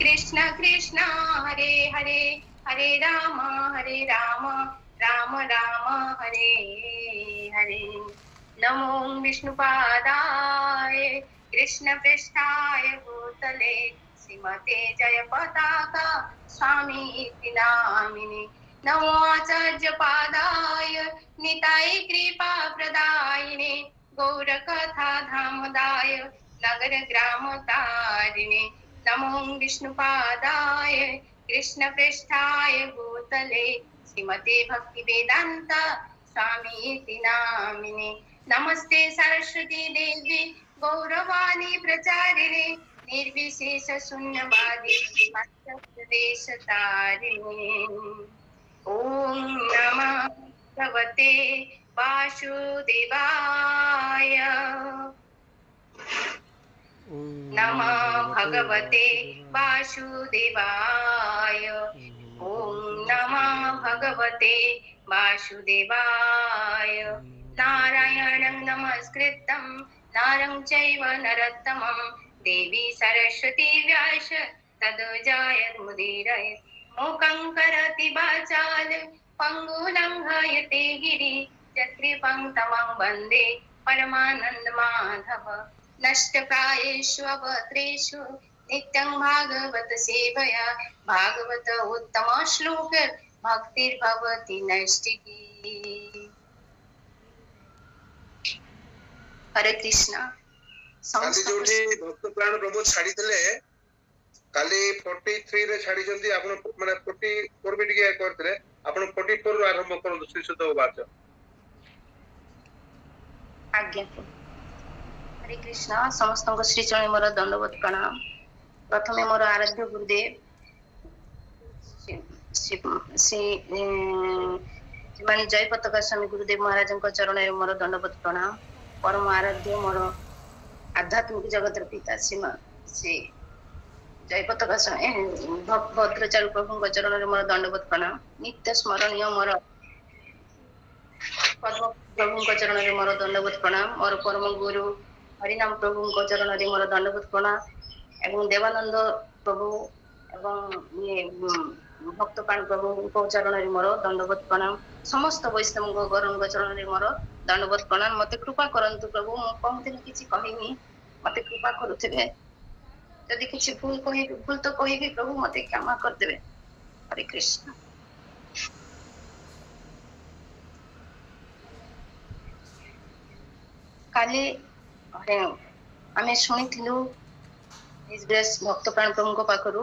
कृष्ण कृष्ण हरे हरे हरे राम राम राम हरे हरे। नमो विष्णुपादाय कृष्ण पृष्ठाय भूतले श्रीमते जय पताका स्वामी इति नामिने। नमो आचार्य पादाय निताय कृपा प्रदायिने गौरकथा धामदाय नगर ग्राम तारिणे। नमो विष्णुपादाय कृष्ण पृष्ठाय भूतले श्रीमते भक्ति वेदांत स्वामी इति नामिने। नमस्ते सरस्वती देवी गौरवाणी प्रचारिणे निर्विशेष शून्यवादी प्रदेश तारिणे। ओम नमः भगवते वासुदेवाय। नमः भगवते वासुदेवाय। ओम नमः भगवते वासुदेवाय। नारायणं नमस्कृतं नरं चैव नरोत्तमं देवी सरस्वती व्यास ततो जयमुदीरये। मूकं करोति वाचालं पङ्गुं लङ्घयते गिरिं यत्कृपां तमं वन्दे परमानन्दमाधव। नष्टप्रायेषु अवत्रेषु नित्यं भागवत सेवया भागवत उत्तम श्लोक भक्तिर्भवति नैष्टिकी। हरे कृष्ण। काली जोठी भक्त प्राण प्रभु छाड़ी थिले काली 43 रे छाड़ी जंदी आपण माने 44 भी टिके करथले आपण 44 रो आरंभ करन श्री सुत वाच। आज्ञा। हरे कृष्ण। समस्त को श्री चरण मोर दंडवत प्रणाम। प्रथमे मोर आराध्य गुरुदेव श्रीमान जय पताका स्वामी गुरुदेव महाराज चरण में मोर दंडवत प्रणाम। परम आराध्य मोर आध्यात्मिक जगत पिता श्री जय पताका स्वामी भद्रचारु प्रभु चरण में मोर दंडवत प्रणाम। नित्य स्मरणीय मोर प्रभु चरण में मोर दंडवत प्रणाम। मोर परम गुरु हरिनाम प्रभु चरण में मोर दंडवत प्रणाम एवं देवानंद प्रभु एवं भक्तप्राण प्रभु चरण में मोर दंडवत प्रणाम। समस्त वैष्णव गौरव चरण में मोर दंडवत प्रणाम। मते कृपा करंतु प्रभु मु कहते किछि कहिनी मते कृपा करुथिबे यदि किछि भूल तो कहिबी प्रभु मते क्षमा कर देबे। हरे कृष्ण। काली आमे शुणिथिलु भक्त प्राण प्रभु पाखरु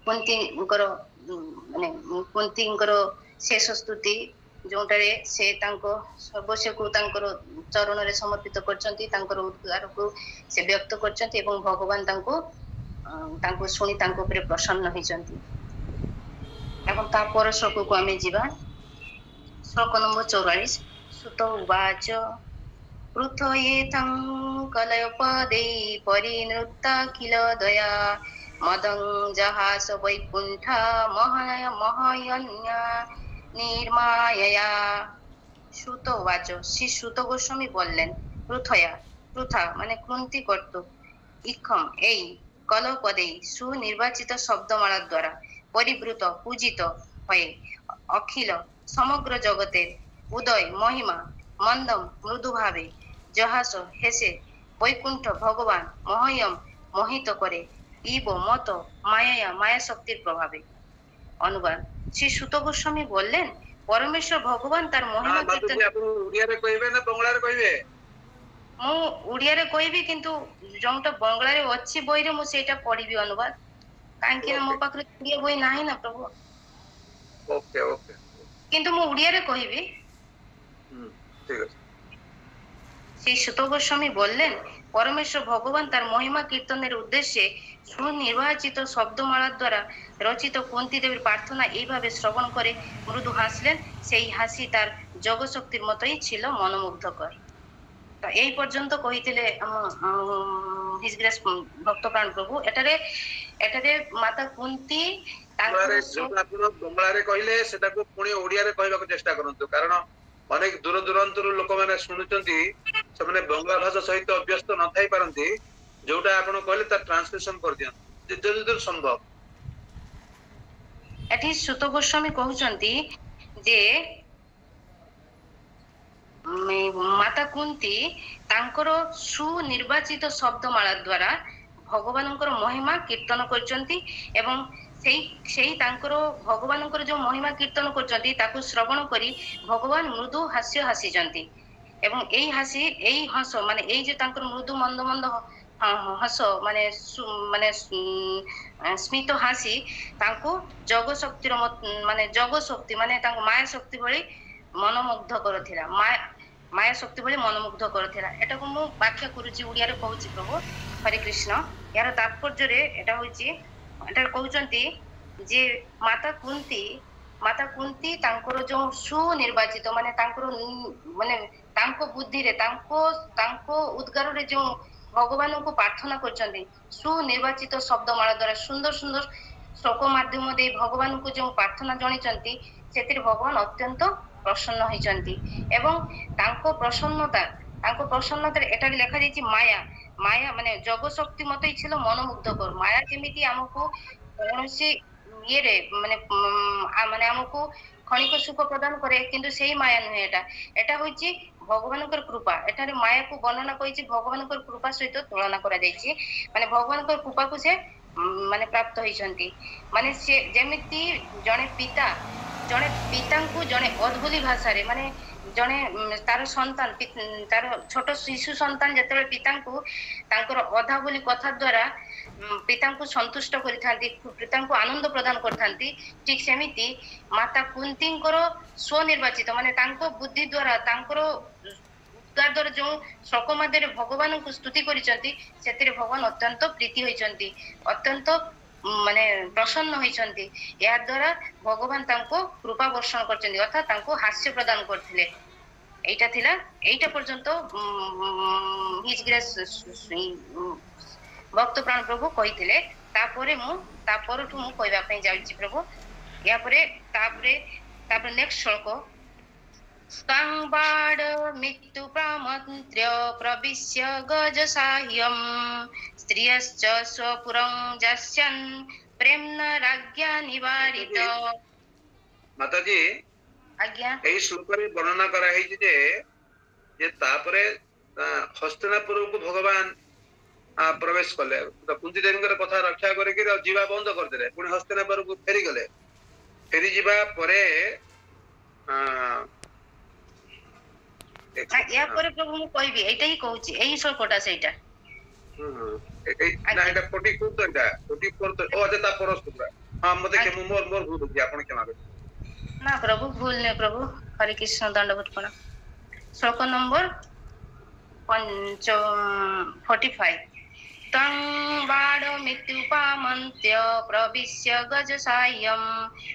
कुंती माने कुंती शेष स्तुति जोटारे से सर्वस्व को चरण रे समर्पित करचंती उद्गार को से व्यक्त करचंती एवं भगवान तांको सुनी तांको ऊपर प्रसन्न होइचंती। एवं ता पर श्लोक को आमे जीवा। श्लोक नंबर 44। सुत उवाच पृथयेतं कलयपदे परिनृत्ता किल दया मदं जहास वैकुंठ महयन्या निर्मायया। श्रुतवाच श्री श्रुत गोस्वामी बोलें पृथा माने कुंती कर्तु इखम एई कलपदे सुनिर्वाचित शब्दमाला द्वारा परिवृत पूजित हये अखिल समग्र जगते उदय महिमा मंदम मृदु भावे जहास हेसे वैकुंठ भगवान महयम मोहित करे इव मत माया शक्तिर प्रभावे। अनुवाद। श्री सुत गोस्वामी बोलें परमेश्वर भगवान तार महिमा कीर्तन उड़िया रे कहिबे ना बंगला रे कहिबे? मु उड़िया रे कहिबी किंतु जोंटा बंगला रे अछि बही रे मु सेटा पढिबी अनुवाद कांकी ना मो पाखरे उड़िया बही नाही ना प्रभु। ओके ओके किंतु मु उड़िया रे कहिबी। ठीक है। श्री सुत गोस्वामी बोलें परमेश्वर भगवान तार महिमा कीर्तन उद्देश्य सुनिर्वाचित शब्दमाला द्वारा रचित कुंती देवी प्रार्थना এইভাবে শ্রবণ করে মৃদু হাসলেন। সেই হাসি তার জগশক্তির মতোই ছিল মনোমুগ্ধকর। তো এই পর্যন্ত কহিଥିଲେ হিজ গ্রেস ভক্তপ্রাণ প্রভু। এটারে মাতা কুন্তি बंगला रे कहले सेटाको पुणी ओडिया रे कहबाक चेष्टा करंतु कारण अनेक दूर दूरांतर लोक माने सुनुचंती से माने बंगला भाषा सहित अभ्यस्त न थाई पारंती जोटा आपण कहले ता ट्रांसलेशन कर दियन जदि संभव। ଏଠି ସୁତ ଗୋସ୍ୱାମୀ କହୁଛନ୍ତି ଯେ ମାତା କୁନ୍ତି ତାଙ୍କର ସୁନିର୍ବାଚିତ ଶବ୍ଦମାଳା ଦ୍ୱାରା ଭଗବାନଙ୍କର ମହିମା କୀର୍ତ୍ତନ କରିଛନ୍ତି ଏବଂ ସେଇ ତାଙ୍କର ଭଗବାନଙ୍କର ଯୋଉ ମହିମା କୀର୍ତ୍ତନ କରୁଛନ୍ତି ତାକୁ ଶ୍ରବଣ କରି ଭଗବାନ ମୃଦୁ ହାସ୍ୟ ହାସିଛନ୍ତି ଏବଂ ଏଇ ହସ ମାନେ ଏଇ ଯେ ତାଙ୍କର ମୃଦୁ ମନ୍ଦ ମନ୍ଦ ହସ ମାନେ ସ୍ମିତ ହାସି ତାଙ୍କୁ ଯୋଗ ଶକ୍ତିର ମାନେ ଯୋଗ ଶକ୍ତି ମାନେ ତାଙ୍କୁ ମାୟା ଶକ୍ତି ଭଳି ମନମୁଗ୍ଧ କରୁଥିଲା ମାୟା ଶକ୍ତି ଭଳି ମନମୁଗ୍ଧ କରୁଥିଲା। ଏଟାକୁ ମୁଁ ବ୍ୟାଖ୍ୟା କରୁଛି, ଓଡିଆରେ କହୁଛି ପ୍ରଭୁ ହରେ କୃଷ୍ଣ। ଏହାର ତାତ୍ପର୍ଯ୍ୟରେ ଏଟା ହଉଛି ଏଟା କହୁଛନ୍ତି ଯେ ମାତା କୁନ୍ତି ତାଙ୍କର ଯୋଉ ସୁନିର୍ବାଚିତ ମାନେ ତାଙ୍କର ମାନେ ତାଙ୍କ ବୁଦ୍ଧିରେ ତାଙ୍କ ଉଦ୍ଗାରରେ ଯୋଉ ଭଗବାନଙ୍କୁ ପ୍ରାର୍ଥନା କରିଛନ୍ତି ସୁନିର୍ବାଚିତ ଶବ୍ଦମାଳା ଦ୍ଵାରା ସୁନ୍ଦର ସୁନ୍ଦର ଶ୍ଲୋକ ମାଧ୍ୟମ ଦେଇ ଭଗବାନଙ୍କୁ ଯୋଉ ପ୍ରାର୍ଥନା ଜଣାଇଛନ୍ତି ସେଥିରେ ଭଗବାନ ଅତ୍ୟନ୍ତ ପ୍ରସନ୍ନ ହେଇଛନ୍ତି ଏବଂ ତାଙ୍କ ପ୍ରସନ୍ନତାରେ ଏଠାରେ ଲେଖାଯାଇଛି ମାୟା ମାନେ ଯୋଗ ଶକ୍ତି ମତେ ছিল ମନମୁଗ୍ଧ କରୁ। ମାୟା ଯେମିତି ଆମକୁ କୌଣସି ଇଏରେ ମାନେ ଆମକୁ ক্ষণিক ସୁଖ ପ୍ରଦାନ କରେ କିନ୍ତୁ ସେଇ ମାୟା ନୁହେଁ। ଏଟା ହଉଛି ଭଗବାନଙ୍କର କୃପା। ଏଠାରେ ମାୟାକୁ ବର୍ଣ୍ଣନା କରିଛି ଭଗବାନଙ୍କର କୃପା ସହିତ ତୁଳନା କରାଯାଇଛି। ମାନେ ଭଗବାନଙ୍କର କୃପାକୁ ସେ ମାନେ ପ୍ରାପ୍ତ ହେଇଛନ୍ତି। ମାନେ ସେ ଯେମିତି ଜଣେ ପିତାଙ୍କୁ ଜଣେ ଅଦ୍ଭୁଲି ଭାଷାରେ ମାନେ ଜଣେ ତାର ଛୋଟ ଶିଶୁ ସନ୍ତାନ ଯେତେବେଳେ ପିତାଙ୍କୁ ତାଙ୍କର ଅଧା ବୋଲି କଥା ଦ୍ଵାରା ପିତାଙ୍କୁ ସନ୍ତୁଷ୍ଟ କରିଥାନ୍ତି, ପିତାଙ୍କୁ ଆନନ୍ଦ ପ୍ରଦାନ କରିଥାନ୍ତି, ଠିକ ସେମିତି ମାତା କୁନ୍ତୀଙ୍କର ସ୍ୱନିର୍ବାଚିତ ମାନେ ତାଙ୍କ ବୁଦ୍ଧି ଦ୍ଵାରା ତାଙ୍କର ଉଦ୍ଗାର ଦ୍ଵାରା ଯୋଉ ଶ୍ଲୋକ ମଧ୍ୟରେ ଭଗବାନଙ୍କୁ ସ୍ତୁତି କରିଛନ୍ତି ସେଥିରେ ଭଗବାନ ଅତ୍ୟନ୍ତ ପ୍ରୀତି ହୋଇଛନ୍ତି, ଅତ୍ୟନ୍ତ ମାନେ ପ୍ରସନ୍ନ ହେଇଛନ୍ତି। ଏହା ଦ୍ଵାରା ଭଗବାନ ତାଙ୍କୁ କୃପା ବର୍ଷଣ କରିଛନ୍ତି ଅର୍ଥାତ ତାଙ୍କୁ ହାସ୍ୟ ପ୍ରଦାନ କରିଥିଲେ। ଏଇଟା ପର୍ଯ୍ୟନ୍ତ ହିଜ ଗ୍ରେସ୍ ଭକ୍ତ ପ୍ରାଣ ପ୍ରଭୁ କହିଥିଲେ। ତାପରଠୁ ମୁଁ କହିବା ପାଇଁ ଯାଉଛି ପ୍ରଭୁ। ତାପରେ ନେକ୍ସଟ ଶ୍ଲୋକ ସ୍ତାଂବାଡ ମୃତ୍ୟୁ ପ୍ରାମନ୍ତ୍ର୍ୟ ପ୍ରବିଶ୍ୟ ଗଜ ସାହ୍ୟಂ ସ୍ତ୍ରିୟଶ୍ଚ ସ୍ୱପୁରଂ ଯାସ୍ୟନ୍ ପ୍ରେମ୍ନ ରାଜ୍ञା ନିବାରିତ। ମାତାଜୀ ଆଜ୍ଞା ଏଇ ଶ୍ଲୋକରେ ବର୍ଣ୍ଣନା କରାହେଇଛି ଯେ ତାପରେ ହସ୍ତିନାପୁରକୁ ଭଗବାନ ପ୍ରବେଶ କଲେ, କୁନ୍ତି ଦେବୀଙ୍କର କଥା ରକ୍ଷା କରିକି ଯିବା ବନ୍ଦ କରିଦେଲେ, ପୁଣି ହସ୍ତିନାପୁରକୁ ଫେରିଗଲେ। ଫେରି ଯିବା ପରେ ୟା ପରେ ପ୍ରଭୁ ମୁଁ କହିବି, ଏଇଟା ହିଁ କହୁଛି ଏଇ ଶ୍ଲୋକଟା ସେଇଟା। ଏଇଟା 44 ତ ଏଇଟା 44 ତ ଓ ତା ପର ଶ୍ଲୋକ। ହଁ ମତେ ମୋର ଭୁଲ ହଉଛି, ଆପଣ କ୍ଷମା କରିବେ। ନା ପ୍ରଭୁ ଭୁଲ ନୁହେଁ ପ୍ରଭୁ, ହରେ କୃଷ୍ଣ ଦଣ୍ଡବତ ପ୍ରଣାମ। ଶ୍ଲୋକ ନମ୍ବର 45 तं ବାଡ଼ ମୃତ୍ୟୁପାମନ୍ତ୍ୟ ପ୍ରବିଶ୍ୟ ଗଜ ସାହ୍ୟಂ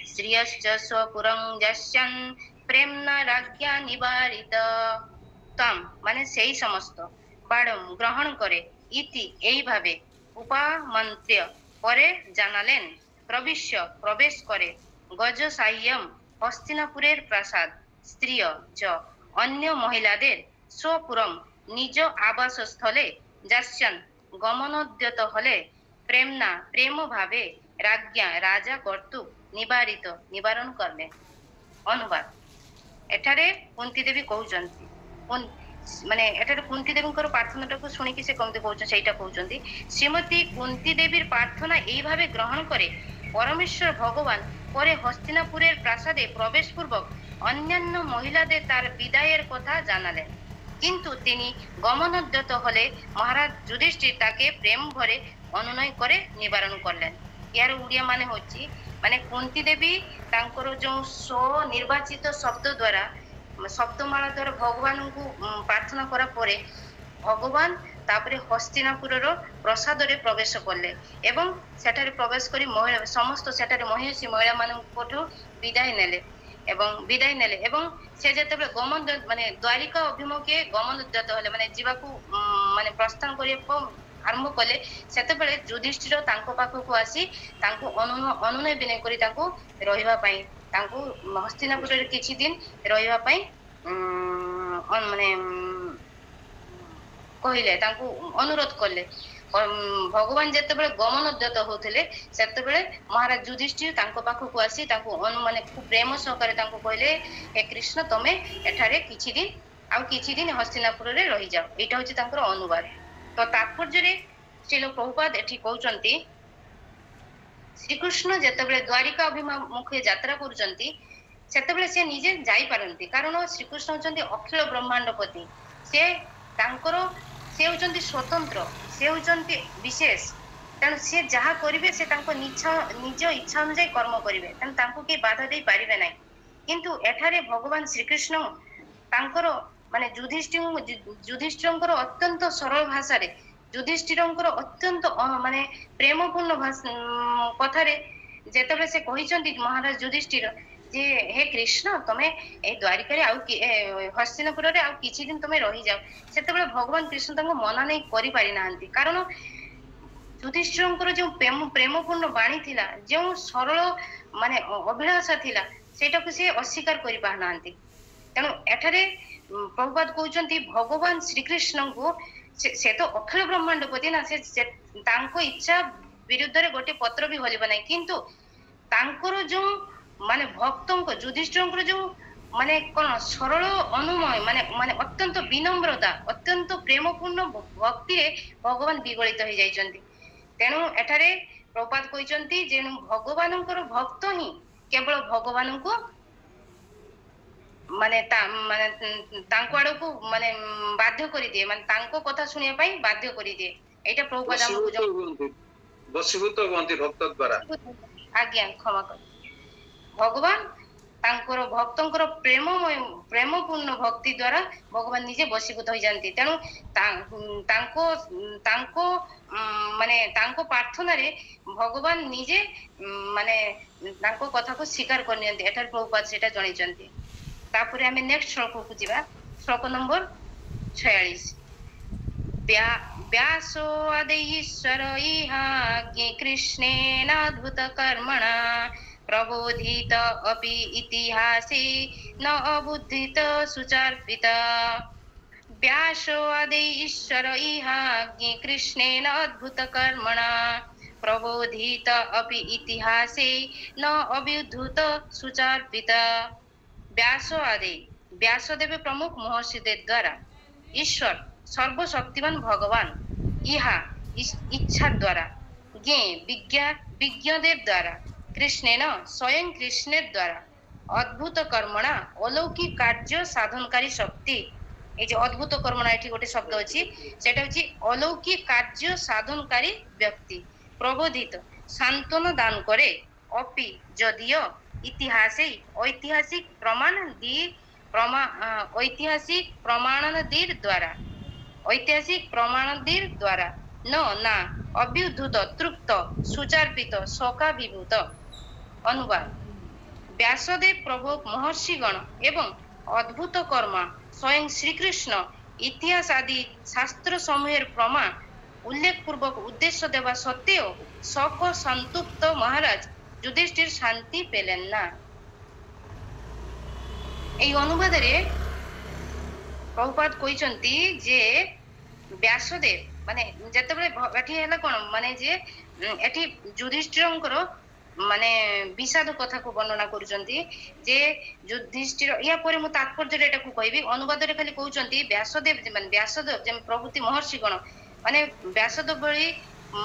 ଶ୍ରିୟଶ୍ଚ ସ୍ୱପୁରଂ ଯାସ୍ୟନ୍ ପ୍ରେମ୍ନ ରାଜ୍ञା ନିବାରିତ। ତମ୍ ମାନେ ସେଇ ସମସ୍ତ ବାଡ଼ গ্রহণ করে ইতি এইভাবে উপামন্ত্র্য পরে জানালেন প্রবিশ্য প্রবেশ করে গজ সাহ্যম হস্তিনাপুরের প্রাসাদ স্ত্রীয় চ অন্য মহিলাদের স্বপুরং নিজ আবাসস্থলে যাচ্ছেন গমনোদ্যত হলে প্রেম ভাবে রাজ্ঞা রাজা কর্তৃক নিবারণ করলেন। অনুবাদ ଏଠାରେ କୁନ୍ତି ଦେବୀ କହୁଛନ୍ତି ମାନେ ଏଠାରେ କୁନ୍ତି ଦେବୀଙ୍କର ପ୍ରାର୍ଥନାଟାକୁ ଶୁଣିକି ସେ କେମିତି କହୁଛନ୍ତି ସେଇଟା କହୁଛନ୍ତି। ଶ୍ରୀମତୀ କୁନ୍ତି ଦେବীর প্রার্থনা এইভাবে গ্রহণ করে পরমেশ্বর ভগবান পরে হস্তিনাপুরের প্রাসাদে প্রবেশপূর্বক অন্যান্য মহিলাদের তার বিদায়ের কথা জানালেন, কিন্তু তিনি গমনোদ্যত হলে মহারাজ যুধিষ্ঠির তাকে প্রেম ভরে অনুনয় করে নিবারণ করলেন। ইয়ার ওড়িয়া মানে হচ্ছে ମାନେ କୁନ୍ତି ଦେବୀ ତାଙ୍କର ଯୋଉ ସ୍ୱନିର୍ବାଚିତ ଶବ୍ଦମାଳା ଦ୍ୱାରା ଭଗବାନଙ୍କୁ ପ୍ରାର୍ଥନା କରା ପରେ ଭଗବାନ ତାପରେ ହସ୍ତିନାପୁରର ପ୍ରସାଦରେ ପ୍ରବେଶ କଲେ ଏବଂ ସେଠାରେ ପ୍ରବେଶ କରି ସମସ୍ତ ସେଠାରେ ମହିଷୀ ମହିଳା ମାନଙ୍କଠୁ ବିଦାୟ ନେଲେ ଏବଂ ସେ ଯେତେବେଳେ ମାନେ ଦ୍ୱାରିକା ଅଭିମୁଖେ ଗମନୋଦ୍ୟତ ହେଲେ ମାନେ ଯିବାକୁ ମାନେ ପ୍ରସ୍ଥାନ କରିବାକୁ ଆରମ୍ଭ କଲେ, ସେତେବେଳେ ଯୁଧିଷ୍ଠିର ତାଙ୍କ ପାଖକୁ ଆସି ତାଙ୍କୁ ଅନୁନୟ ବିନୟ କରି ତାଙ୍କୁ ରହିବା ପାଇଁ ତାଙ୍କୁ ହସ୍ତିନାପୁରରେ କିଛି ଦିନ ରହିବା ପାଇଁ ମାନେ କହିଲେ, ତାଙ୍କୁ ଅନୁରୋଧ କଲେ। ଭଗବାନ ଯେତେବେଳେ ଗମନୋଦ୍ୟତ ହଉଥିଲେ ସେତେବେଳେ ମହାରାଜ ଯୁଧିଷ୍ଠିର ତାଙ୍କ ପାଖକୁ ଆସି ତାଙ୍କୁ ମାନେ ଖୁବ୍ ପ୍ରେମ ସହକାରେ ତାଙ୍କୁ କହିଲେ, ହେ କୃଷ୍ଣ ତମେ ଏଠାରେ କିଛି ଦିନ ହସ୍ତିନାପୁରରେ ରହିଯାଅ। ଏଇଟା ହଉଛି ତାଙ୍କର ଅନୁବାଦ। ତ ତାତ୍ପର୍ଯ୍ୟରେ ଶ୍ରୀଲ ପ୍ରଭୁପାଦ ଏଠି କହୁଛନ୍ତି ଶ୍ରୀକୃଷ୍ଣ ଯେତେବେଳେ ଦ୍ୱାରିକା ଅଭିମୁଖେ ଯାତ୍ରା କରୁଛନ୍ତି ସେତେବେଳେ ସେ ନିଜେ ଯାଇପାରନ୍ତି, କାରଣ ଶ୍ରୀକୃଷ୍ଣ ହଉଛନ୍ତି ଅଖିଳ ବ୍ରହ୍ମାଣ୍ଡପତି। ସେ ହଉଛନ୍ତି ସ୍ୱତନ୍ତ୍ର, ସେ ହଉଛନ୍ତି ବିଶେଷ। ତେଣୁ ସେ ଯାହା କରିବେ ସେ ତାଙ୍କ ନିଜ ଇଚ୍ଛା ଅନୁଯାୟୀ କର୍ମ କରିବେ, ତେଣୁ ତାଙ୍କୁ କେହି ବାଧା ଦେଇ ପାରିବେ ନାହିଁ। କିନ୍ତୁ ଏଠାରେ ଭଗବାନ ଶ୍ରୀକୃଷ୍ଣ ତାଙ୍କର ମାନେ ଯୁଧିଷ୍ଠିରଙ୍କର ଅତ୍ୟନ୍ତ ସରଳ ଭାଷାରେ, ଯୁଧିଷ୍ଠିରଙ୍କର ଅତ୍ୟନ୍ତ ମାନେ ପ୍ରେମପୂର୍ଣ୍ଣ କଥାରେ ଯେତେବେଳେ ସେ କହିଛନ୍ତି ମହାରାଜ ଯୁଧିଷ୍ଠିର ଯେ ହେ କୃଷ୍ଣ ତମେ ଏଇ ଦ୍ୱାରିକାରେ ହସ୍ତିନାପୁରରେ ଆଉ କିଛି ଦିନ ତମେ ରହିଯାଅ, ସେତେବେଳେ ଭଗବାନ କୃଷ୍ଣ ତାଙ୍କୁ ମନା ନେଇ କରିପାରିନାହାନ୍ତି। କାରଣ ଯୁଧିଷ୍ଠିରଙ୍କର ଯେଉଁ ପ୍ରେମପୂର୍ଣ୍ଣ ବାଣୀ ଥିଲା, ଯେଉଁ ସରଳ ମାନେ ଅଭିଳାଷା ଥିଲା, ସେଇଟାକୁ ସେ ଅସ୍ୱୀକାର କରିପାରୁନାହାନ୍ତି। ତେଣୁ ଏଠାରେ ପ୍ରଭୁପାଦ କହୁଛନ୍ତି ଭଗବାନ ଶ୍ରୀକୃଷ୍ଣଙ୍କୁ ସେ ତ ଅଖିଳ ବ୍ରହ୍ମାଣ୍ଡପତି ନା, ସେ ତାଙ୍କ ଇଚ୍ଛା ବିରୁଦ୍ଧରେ ଗୋଟେ ପତ୍ର ବି ହଲିବ ନାହିଁ। କିନ୍ତୁ ତାଙ୍କର ଯୋଉ ମାନେ ଯୁଧିଷ୍ଠିରଙ୍କର ଯୋଉ ମାନେ କଣ ସରଳ ଅନୁମୟ ମାନେ ଅତ୍ୟନ୍ତ ବିନମ୍ରତା, ଅତ୍ୟନ୍ତ ପ୍ରେମପୂର୍ଣ୍ଣ ଭକ୍ତିରେ ଭଗବାନ ବିଗଳିତ ହେଇଯାଇଛନ୍ତି। ତେଣୁ ଏଠାରେ ପ୍ରଭୁପାଦ କହିଛନ୍ତି ଯେ ଭଗବାନଙ୍କର ଭକ୍ତ ହିଁ କେବଳ ଭଗବାନଙ୍କୁ ମାନେ ତାଙ୍କ ଆଡକୁ ମାନେ ବାଧ୍ୟ କରିଦିଏ, ମାନେ ତାଙ୍କ କଥା ଶୁଣିବା ପାଇଁ ବାଧ୍ୟ କରିଦିଏ। ଏଇଟା ପ୍ରଭୁପାଦ ବଶୀଭୂତ ହୁଅନ୍ତି ଭକ୍ତ ଦ୍ୱାରା। ଆଜ୍ଞା, କ୍ଷମା କର। ଭଗବାନ ତାଙ୍କର ଭକ୍ତଙ୍କର ପ୍ରେମପୂର୍ଣ୍ଣ ଭକ୍ତି ଦ୍ୱାରା ଭଗବାନ ନିଜେ ବଶୀଭୂତ ହୋଇଯାନ୍ତି। ତେଣୁ ତାଙ୍କ ପ୍ରାର୍ଥନାରେ ଭଗବାନ ନିଜେ ମାନେ ତାଙ୍କ କଥାକୁ ସ୍ୱୀକାର କରିନିଅନ୍ତି। ଏଠାରେ ପ୍ରଭୁପାଦ ସେଇଟା ଜଣେଇଛନ୍ତି। ତାପରେ ଆମେ ନେକ୍ସଟ ଶ୍ଲୋକକୁ ଯିବା, ଶ୍ଲୋକ ନମ୍ବର 46। व्यासो अधीश्वर इहाज्ञे कृष्णेनाद्भुत कर्मणा प्रबोधित अपि इतिहासे न अबुद्धित सुचार्पित। व्यासो अधीश्वर इहाज्ञे कृष्णेन अद्भुत कर्मणा प्रबोधित अपि इतिहासे न अबुद्धित सुचार्पित। व्यासदेव प्रमुख महर्षिदेव द्वारा ईश्वर सर्वशक्तिमान भगवान इहा इच्छा द्वारा विज्ञदेव द्वारा कृष्णेन स्वयं कृष्णेर द्वारा अद्भुत कर्मणा अलौकिक कार्य साधनकारी शक्ति। এই যে অদ্ভুত কর্মণা এটি গোটে শব্দ আছে, সেটা হচ্ছে অলৌকিক কার্য সাধনকারী ব্যক্তি প্রবোধিত সান্ত্বনা দান করে অপি যদিও ইতিহাসে ঐতিহাসিক প্রমাণাদির দ্বারা না অভ্যুদ্ধত তৃপ্ত সুচার্পিত শোকাভিভূত। অনুবাদ: ব্যাসদেব প্রভুক মহর্ষিগণ এবং অদ্ভুত কর্মা স্বয়ং শ্রীকৃষ্ণ ইতিহাস আদি শাস্ত্র সমূহের প্রমাণ উল্লেখপূর্বক উদ্দেশ্য দেওয়া সত্ত্বেও শোক সন্তুপ্ত মহারাজ যুধিষ্ঠির শান্তি পেলেন না। এই অনুবাদে প্রভুপাদ କହିଛନ୍ତି যে ବ୍ୟାସଦେବ ମାନେ ଯେତେବେଳେ ଏଠି ହେଲା କଣ ମାନେ ଯେ ଏଠି ଯୁଧିଷ୍ଠିରଙ୍କର ମାନେ ବିଷାଦ କଥାକୁ ବର୍ଣ୍ଣନା କରୁଛନ୍ତି ଯେ ଯୁଧିଷ୍ଠିର, ୟା ପରେ ମୁଁ ତାତ୍ପର୍ଯ୍ୟରେ ଏଟାକୁ କହିବି। ଅନୁବାଦରେ ଖାଲି କହୁଛନ୍ତି ବ୍ୟାସଦେବ ପ୍ରଭୃତି ମହର୍ଷିଗଣ ମାନେ ବ୍ୟାସଦେବ ଭଳି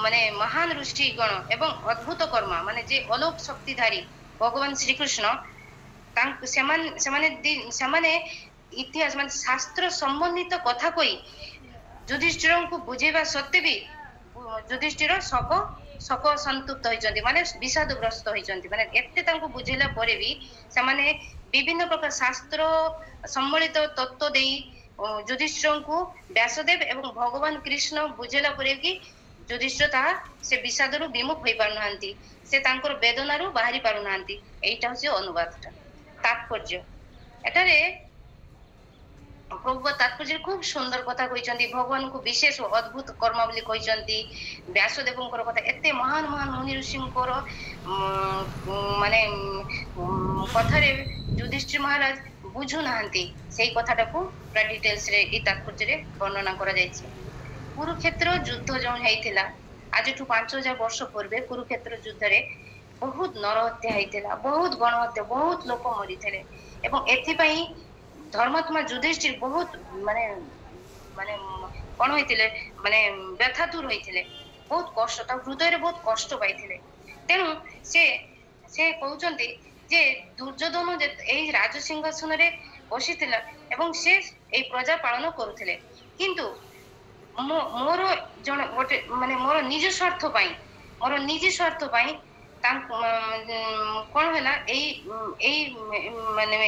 ମାନେ ମହାନ ଋଷିଗଣ ଏବଂ ଅଦ୍ଭୁତ କର୍ମା ମାନେ ଯେ ଅଲୋକ ଶକ୍ତିଧାରୀ ଭଗବାନ ଶ୍ରୀକୃଷ୍ଣ ସେମାନେ ଇତିହାସ ମାନେ ଶାସ୍ତ୍ର ସମ୍ବନ୍ଧିତ କଥା କହି ଯୁଧିଷ୍ଠିରଙ୍କୁ ବୁଝେଇବା ସତ୍ତ୍ୱେ ବି ଯୁଧିଷ୍ଠିର ଶୋକ ସନ୍ତୁପ୍ତ ହୋଇଛନ୍ତି, ମାନେ ବିଷାଦଗ୍ରସ୍ତ ହୋଇଛନ୍ତି। ମାନେ ଏତେ ତାଙ୍କୁ ବୁଝେଇଲା ପରେ ବି ସେମାନେ ବିଭିନ୍ନ ପ୍ରକାର ଶାସ୍ତ୍ର ସମ୍ବଳିତ ତତ୍ତ୍ୱ ଦେଇ ଯୁଧିଷ୍ଠିରଙ୍କୁ ବ୍ୟାସଦେବ ଏବଂ ଭଗବାନ କୃଷ୍ଣ ବୁଝେଇଲା ପରେ କି ଯୁଧିଷ୍ଠିର ସେ ବିଷାଦରୁ ବିମୁଖ ହୋଇପାରୁନାହାନ୍ତି, ସେ ତାଙ୍କର ବେଦନାରୁ ବାହାରି ପାରୁନାହାନ୍ତି। ଏଇଟା ହଉଛି ଅନୁବାଦଟା। ତାତ୍ପର୍ଯ୍ୟ ଏଠାରେ ପ୍ରଭୁପାଦ ତାତ୍ପର୍ଯ୍ୟରେ ଖୁବ ସୁନ୍ଦର କଥା କହିଛନ୍ତି। ଭଗବାନଙ୍କୁ ବିଶେଷ ଅଦ୍ଭୁତ କର୍ମ ବୋଲି କହିଛନ୍ତି। ବ୍ୟାସଦେବଙ୍କର କଥା ଏତେ ମହାନ ମୁନି ଋଷିଙ୍କର ମାନେ କଥାରେ ଯୁଧିଷ୍ଠିର ମହାରାଜ ବୁଝୁନାହାନ୍ତି, ସେଇ କଥାଟାକୁ ପୁରା ଡିଟେଲ୍ସରେ ଏଇ ତାତ୍ପର୍ଯ୍ୟରେ ବର୍ଣ୍ଣନା କରାଯାଇଛି। କୁରୁକ୍ଷେତ୍ର ଯୁଦ୍ଧ ଯେଉଁ ହେଇଥିଲା ଆଜିଠୁ 5000 ବର୍ଷ ପୂର୍ବେ କୁରୁକ୍ଷେତ୍ର ଯୁଦ୍ଧରେ ବହୁତ ନରହତ୍ୟା ହେଇଥିଲା, ବହୁତ ଗଣହତ୍ୟା, ବହୁତ ଲୋକ ମରିଥିଲେ ଏବଂ ଏଥିପାଇଁ ଧର୍ମାତ୍ମା ଯୁଧିଷ୍ଠିର ବହୁତ ମାନେ ମାନେ କଣ ହେଇଥିଲେ ମାନେ ବ୍ୟଥାତୁର ହେଇଥିଲେ, ବହୁତ କଷ୍ଟ ତା ହୃଦୟରେ ବହୁତ କଷ୍ଟ ପାଇଥିଲେ। ତେଣୁ ସେ ସେ କହୁଛନ୍ତି ଯେ ଦୁର୍ଯ୍ୟୋଧନ ଏଇ ରାଜସିଂହାସନରେ ବସିଥିଲା ଏବଂ ସେ ଏଇ ପ୍ରଜା ପାଳନ କରୁଥିଲେ, କିନ୍ତୁ ମୋର ଜଣେ ଗୋଟେ ମାନେ ମୋର ନିଜ ସ୍ୱାର୍ଥ ପାଇଁ ତାଙ୍କୁ କଣ ହେଲା ଏଇ ମାନେ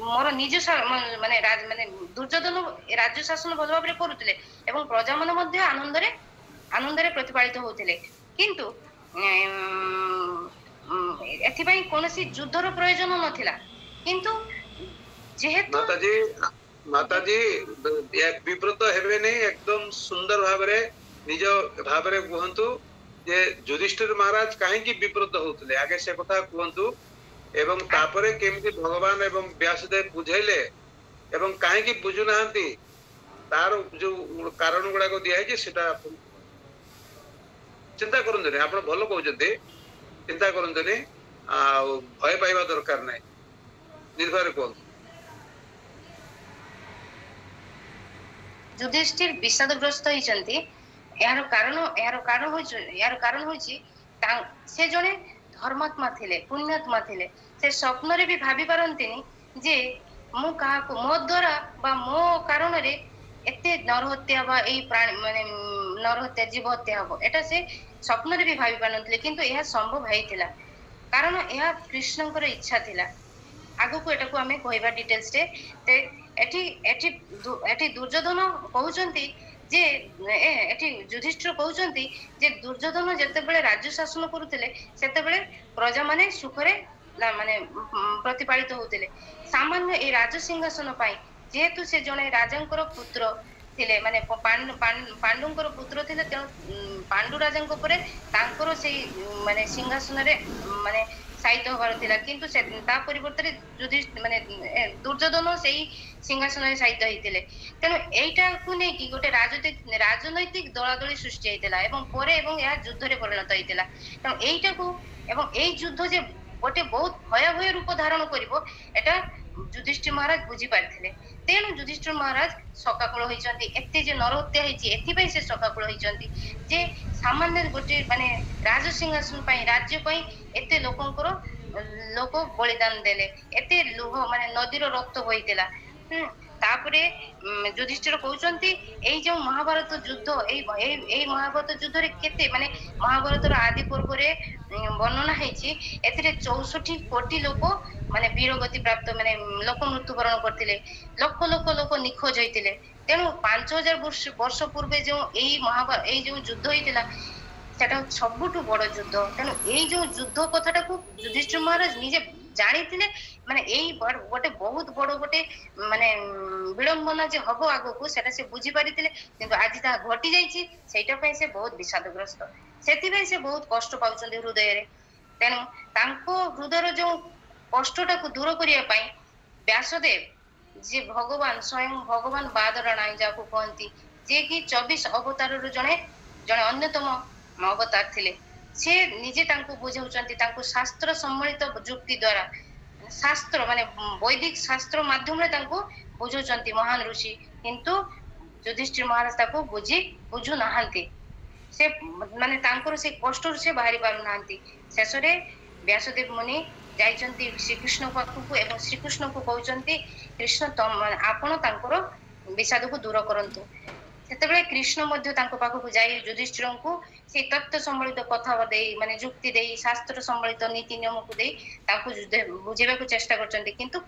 ମୋର ନିଜ ମାନେ ମାନେ ଦୁର୍ଯ୍ୟୋଧନ ରାଜ୍ୟ ଶାସନ ଭଲ ଭାବରେ କରୁଥିଲେ ଏବଂ ପ୍ରଜା ମାନେ ମଧ୍ୟ ଆନନ୍ଦରେ ପ୍ରତିପାଳିତ ହଉଥିଲେ, କିନ୍ତୁ ଏଥିପାଇଁ କୌଣସି ଯୁଦ୍ଧର ପ୍ରୟୋଜନ ନଥିଲା। କିନ୍ତୁ ଯେହେତୁ ମାତାଜୀ ମାତାଜୀ ବିବ୍ରତ ହେବେ ନାହିଁ, ଏକଦମ ସୁନ୍ଦର ଭାବରେ ନିଜ ଭାବରେ କୁହନ୍ତୁ ଯେ ଯୁଧିଷ୍ଠିର ମହାରାଜ କାହିଁକି ବିବ୍ରତ ହଉଥିଲେ, ଆଗେ ସେ କଥା କୁହନ୍ତୁ ଏବଂ ତାପରେ କେମିତି ଭଗବାନ ଏବଂ ବ୍ୟାସଦେବ ବୁଝେଇଲେ ଏବଂ କାହିଁକି ବୁଝୁନାହାନ୍ତି ତାର ଯୋଉ କାରଣ ଗୁଡାକ ଦିଆହେଇଛି ସେଟା ଚିନ୍ତା କରନ୍ତୁନି। ଆପଣ ଭଲ କହୁଛନ୍ତି, ଚିନ୍ତା କରନ୍ତୁନି ଆଉ ଭୟ ପାଇବା ଦରକାର ନାହିଁ, ନିର୍ଭୟରେ କୁହନ୍ତୁ। ଯୁଧିଷ୍ଠିର ବିଷାଦଗ୍ରସ୍ତ ହେଇଛନ୍ତି, ଏହାର କାରଣ ହଉଛି ସେ ଜଣେ ଧର୍ମାତ୍ମା ଥିଲେ, ପୁଣ୍ୟାତ୍ମା ଥିଲେ। ସେ ସ୍ୱପ୍ନରେ ବି ଭାବି ପାରନ୍ତିନି ଯେ ମୁଁ କାହାକୁ ମୋ ଦ୍ଵାରା ବା ମୋ କାରଣରେ ଏତେ ନରହତ୍ୟା ବା ଏଇ ପ୍ରାଣୀ ମାନେ ନରହତ୍ୟା ଜୀବ ହତ୍ୟା ହବ, ଏଟା ସେ ସ୍ୱପ୍ନରେ ବି ଭାବି ପାରୁନଥିଲେ, କିନ୍ତୁ ଏହା ସମ୍ଭବ ହେଇଥିଲା କାରଣ ଏହା କୃଷ୍ଣଙ୍କର ଇଚ୍ଛା ଥିଲା। ଆଗକୁ ଏଟାକୁ ଆମେ କହିବା ଡିଟେଲସରେ। ଏଠି ଏଠି ଏଠି ଦୁର୍ଯ୍ୟୋଧନ କହୁଛନ୍ତି ଯେ ଏଠି ଯୁଧିଷ୍ଠିର କହୁଛନ୍ତି ଯେ ଦୁର୍ଯ୍ୟୋଧନ ଯେତେବେଳେ ରାଜ୍ୟ ଶାସନ କରୁଥିଲେ ସେତେବେଳେ ପ୍ରଜା ମାନେ ସୁଖରେ ମାନେ ପ୍ରତିପାଳିତ ହଉଥିଲେ। ସାମାନ୍ୟ ଏଇ ରାଜସିଂହାସନ ପାଇଁ, ଯେହେତୁ ସେ ଜଣେ ରାଜାଙ୍କର ପୁତ୍ର ଥିଲେ, ମାନେ ପାଣ୍ଡୁଙ୍କର ପୁତ୍ର ଥିଲେ, ତେଣୁ ପାଣ୍ଡୁ ରାଜାଙ୍କ ଉପରେ ତାଙ୍କର ସେଇ ମାନେ ସିଂହାସନରେ ମାନେ ସାଇିତ ହବାର ଥିଲା, କିନ୍ତୁ ତା ପରିବର୍ତ୍ତରେ ମାନେ ଦୁର୍ଯ୍ୟୋଧନ ସେଇ ସିଂହାସନରେ ସାଇିତ ହେଇଥିଲେ। ତେଣୁ ଏଇଟାକୁ ନେଇକି ଗୋଟେ ରାଜନୈତିକ ଦଳାଦଳି ସୃଷ୍ଟି ହେଇଥିଲା ଏବଂ ପରେ ଏବଂ ଏହା ଯୁଦ୍ଧରେ ପରିଣତ ହେଇଥିଲା। ତେଣୁ ଏଇଟାକୁ ଏବଂ ଏଇ ଯୁଦ୍ଧ ଯେ ଗୋଟେ ବହୁତ ଭୟାବହ ରୂପ ଧାରଣ କରିବ ଏଟା ଯୁଧିଷ୍ଠିର ମହାରାଜ ବୁଝି ପାରିଥିଲେ। ତେଣୁ ଯୁଧିଷ୍ଠିର ମହାରାଜ ଶୋକାକୁଳ ହେଇଛନ୍ତି, ଏତେ ଯେ ନରହତ୍ୟା ହେଇଛି ଏଥିପାଇଁ ସେ ଶୋକାକୁଳ ହେଇଛନ୍ତି ଯେ ସାମାନ୍ୟ ଗୋଟେ ମାନେ ରାଜସିଂହାସନ ପାଇଁ, ରାଜ୍ୟ ପାଇଁ ଏତେ ଲୋକ ବଳିଦାନ ଦେଲେ, ଏତେ ଲୁହ ମାନେ ନଦୀର ରକ୍ତ ବହିଥିଲା। ତାପରେ ଯୁଧିଷ୍ଠିର କହୁଛନ୍ତି ଏଇ ଯୋଉ ମହାଭାରତ ଯୁଦ୍ଧ, ଏଇ ମହାଭାରତ ଯୁଦ୍ଧରେ କେତେ ମାନେ ମହାଭାରତର ଆଦି ପର୍ବରେ ବର୍ଣ୍ଣନା ହେଇଛି, ଏଥିରେ 64 କୋଟି ଲୋକ ମାନେ ବୀରଗତି ପ୍ରାପ୍ତ ମାନେ ଲୋକ ମୃତ୍ୟୁବରଣ କରିଥିଲେ, ଲକ୍ଷ ଲକ୍ଷ ଲୋକ ନିଖୋଜ ହେଇଥିଲେ। ତେଣୁ 5000 ବର୍ଷ ପୂର୍ବେ ଯୋଉ ଏଇ ଯୋଉ ଯୁଦ୍ଧ ହେଇଥିଲା ସେଟା ସବୁଠୁ ବଡ ଯୁଦ୍ଧ। ତେଣୁ ଏଇ ଯୋଉ ଯୁଦ୍ଧ କଥାଟାକୁ ଯୁଧିଷ୍ଠିର ମହାରାଜ ନିଜେ ଜାଣିଥିଲେ, ମାନେ ଏଇ ଗୋଟେ ବହୁତ ବଡ ଗୋଟେ ମାନେ ବିଡମ୍ବନା ଯେ ହବ ଆଗକୁ ସେଟା ସେ ବୁଝି ପାରିଥିଲେ, କିନ୍ତୁ ଆଜି ତାହା ଘଟି ଯାଇଛି, ସେଇଟା ପାଇଁ ସେ ବହୁତ ବିଷାଦଗ୍ରସ୍ତ, ସେଥିପାଇଁ ସେ ବହୁତ କଷ୍ଟ ପାଉଛନ୍ତି ହୃଦୟରେ। ତେଣୁ ତାଙ୍କ ହୃଦୟର ଯୋଉ କଷ୍ଟଟାକୁ ଦୂର କରିବା ପାଇଁ ବ୍ୟାସଦେବ ଯେ ଭଗବାନ ସ୍ଵୟଂ ଭଗବାନ ବାଦରାଣାଇ ଯାହାକୁ କୁହନ୍ତି, ଯିଏ କି 24 ଅବତାରରୁ ଜଣେ ଅନ୍ୟତମ ଅବତାର ଥିଲେ, ସେ ନିଜେ ତାଙ୍କୁ ବୁଝାଉଛନ୍ତି, ତାଙ୍କୁ ଶାସ୍ତ୍ର ସମ୍ବଳିତ ଯୁକ୍ତି ଦ୍ଵାରା ଶାସ୍ତ୍ର ମାନେ ବୈଦିକ ଶାସ୍ତ୍ର ମାଧ୍ୟମରେ ତାଙ୍କୁ ବୁଝାଉଛନ୍ତି ମହାନ ଋଷି, କିନ୍ତୁ ଯୁଧିଷ୍ଠିର ମହାରାଜ ତାକୁ ବୁଝୁନାହାନ୍ତି। ସେ ମାନେ ତାଙ୍କର ସେ କଷ୍ଟରୁ ସେ ବାହାରି ପାରୁନାହାନ୍ତି। ଶେଷରେ ବ୍ୟାସଦେବ ମୁନି ଯାଇଛନ୍ତି ଶ୍ରୀକୃଷ୍ଣଙ୍କ ପାଖକୁ ଏବଂ ଶ୍ରୀକୃଷ୍ଣଙ୍କୁ କହୁଛନ୍ତି କୃଷ୍ଣ ଆପଣ ତାଙ୍କର ବିଷାଦକୁ ଦୂର କରନ୍ତୁ। ସେତେବେଳେ କୃଷ୍ଣ ମଧ୍ୟ ତାଙ୍କ ପାଖକୁ ଯାଇ ଯୁଧିଷ୍ଠିରଙ୍କୁ ସେଇ ତତ୍ଵ ସମ୍ବଳିତ କଥା ଦେଇ ମାନେ ଯୁକ୍ତି ଦେଇ ଶାସ୍ତ୍ର ସମ୍ବଳିତ ନୀତି ନିୟମକୁ ଦେଇ ତାଙ୍କୁ ବୁଝେଇବାକୁ ଚେଷ୍ଟା କରୁଛନ୍ତି, କିନ୍ତୁ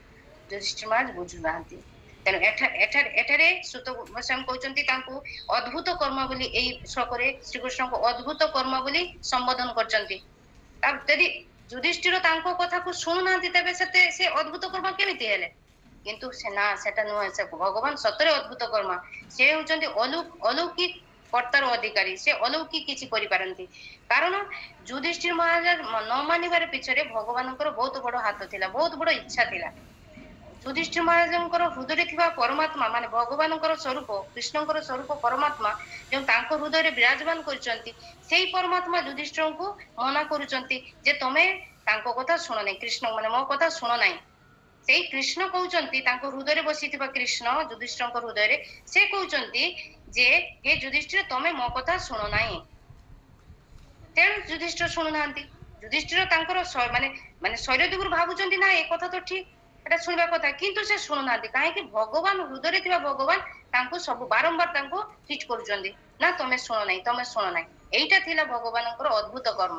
ଯୁଧିଷ୍ଠିର ମହାରାଜ ବୁଝୁନାହାନ୍ତି। ତେଣୁ ଏଠାରେ ସୁତ ଗୋସ୍ୱାମୀ କହୁଛନ୍ତି ତାଙ୍କୁ ଅଦ୍ଭୁତ କର୍ମ ବୋଲି, ଏଇ ଶ୍ଳୋକରେ ଶ୍ରୀକୃଷ୍ଣଙ୍କୁ ଅଦ୍ଭୁତ କର୍ମ ବୋଲି ସମ୍ବୋଧନ କରିଛନ୍ତି। ଯଦି ଯୁଧିଷ୍ଠିର ତାଙ୍କ କଥାକୁ ଶୁଣୁନାହାନ୍ତି ତେବେ ସେ ଅଦ୍ଭୁତ କର୍ମ କେମିତି ହେଲେ? କିନ୍ତୁ ସେଟା ନୁହେଁ, ସେ ଭଗବାନ ସତରେ ଅଦ୍ଭୁତ କର୍ମ, ସେ ହଉଛନ୍ତି ଅଲୌକିକ କର୍ତ୍ତାର ଅଧିକାରୀ, ସେ ଅଲୌକିକ କିଛି କରିପାରନ୍ତି। କାରଣ ଯୁଧିଷ୍ଠିର ମହାରାଜ ନ ମାନିବାର ପିଛରେ ଭଗବାନଙ୍କର ବହୁତ ବଡ ହାତ ଥିଲା, ବହୁତ ବଡ ଇଚ୍ଛା ଥିଲା। ଯୁଧିଷ୍ଠିର ମହାରାଜଙ୍କର ହୃଦୟରେ ଥିବା ପରମାତ୍ମା ମାନେ ଭଗବାନଙ୍କର ସ୍ୱରୂପ କୃଷ୍ଣଙ୍କର ସ୍ୱରୂପ ପରମାତ୍ମା ଯେଉଁ ତାଙ୍କ ହୃଦୟରେ ବିରାଜମାନ କରିଛନ୍ତି ସେଇ ପରମାତ୍ମା ଯୁଧିଷ୍ଠିରଙ୍କୁ ମନା କରୁଛନ୍ତି ଯେ ତମେ ତାଙ୍କ କଥା ଶୁଣ ନାହିଁ କୃଷ୍ଣ ମାନେ ମୋ କଥା ଶୁଣ ନାହିଁ ସେଇ କୃଷ୍ଣ କହୁଛନ୍ତି ତାଙ୍କ ହୃଦୟରେ ବସିଥିବା କୃଷ୍ଣ ଯୁଧିଷ୍ଠିରଙ୍କ ହୃଦୟରେ ସେ କହୁଛନ୍ତି ଯେ ହେ ଯୁଧିଷ୍ଠିର ତମେ ମୋ କଥା ଶୁଣ ନାହିଁ ତେଣୁ ଯୁଧିଷ୍ଠିର ଶୁଣୁନାହାନ୍ତି ଯୁଧିଷ୍ଠିର ତାଙ୍କର ମାନେ ମାନେ ଶରୀର ଦିଗରୁ ଭାବୁଛନ୍ତି ନା ଏ କଥା ତ ଠିକ এটা ଶୁଣିବା କଥା କିନ୍ତୁ ସେ ଶୁଣୁନାହାନ୍ତି କାହିଁକି ଭଗବାନ ହୃଦୟରେ ଥିବା ଭଗବାନ ତାଙ୍କୁ ସବୁ ବାରମ୍ବାର ତାଙ୍କୁ ହିଟ କରୁଛନ୍ତି ନା ତମେ ଶୁଣ ନାହିଁ ଏଇଟା ଥିଲା ଭଗବାନଙ୍କର ଅଦ୍ଭୁତ କର୍ମ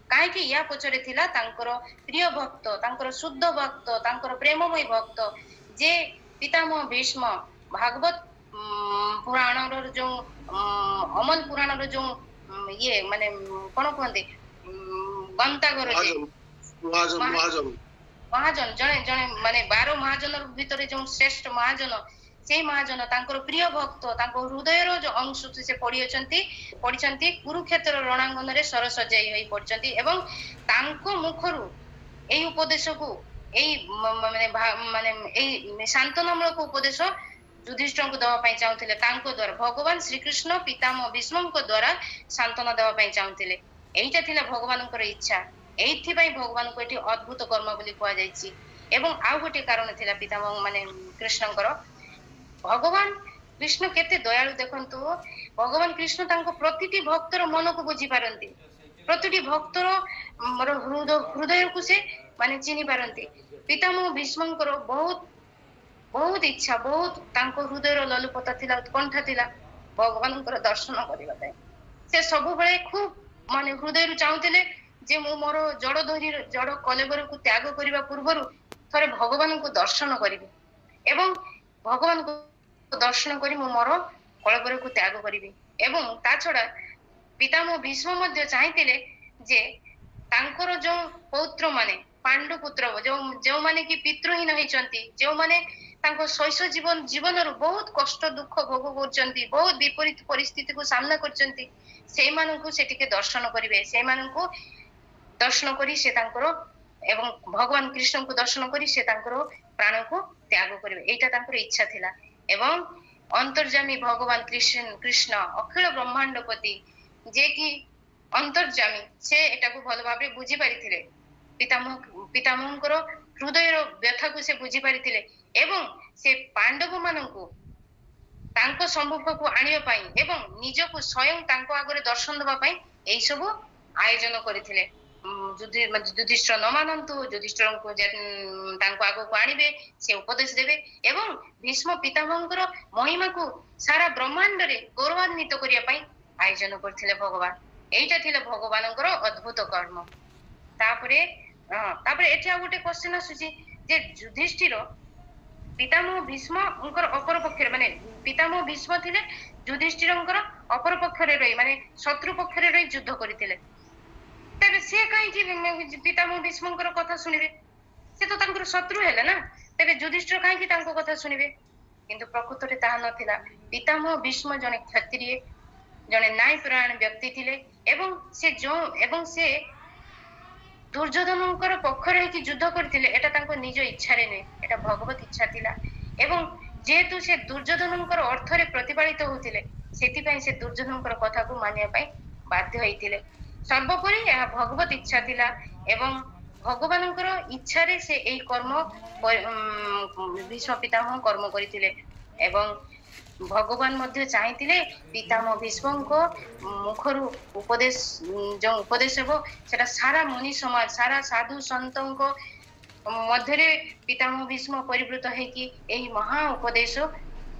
କାହିଁକି ୟା ପଛରେ ଥିଲା ତାଙ୍କର ପ୍ରିୟ ଭକ୍ତ ତାଙ୍କର ଶୁଦ୍ଧ ଭକ୍ତ ତାଙ୍କର ପ୍ରେମମୟ ଭକ୍ତ ଯେ ପିତାମହ ଭୀଷ୍ମ ଭାଗବତ ପୁରାଣର ଯୋଉ ଅମଲ ପୁରାଣର ଯୋଉ ଇଏ ମାନେ କଣ କୁହନ୍ତି ଗନ୍ତାଘର ଯେ ମହାଜନ ଜଣେ ଜଣେ ମାନେ 12 ମହାଜନ ଭିତରେ ଯୋଉ ଶ୍ରେଷ୍ଠ ମହାଜନ ସେଇ ମହାଜନ ତାଙ୍କର ପ୍ରିୟ ଭକ୍ତ ତାଙ୍କ ହୃଦୟର ଯୋଉ ଅଂଶ ସେ ପଢିଛନ୍ତି କୁରୁକ୍ଷେତ୍ର ରଣାଙ୍ଗନରେ ସରସଜାଇ ହୋଇ ପଡିଛନ୍ତି ଏବଂ ତାଙ୍କ ମୁଖରୁ ଏଇ ଉପଦେଶକୁ ଏଇ ମାନେ ଏଇ ଶାନ୍ତନାମୂଳକ ଉପଦେଶ ଯୁଧିଷ୍ଠିରଙ୍କୁ ଦେବା ପାଇଁ ଚାହୁଁଥିଲେ ତାଙ୍କ ଦ୍ୱାରା ଭଗବାନ ଶ୍ରୀକୃଷ୍ଣ ପିତାମହ ଭୀଷ୍ମଙ୍କ ଦ୍ୱାରା ଶାନ୍ତନା ଦେବା ପାଇଁ ଚାହୁଁଥିଲେ ଏଇଟା ଥିଲା ଭଗବାନଙ୍କର ଇଚ୍ଛା ଏଇଥିପାଇଁ ଭଗବାନଙ୍କୁ ଏଠି ଅଦ୍ଭୁତ କର୍ମ ବୋଲି କୁହାଯାଇଛି ଏବଂ ଆଉ ଗୋଟେ କାରଣ ଥିଲା ପିତାମହ ମାନେ କୃଷ୍ଣଙ୍କର ଭଗବାନ କୃଷ୍ଣ କେତେ ଦୟାଳୁ ଦେଖନ୍ତୁ ଭଗବାନ କୃଷ୍ଣ ତାଙ୍କ ପ୍ରତିଟି ଭକ୍ତର ମନକୁ ବୁଝିପାରନ୍ତି ପ୍ରତିଟି ଭକ୍ତର ହୃଦୟକୁ ସେ ମାନେ ଚିହ୍ନି ପାରନ୍ତି ପିତାମହ ଭୀଷ୍ମଙ୍କର ବହୁତ ଇଚ୍ଛା ବହୁତ ତାଙ୍କ ହୃଦୟର ଲଲୁପତା ଥିଲା ଉତ୍କଣ୍ଠା ଥିଲା ଭଗବାନଙ୍କର ଦର୍ଶନ କରିବା ପାଇଁ ସେ ସବୁବେଳେ ଖୁବ ମାନେ ହୃଦୟରୁ ଚାହୁଁଥିଲେ ଯେ ମୁଁ ମୋର ଜଡ କଲେବରକୁ ତ୍ୟାଗ କରିବା ପୂର୍ବରୁ ଥରେ ଭଗବାନଙ୍କୁ ଦର୍ଶନ କରିବି ଏବଂ ଭଗବାନଙ୍କୁ ଦର୍ଶନ କରି ମୁଁ ମୋର କଳେବରକୁ ତ୍ୟାଗ କରିବି ଏବଂ ତା ଛଡା ପିତାମହ ଭୀଷ୍ମ ମଧ୍ୟ ଚାହିଁଥିଲେ ଯେ ତାଙ୍କର ଯୋଉ ପୌତ୍ର ମାନେ ପାଣ୍ଡୁ ପୁତ୍ର ଯେଉଁମାନେ କି ପିତୃହୀନ ହେଇଛନ୍ତି ଯେଉଁମାନେ ତାଙ୍କ ଶୈଶବ ଜୀବନରୁ ବହୁତ କଷ୍ଟ ଦୁଃଖ ଭୋଗ କରୁଛନ୍ତି ବହୁତ ବିପରୀତ ପରିସ୍ଥିତିକୁ ସାମ୍ନା କରିଛନ୍ତି ସେଇମାନଙ୍କୁ ସେ ଟିକେ ଦର୍ଶନ କରିବେ ସେଇମାନଙ୍କୁ ଦର୍ଶନ କରି ସେ ତାଙ୍କର ଏବଂ ଭଗବାନ କୃଷ୍ଣଙ୍କୁ ଦର୍ଶନ କରି ସେ ତାଙ୍କର ପ୍ରାଣକୁ ତ୍ୟାଗ କରିବେ ଏଇଟା ତାଙ୍କର ଇଚ୍ଛା ଥିଲା ଏବଂ ଅନ୍ତର୍ଯାମୀ ଭଗବାନ କୃଷ୍ଣ ଅଖିଳ ବ୍ରହ୍ମାଣ୍ଡପତି ଯେ କି ଅନ୍ତର୍ଯାମୀ ସେ ଏଟାକୁ ଭଲ ଭାବରେ ବୁଝି ପାରିଥିଲେ ପିତାମହଙ୍କର ହୃଦୟର ବ୍ୟଥାକୁ ସେ ବୁଝି ପାରିଥିଲେ ଏବଂ ସେ ପାଣ୍ଡବ ମାନଙ୍କୁ ତାଙ୍କ ସମ୍ମୁଖକୁ ଆଣିବା ପାଇଁ ଏବଂ ନିଜକୁ ସ୍ୱୟଂ ତାଙ୍କ ଆଗରେ ଦର୍ଶନ ଦେବା ପାଇଁ ଏଇ ସବୁ ଆୟୋଜନ କରିଥିଲେ ଯୁଧିଷ୍ଠିର ନ ମାନନ୍ତୁ ଯୁଧିଷ୍ଠିରଙ୍କୁ ତାଙ୍କ ଆଗକୁ ଆଣିବେ ସେ ଉପଦେଶ ଦେବେ ଏବଂ ଭୀଷ୍ମ ପିତାମହଙ୍କର ମହିମାକୁ ସାରା ବ୍ରହ୍ମାଣ୍ଡରେ ଗୌରବାନ୍ୱିତ କରିବା ପାଇଁ ଆୟୋଜନ କରିଥିଲେ ଭଗବାନ ଏଇଟା ଥିଲା ଭଗବାନଙ୍କର ଅଦ୍ଭୁତ କର୍ମ ତାପରେ ଏଠି ଆଉ ଗୋଟେ କ୍ୱେଶ୍ଚନ ଆସୁଛି ଯେ ଯୁଧିଷ୍ଠିର ପିତାମହ ଭୀଷ୍ମଙ୍କର ଅପର ପକ୍ଷରେ ମାନେ ପିତାମହ ଭୀଷ୍ମ ଥିଲେ ଯୁଧିଷ୍ଠିରଙ୍କର ଅପର ପକ୍ଷରେ ରହି ମାନେ ଶତ୍ରୁ ପକ୍ଷରେ ରହି ଯୁଦ୍ଧ କରିଥିଲେ ତେବେ ସେ କାହିଁକି ପିତାମହ ଭୀଷ୍ମଙ୍କର କଥା ଶୁଣିବେ ସେ ତ ତାଙ୍କର ଶତ୍ରୁ ହେଲେ ନା ତେବେ ଯୁଧିଷ୍ଠିର କାହିଁକି ତାଙ୍କ କଥା ଶୁଣିବେ କିନ୍ତୁ ପ୍ରକୃତରେ ତାହା ନଥିଲା ପିତାମହ ଭୀଷ୍ମ ଜଣେ କ୍ଷତ୍ରିୟ ଜଣେ ନ୍ୟାୟପରାୟଣ ବ୍ୟକ୍ତି ଥିଲେ ଏବଂ ସେ ଦୁର୍ଯ୍ୟୋଧନଙ୍କର ପକ୍ଷରେ ହେଇକି ଯୁଦ୍ଧ କରିଥିଲେ ଏଟା ତାଙ୍କ ନିଜ ଇଚ୍ଛାରେ ନୁହେଁ ଏଟା ଭଗବତ ଇଚ୍ଛା ଥିଲା ଏବଂ ଯେହେତୁ ସେ ଦୁର୍ଯ୍ୟୋଧନଙ୍କର ଅର୍ଥରେ ପ୍ରତିପାଳିତ ହଉଥିଲେ ସେଥିପାଇଁ ସେ ଦୁର୍ଯ୍ୟୋଧନଙ୍କର କଥାକୁ ମାନିବା ପାଇଁ ବାଧ୍ୟ ହେଇଥିଲେ ସର୍ବୋପରି ଏହା ଭଗବତ ଇଚ୍ଛା ଥିଲା ଏବଂ ଭଗବାନଙ୍କର ଇଚ୍ଛାରେ ସେ ଏଇ କର୍ମ ଭୀଷ୍ମ ପିତାମହ କର୍ମ କରିଥିଲେ ଏବଂ ଭଗବାନ ମଧ୍ୟ ଚାହିଁଥିଲେ ପିତାମହ ଭୀଷ୍ମଙ୍କ ମୁଖରୁ ଯୋଉ ଉପଦେଶ ହେବ ସେଟା ସାରା ମୁନି ସମାଜ ସାରା ସାଧୁ ସନ୍ତଙ୍କ ମଧ୍ୟରେ ପିତାମହ ଭୀଷ୍ମ ପରିବୃତ ହେଇକି ଏହି ମହା ଉପଦେଶ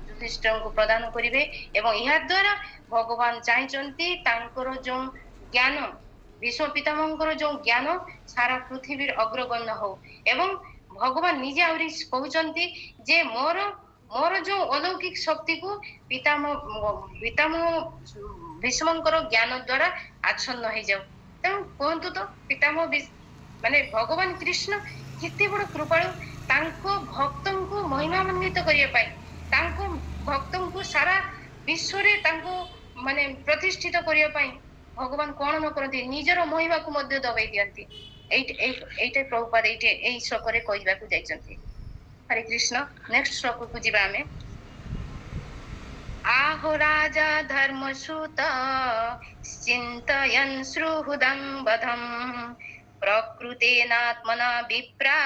ଯୁଧିଷ୍ଠିରଙ୍କୁ ପ୍ରଦାନ କରିବେ ଏବଂ ଏହା ଦ୍ୱାରା ଭଗବାନ ଚାହିଁଛନ୍ତି ତାଙ୍କର ଯୋଉ ଜ୍ଞାନ ଭୀଷ୍ମ ପିତାମହଙ୍କର ଯୋଉ ଜ୍ଞାନ ସାରା ପୃଥିବୀର ଅଗ୍ରଗଣ୍ୟ ହଉ ଏବଂ ଭଗବାନ ନିଜେ ଆହୁରି କହୁଛନ୍ତି ଯେ ମୋର ଯୋଉ ଅଲୌକିକ ଶକ୍ତିକୁ ପିତାମହ ଭୀଷ୍ମଙ୍କର ଜ୍ଞାନ ଦ୍ୱାରା ଆଚ୍ଛନ୍ନ ହେଇଯାଉ ତେଣୁ କୁହନ୍ତୁ ତ ପିତାମହ ମାନେ ଭଗବାନ କୃଷ୍ଣ କେତେ ବଡ କୃପାଳୁ ତାଙ୍କ ଭକ୍ତଙ୍କୁ ମହିମାନ୍ୱିତ କରିବା ପାଇଁ ତାଙ୍କ ଭକ୍ତଙ୍କୁ ସାରା ବିଶ୍ୱରେ ତାଙ୍କୁ ମାନେ ପ୍ରତିଷ୍ଠିତ କରିବା ପାଇଁ ଭଗବାନ କଣ ନ କରନ୍ତି ନିଜର ମହିମାକୁ ମଧ୍ୟ ଦବାଇ ଦିଅନ୍ତି ଏଇଟା ପ୍ରଭୁପାଦ ଏଇ ଶ୍ଲୋକରେ କହିବାକୁ ଯାଇଛନ୍ତି हरे कृष्ण नेक्स्ट श्लोक को जीवा आमे आहो राजा धर्मसूत चिन्तयन् सुहृदं वधम् प्रकृतेनात्मना विप्रा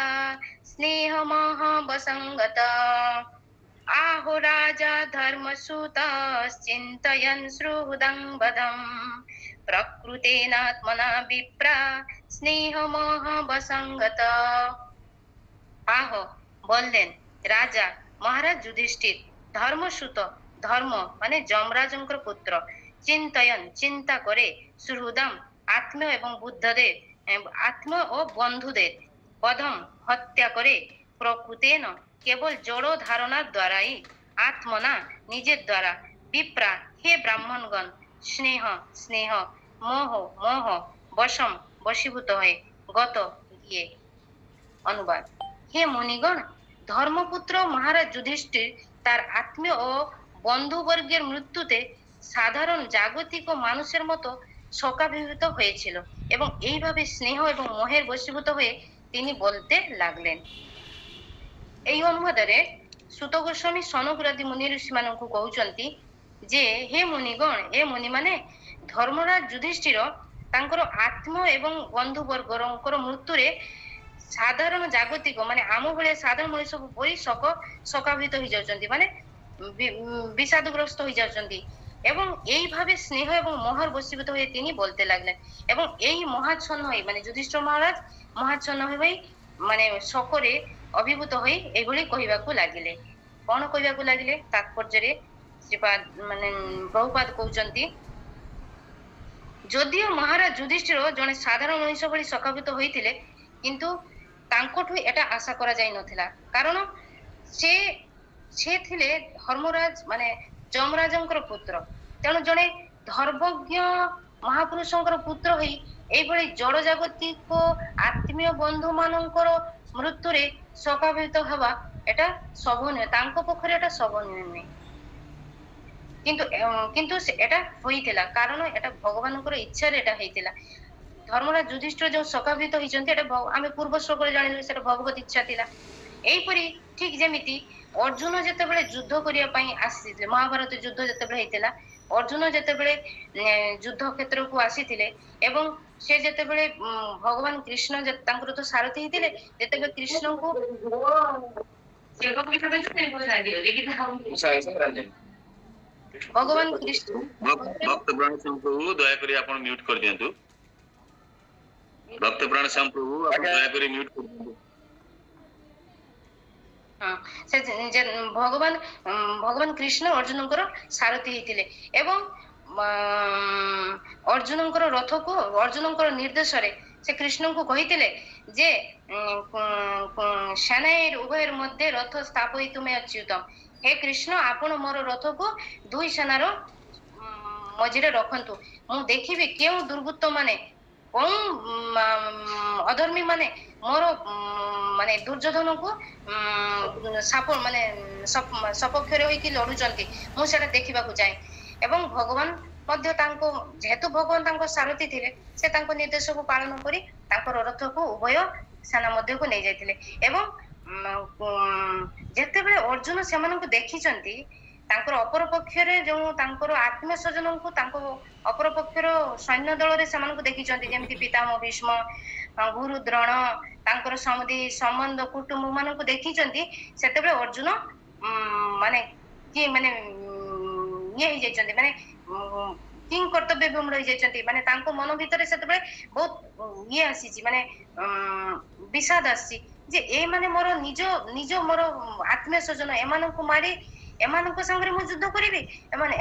स्नेहमः वसङ्गत आहो राजा धर्मसूत चिन्तयन् सुहृदं वधम् प्रकृतेनात्मना विप्रा स्नेहमः वसङ्गत आहो बोललेन राजा महाराज युधिष्ठिर धर्मसूत धर्म माने যমরাজঙ্কর पुत्र चिंतयन चिंता करे सुहृदम आत्म एवं बुद्धदेव आत्म और बंधुदेव पदम हत्या करे प्रकृतेन केवल जड़ धारणा द्वारा ही आत्मना निजे द्वारा विप्रा हे ब्राह्मणगण स्नेह स्नेह मोह मोह वशम वशीभूत है गत ये अनुवाद हे मुनिगण धर्मपुत्र महाराज युधिष्ठिर तार आत्मीय ও বন্ধুবর্গের মৃত্যুতে সাধারণ জাগতিক মানুষের মতো শোকাভিভূত হয়েছিল এবং এইভাবে স্নেহ এবং মোহের বশীভূত হয়ে তিনি বলতে লাগলেন। এই অনুবাদରେ ସୁତ ଗୋସ୍ୱାମୀ ସନକ ମୁନି ଋଷିମାନଙ୍କୁ କହୁଛନ୍ତି ଯେ ହେ ମୁନିଗଣ ଏ ମୁନିମାନେ ଧର୍ମରାଜ ଯୁଧିଷ୍ଠିର ତାଙ୍କର ଆତ୍ମ ଏବଂ ବନ୍ଧୁବର୍ଗଙ୍କର ମୃତ୍ୟୁରେ ସାଧାରଣ ଜାଗତିକ ମାନେ ଆମ ଭଳିଆ ସାଧାରଣ ମଣିଷ ପରି ଶୋକାଭିତ ହେଇଯାଉଛନ୍ତି ମାନେ বিষাদগ্রস্ত হয়ে যাচ্ছেন এবং এইভাবে স্নেহ এবং মোহর বশীভূত হয়ে তিনি বলতে লাগলেন এবং এই মহাচ্ছন্ন হয়ে মানে যুধিষ্ঠির মহারাজ মহাচ্ছন্ন হয়ে মানে শোকরে অভিভূত হয়ে এইগুলি কহিବାକୁ লাগিলে। কোন কহিବାକୁ লাগিলে তাৎপর্যরে শ্রীপাদ মানে প্রভুপাদ কହୁଛନ୍ତି যদিও মহারাজ যুধিষ্ঠির জଣେ ସାଧାରଣ ମଣିଷ ଭଳି ଶୋକାଭିତ ହୋଇଥିଲେ କିନ୍ତୁ ତାଙ୍କଠୁ এটা ଆଶା କରାଯାଇ ନଥିଲା କାରଣ ସେ ଥିଲେ ଧର୍ମରାଜ ମାନେ ଯମରାଜଙ୍କର ପୁତ୍ର ତେଣୁ ଜଣେ ଧର୍ମଜ୍ଞ ମହାପୁରୁଷଙ୍କର ପୁତ୍ର ହୋଇ এইଭଳି ଜଡ଼ ଜାଗତିକ ଆତ୍ମୀୟ ବନ୍ଧୁ ମାନଙ୍କର ମୃତ୍ୟୁରେ ଶୋକାଭିତ ହେବା এটা ଶୋଭନୀୟ ତାଙ୍କ ପକ୍ଷରେ এটা ଶୋଭନୀୟ ନୁହେଁ କିନ୍ତୁ এটা ହୋଇଥିଲା କାରଣ এটা ଭଗବାନଙ୍କର ଇଚ୍ଛାରେ এটা ହେଇଥିଲା। ଧର୍ମରାଜ ଯୁଧିଷ୍ଠିର ଯେଉଁ ଶୋକାଭିତ ହେଇଛନ୍ତି এটা ଆମେ ପୂର୍ବ ଶ୍ଲୋକରେ ଜାଣିଲୁ ସେଟା ଭଗବତ ଇଚ୍ଛା ଥିଲା। এইପରି ଠିକ ଯେମିତି ଅର୍ଜୁନ ଯେତେବେଳେ ଯୁଦ୍ଧ କରିବା ପାଇଁ ଆସିଥିଲେ ମହାଭାରତ ଯୁଦ୍ଧ ଯେତେବେଳେ ହେଇଥିଲା ଅର୍ଜୁନ ଯେତେବେଳେ ଯୁଦ୍ଧ କ୍ଷେତ୍ରକୁ ଆସିଥିଲେ ଏବଂ ସେ ଯେତେବେଳେ ଭଗବାନ କୃଷ୍ଣ ତାଙ୍କର ତ ସାରଥୀ ହେଇଥିଲେ ଯେତେବେଳେ କୃଷ୍ଣଙ୍କୁ ଭଗବାନ କୃଷ୍ଣ ଭକ୍ତ ପ୍ରାଣ ସଂପ୍ରଭୁ ଦୟାକରି ଆପଣ ମ୍ୟୁଟ କରିଦିଅନ୍ତୁ। ଭକ୍ତ ପ୍ରାଣ ସଂପ୍ରଭୁ ଆପଣ ଦୟାକରି ମ୍ୟୁଟ କରିଦିଅନ୍ତୁ। ସେ ଭଗବାନ କୃଷ୍ଣ ଅର୍ଜୁନଙ୍କର ସାରଥୀ ହେଇଥିଲେ ଏବଂ ଅର୍ଜୁନଙ୍କର ରଥକୁ ଅର୍ଜୁନଙ୍କର ନିର୍ଦ୍ଦେଶରେ ସେ କୃଷ୍ଣଙ୍କୁ କହିଥିଲେ ଯେ ସେନାର ଉଭୟର ମଧ୍ୟ ରଥ ସ୍ଥାପୟିତୁମେ ଅଚ୍ୟୁତମ୍ ହେ କୃଷ୍ଣ ଆପଣ ମୋର ରଥକୁ ଦୁଇ ସେନାର ମଝିରେ ରଖନ୍ତୁ ମୁଁ ଦେଖିବି କେଉଁ ଦୁର୍ବୃତ୍ତ ମାନେ କୋଉ ଅଧର୍ମୀ ମାନେ ମୋର ମାନେ ଦୁର୍ଯ୍ୟୋଧନକୁ ସାପ ମାନେ ସପକ୍ଷରେ ହୋଇକି ଲଢୁଛନ୍ତି ମୁଁ ସେଟା ଦେଖିବାକୁ ଚାହେଁ ଏବଂ ଭଗବାନ ମଧ୍ୟ ତାଙ୍କ ଯେହେତୁ ଭଗବାନ ତାଙ୍କ ସାରଥୀ ଥିଲେ ସେ ତାଙ୍କ ନିର୍ଦ୍ଦେଶକୁ ପାଳନ କରି ତାଙ୍କର ରଥକୁ ଉଭୟ ସେନା ମଧ୍ୟକୁ ନେଇ ଯାଇଥିଲେ ଏବଂ ଯେତେବେଳେ ଅର୍ଜୁନ ସେମାନଙ୍କୁ ଦେଖିଛନ୍ତି ତାଙ୍କର ଅପର ପକ୍ଷରେ ଯେଉଁ ତାଙ୍କର ଆତ୍ମୀୟ ସ୍ୱଜନଙ୍କୁ ତାଙ୍କ ଅପର ପକ୍ଷର ସୈନ୍ୟ ଦଳରେ ସେମାନଙ୍କୁ ଦେଖିଛନ୍ତି ଯେମିତି ପିତାମହ ଭୀଷ୍ମ ଗୁରୁ ଦ୍ରୋଣ ତାଙ୍କର ସମ୍ବନ୍ଧ କୁଟୁମ୍ବ ମାନଙ୍କୁ ଦେଖିଛନ୍ତି ସେତେବେଳେ ଅର୍ଜୁନ ମାନେ କି ମାନେ ଇଏ ହେଇଯାଇଛନ୍ତି ମାନେ କିଂ କର୍ତ୍ତବ୍ୟ ବିମୂଢ଼ ହେଇଯାଇଛନ୍ତି ମାନେ ତାଙ୍କ ମନ ଭିତରେ ସେତେବେଳେ ବହୁତ ଇଏ ଆସିଛି ମାନେ ବିଷାଦ ଆସିଛି ଯେ ଏମାନେ ମୋର ନିଜ ମୋର ଆତ୍ମୀୟ ସ୍ୱଜନ ଏମାନଙ୍କୁ ମାରି ଏମାନଙ୍କ ସାଙ୍ଗରେ ମୁଁ ଯୁଦ୍ଧ କରିବି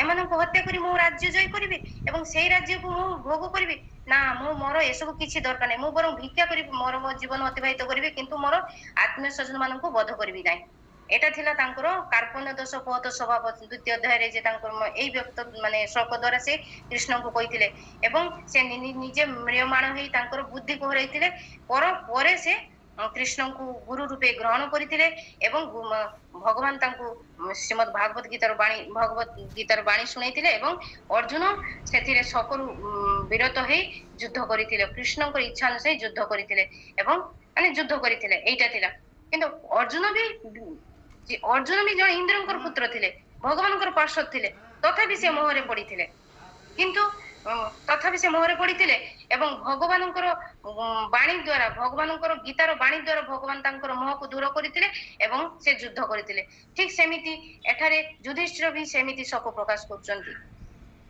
ଏମାନଙ୍କୁ ହତ୍ୟା କରି ମୁଁ ରାଜ୍ୟ ଜୟ କରିବି ଏବଂ ସେଇ ରାଜ୍ୟକୁ ମୁଁ ଭୋଗ କରିବି ନା ମୁଁ ମୋର ଏସବୁ କିଛି ଦରକାର ନାହିଁ ମୁଁ ବରଂ ଭିକ୍ଷା କରିବି ମୋ ଜୀବନ ଅତିବାହିତ କରିବି କିନ୍ତୁ ମୋର ଆତ୍ମୀୟ ସ୍ୱଜନ ମାନଙ୍କୁ ବଧ କରିବି ନାହିଁ। এটা ଥିଲା ତାଙ୍କର କାର୍ପଣ୍ୟ ଦୋଷ ପହତ ସ୍ୱଭାବ ଦ୍ୱିତୀୟ ଅଧ୍ୟାୟରେ ଯେ ତାଙ୍କର ଏଇ ବ୍ୟକ୍ତ ମାନେ ଶ୍ଲୋକ ଦ୍ୱାରା ସେ କୃଷ୍ଣଙ୍କୁ କହିଥିଲେ ଏବଂ ସେ ନିଜେ ମ୍ରିୟମାଣ ହେଇ ତାଙ୍କର ବୁଦ୍ଧି କୋହରାଇଥିଲେ ପରେ ସେ କୃଷ୍ଣଙ୍କୁ ଗୁରୁ ରୂପେ ଗ୍ରହଣ କରିଥିଲେ ଏବଂ ଭଗବାନ ତାଙ୍କୁ ଶ୍ରୀମଦ୍ ଭାଗବତ ଗୀତାର ବାଣୀ ଶୁଣେଇଥିଲେ ଏବଂ ଅର୍ଜୁନ ସେଥିରେ ଶୋକରୁ ବିରତ ହେଇ ଯୁଦ୍ଧ କରିଥିଲେ କୃଷ୍ଣଙ୍କର ଇଚ୍ଛା ଅନୁସାରେ ଯୁଦ୍ଧ କରିଥିଲେ ଏବଂ ମାନେ ଯୁଦ୍ଧ କରିଥିଲେ ଏଇଟା ଥିଲା କିନ୍ତୁ ଅର୍ଜୁନ ବି ଜଣେ ଇନ୍ଦ୍ରଙ୍କର ପୁତ୍ର ଥିଲେ, ଭଗବାନଙ୍କର ପାର୍ଶ୍ୱଦ ଥିଲେ, ତଥାପି ସେ ମୋହରେ ପଡିଥିଲେ। କିନ୍ତୁ ତଥାପି ସେ ମୋହରେ ପଡିଥିଲେ ଏବଂ ଭଗବାନଙ୍କର ବାଣୀ ଦ୍ୱାରା, ଭଗବାନଙ୍କର ଗୀତାର ବାଣୀ ଦ୍ୱାରା ଭଗବାନ ତାଙ୍କର ମୋହକୁ ଦୂର କରିଥିଲେ ଏବଂ ସେ ଯୁଦ୍ଧ କରିଥିଲେ। ଠିକ ସେମିତି ଏଠାରେ ଯୁଧିଷ୍ଠିର ବି ସେମିତି ଶୋକ ପ୍ରକାଶ କରୁଛନ୍ତି।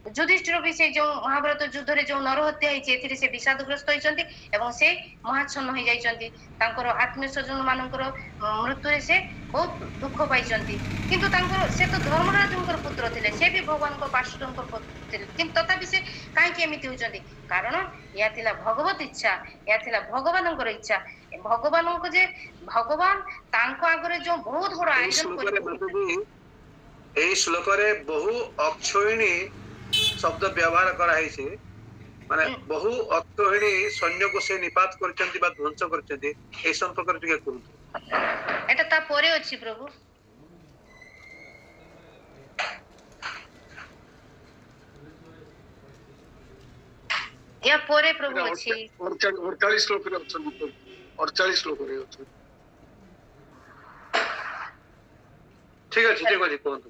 ଯୁଧିଷ୍ଠିର ବି ସେ ଯୋଉ ମହାଭାରତ ଯୁଦ୍ଧରେ ଯୋଉ ନରହତ୍ୟା ହେଇଛି ଏଥିରେ ସେ ବିଷାଦଗ୍ରସ୍ତ ହେଇଛନ୍ତି ଏବଂ ସେ ମହାଚ୍ଛନ୍ନ ହେଇଯାଇଛନ୍ତି। ତାଙ୍କର ଆତ୍ମୀୟ ସ୍ୱଜନ ମାନଙ୍କର ମୃତ୍ୟୁରେ ସେ ବହୁତ ଦୁଃଖ ପାଇଛନ୍ତି। କିନ୍ତୁ ତାଙ୍କର ସେ ତ ଧର୍ମରାଜଙ୍କର ପୁତ୍ର ଥିଲେ, ସେ ବି ଭଗବାନଙ୍କ ପାର୍ଶ୍ୱଦଙ୍କର ପୁତ୍ର ଥିଲେ, କିନ୍ତୁ ତଥାପି ସେ କାହିଁକି ଏମିତି ହଉଛନ୍ତି? କାରଣ ଏହା ଥିଲା ଭଗବତ ଇଚ୍ଛା, ଏହା ଥିଲା ଭଗବାନଙ୍କର ଇଚ୍ଛା। ଭଗବାନଙ୍କ ଯେ ଭଗବାନ ତାଙ୍କ ଆଗରେ ଯୋଉ ବହୁତ ବଡ ଆୟୋଜନ କରି এই শ্লোকরে বহু অক্ষয়িণী শব্দ ব্যবহার করা হয়েছে, মানে বহু অক্ষয়িণী সৈন্যକୁ ସେ নিপাত କରିଛନ୍ତି বা ধ্বংସ କରିଛନ୍ତି, এই সম্পর্কে ଟିକେ କୁହନ୍ତୁ। এটা ତା ପରେ ଅଛି ପ୍ରଭୁ। या ପରେ ପ୍ରଭୁ ଅଛି 48 ଶ୍ଲୋକରେ ଅଛନ୍ତି, 48 ଶ୍ଲୋକରେ ଅଛନ୍ତି। ଠିକ ଅଛି କୁହନ୍ତୁ।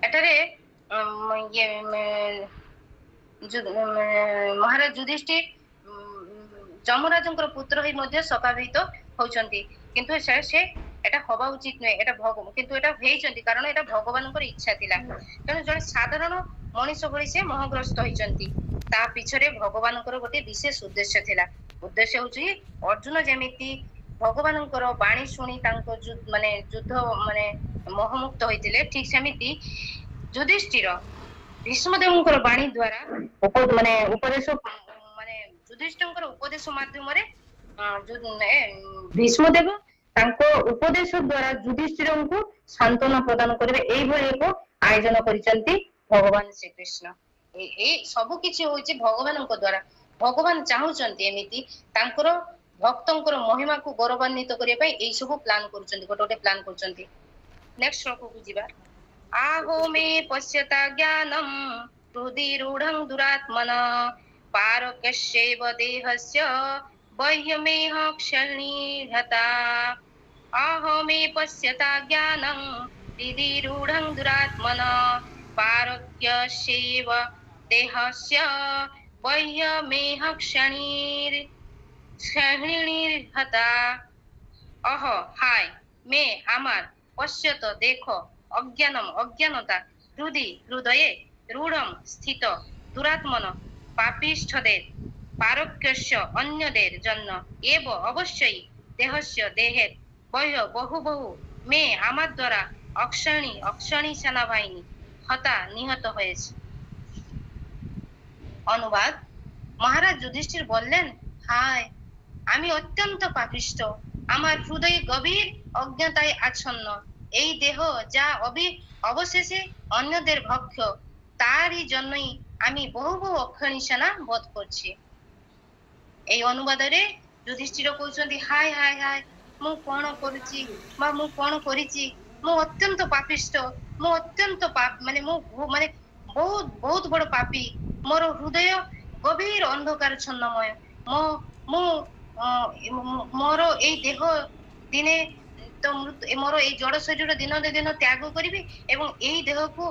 ଏଠାରେ ମହାରାଜ ଯୁଧିଷ୍ଠିର ଯମରାଜଙ୍କର ପୁତ୍ର ହୋଇ ମଧ୍ୟ ଶୋକାଭିତ ହଉଛନ୍ତି, କିନ୍ତୁ ସେ ଏଟା ହବା ଉଚିତ ନୁହେଁ, ଏଟା କିନ୍ତୁ ଏଟା ହେଇଛନ୍ତି କାରଣ ଏଟା ଭଗବାନଙ୍କର ଇଚ୍ଛା ଥିଲା। ତେଣୁ ଜଣେ ସାଧାରଣ ମଣିଷ ଭଳି ସେ ମୋହଗ୍ରସ୍ତ ହେଇଛନ୍ତି। ତା ପିଛରେ ଭଗବାନଙ୍କର ଗୋଟେ ବିଶେଷ ଉଦ୍ଦେଶ୍ୟ ଥିଲା। ଉଦ୍ଦେଶ୍ୟ ହଉଛି ଅର୍ଜୁନ ଯେମିତି ଭଗବାନଙ୍କର ବାଣୀ ଶୁଣି ତାଙ୍କ ମାନେ ଯୁଦ୍ଧ ମାନେ ମୋହମୁକ୍ତ ହୋଇଥିଲେ, ଠିକ ସେମିତି ଯୁଧିଷ୍ଠିର ଭୀଷ୍ମଦେବଙ୍କର ବାଣୀ ଦ୍ୱାରା ମାନେ ଉପଦେଶ ମାନେ ଯୁଧିଷ୍ଠିରଙ୍କର ଉପଦେଶ ମାଧ୍ୟମରେ ଭୀଷ୍ମଦେବ ତାଙ୍କ ଉପଦେଶ ଦ୍ୱାରା ଯୁଧିଷ୍ଠିରଙ୍କୁ ସାନ୍ତ୍ୱନା ପ୍ରଦାନ କରିବେ, ଏଇଭଳି ଏକ ଆୟୋଜନ କରିଛନ୍ତି ଭଗବାନ ଶ୍ରୀକୃଷ୍ଣ। ଏଇ ସବୁ କିଛି ହଉଛି ଭଗବାନଙ୍କ ଦ୍ୱାରା। ଭଗବାନ ଚାହୁଁଛନ୍ତି ଏମିତି ତାଙ୍କର ଭକ୍ତଙ୍କର ମହିମାକୁ ଗୌରବାନ୍ୱିତ କରିବା ପାଇଁ ଏଇ ସବୁ ପ୍ଲାନ କରୁଛନ୍ତି, ଗୋଟେ ପ୍ଲାନ କରୁଛନ୍ତି। ନେକ୍ସଟ ଶ୍ଲୋକକୁ ଯିବା। ଆହୋ ମେ ପଶ୍ୟତା ଜ୍ଞାନଂ ହୃଦି ରୂଢଂ ଦୁରାତ୍ମନ ପାରକ୍ୟସ୍ୟୈବ ଦେହସ୍ୟ ବହ୍ୟମେହ କ୍ଷଣିହତା। ଆହୋ ମେ ପଶ୍ୟତା ଜ୍ଞାନଂ ହୃଦି ରୂଢଂ ଦୁରାତ୍ମନ পারক্যস্যৈব দেহস্য বহ্যমেহ ক্ষণির্হতা। অহ হায়, মে আমার, পশ্যত দেখো, অজ্ঞানম অজ্ঞানতা, হৃদয়ে, রূঢ়ম স্থিত, দুরাত্মন পাপিষ্ঠদের, পারক্যস্য অন্যদের জন্য, এব অবশ্যই, দেহস্য দেহের, বহু বহু, মে আমার দ্বারা অক্ষণী সেনাবাহিনী হতা নিহত হয়েছে। অনুবাদ। মহারাজ যুধিষ্ঠির বললেন, হায়, আমি অত্যন্ত পাপিষ্ঠ, আমার হৃদয়ে গভীর অজ্ঞতায় আচ্ছন্ন। এই দেহ যা অবশেষে অন্যদের ভক্ষ, তারই জন্যই আমি বহু বহু অক্ষণী সেনা বোধ করছি। এই অনুবাদରେ ଯୁଧିଷ୍ଠିର କହୁଛନ୍ତି, ହାୟ ହାୟ ହାୟ, ମୁଁ କଣ କରୁଛି ବା ମୁଁ କଣ କରିଛି, ମୁଁ ଅତ୍ୟନ୍ତ ପାପିଷ୍ଠ, ମୁଁ ଅତ୍ୟନ୍ତ ମାନେ ମୁଁ ମାନେ ବହୁତ ବହୁତ ବଡ ପାପୀ, ମୋର ହୃଦୟ ଗଭୀର ଅନ୍ଧକାରଚ୍ଛନ୍ନମୟ, ମୋର ଏଇ ଦେହ ଦିନେ ତ ମୋର ଏଇ ଜଡ ଶରୀର ଦିନ ଦିନ ତ୍ୟାଗ କରିବି ଏବଂ ଏଇ ଦେହକୁ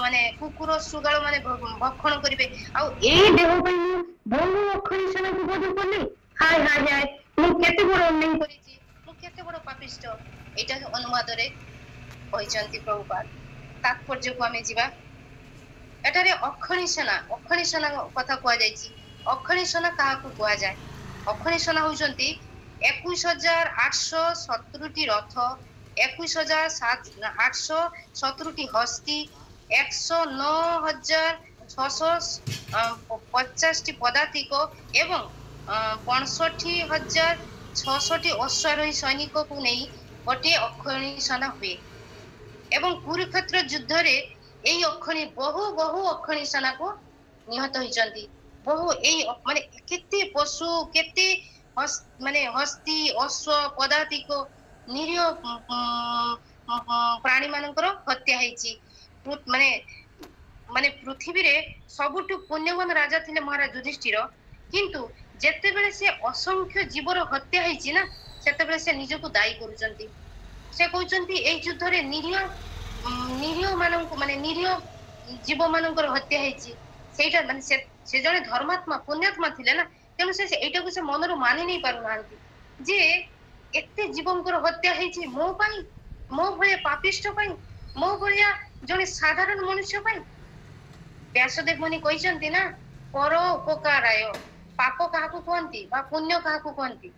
ମାନେ କୁକୁର ଶୃଗାଳ ମାନେ ଭକ୍ଷଣ କରିବେ, ଆଉ ଏଇ ଦେହ ପାଇଁ ମୁଁ ବହୁ ଅକ୍ଷଣୀ ସେନାକୁ ବୋଧ କଲି। ହାୟ ହାୟ ହାୟ, ମୁଁ କେତେ ବଡ ଅନ୍ୟାୟ କରିଛି, ମୁଁ କେତେ ବଡ ପାପିଷ୍ଠ। ଏଇଟା ଅନୁବାଦରେ କହିଛନ୍ତି ପ୍ରଭୁପାଦ। ତାତ୍ପର୍ଯ୍ୟକୁ ଆମେ ଯିବା। ଏଠାରେ ଅକ୍ଷଣୀ ସେନା କଥା କୁହାଯାଇଛି। ଅକ୍ଷଣୀ ସେନା କାହାକୁ କୁହାଯାଏ? ଅକ୍ଷଣୀ ସେନା ହଉଛନ୍ତି 21,870ଟି ରଥ, 21,870ଟି ହସ୍ତୀ, 109,650ଟି ପଦାତିକ ଏବଂ 65,600ଟି ଅଶ୍ୱାରୋହୀ ସୈନିକକୁ ନେଇ ଗୋଟିଏ ଅକ୍ଷଣୀ ସେନା ହୁଏ ଏବଂ କୁରୁକ୍ଷେତ୍ର ଯୁଦ୍ଧରେ ଏଇ ବହୁ ଅକ୍ଷଣୀ ସେନାକୁ ନିହତ ହୋଇଛନ୍ତି। ବହୁ ଏଇ ମାନେ କେତେ ପଶୁ, କେତେ ମାନେ ହସ୍ତୀ, ଅଶ୍ଵ, ପଦାତିକ, ନିରୀହ ପ୍ରାଣୀ ମାନଙ୍କର ହତ୍ୟା ହେଇଛି। ମାନେ ମାନେ ପୃଥିବୀରେ ସବୁଠୁ ପୁଣ୍ୟବାନ ରାଜା ଥିଲେ ମହାରାଜ ଯୁଧିଷ୍ଠିର, କିନ୍ତୁ ଯେତେବେଳେ ସେ ଅସଂଖ୍ୟ ଜୀବର ହତ୍ୟା ହେଇଛି ନା, ସେତେବେଳେ ସେ ନିଜକୁ ଦାୟୀ କରୁଛନ୍ତି। ସେ କହୁଛନ୍ତି ଏଇ ଯୁଦ୍ଧରେ ନିରୀହ ମାନଙ୍କୁ ମାନେ ନିରୀହ ଜୀବ ମାନଙ୍କର ହତ୍ୟା ହେଇଛି। ସେଇଟା ମାନେ ସେ ଜଣେ ଧର୍ମାତ୍ମା ପୁଣ୍ୟାତ୍ମା ଥିଲେ ନା, ତେଣୁ ସେ ଏଇଟାକୁ ସେ ମନରୁ ମାନି ନେଇ ପାରୁନାହାନ୍ତି ଯେ ଏତେ ଜୀବଙ୍କର ହତ୍ୟା ହେଇଛି ମୋ ପାଇଁ, ମୋ ଭଳିଆ ପାପିଷ୍ଠ ପାଇଁ, ମୋ ଭଳିଆ ଜଣେ ସାଧାରଣ ମନୁଷ୍ୟ ପାଇଁ। ବ୍ୟାସଦେବ ମୁନି କହିଛନ୍ତି ନା, ପର ଉପକାରାୟ, ପାପ କାହାକୁ କୁହନ୍ତି ବା ପୁଣ୍ୟ କାହାକୁ କୁହନ୍ତି?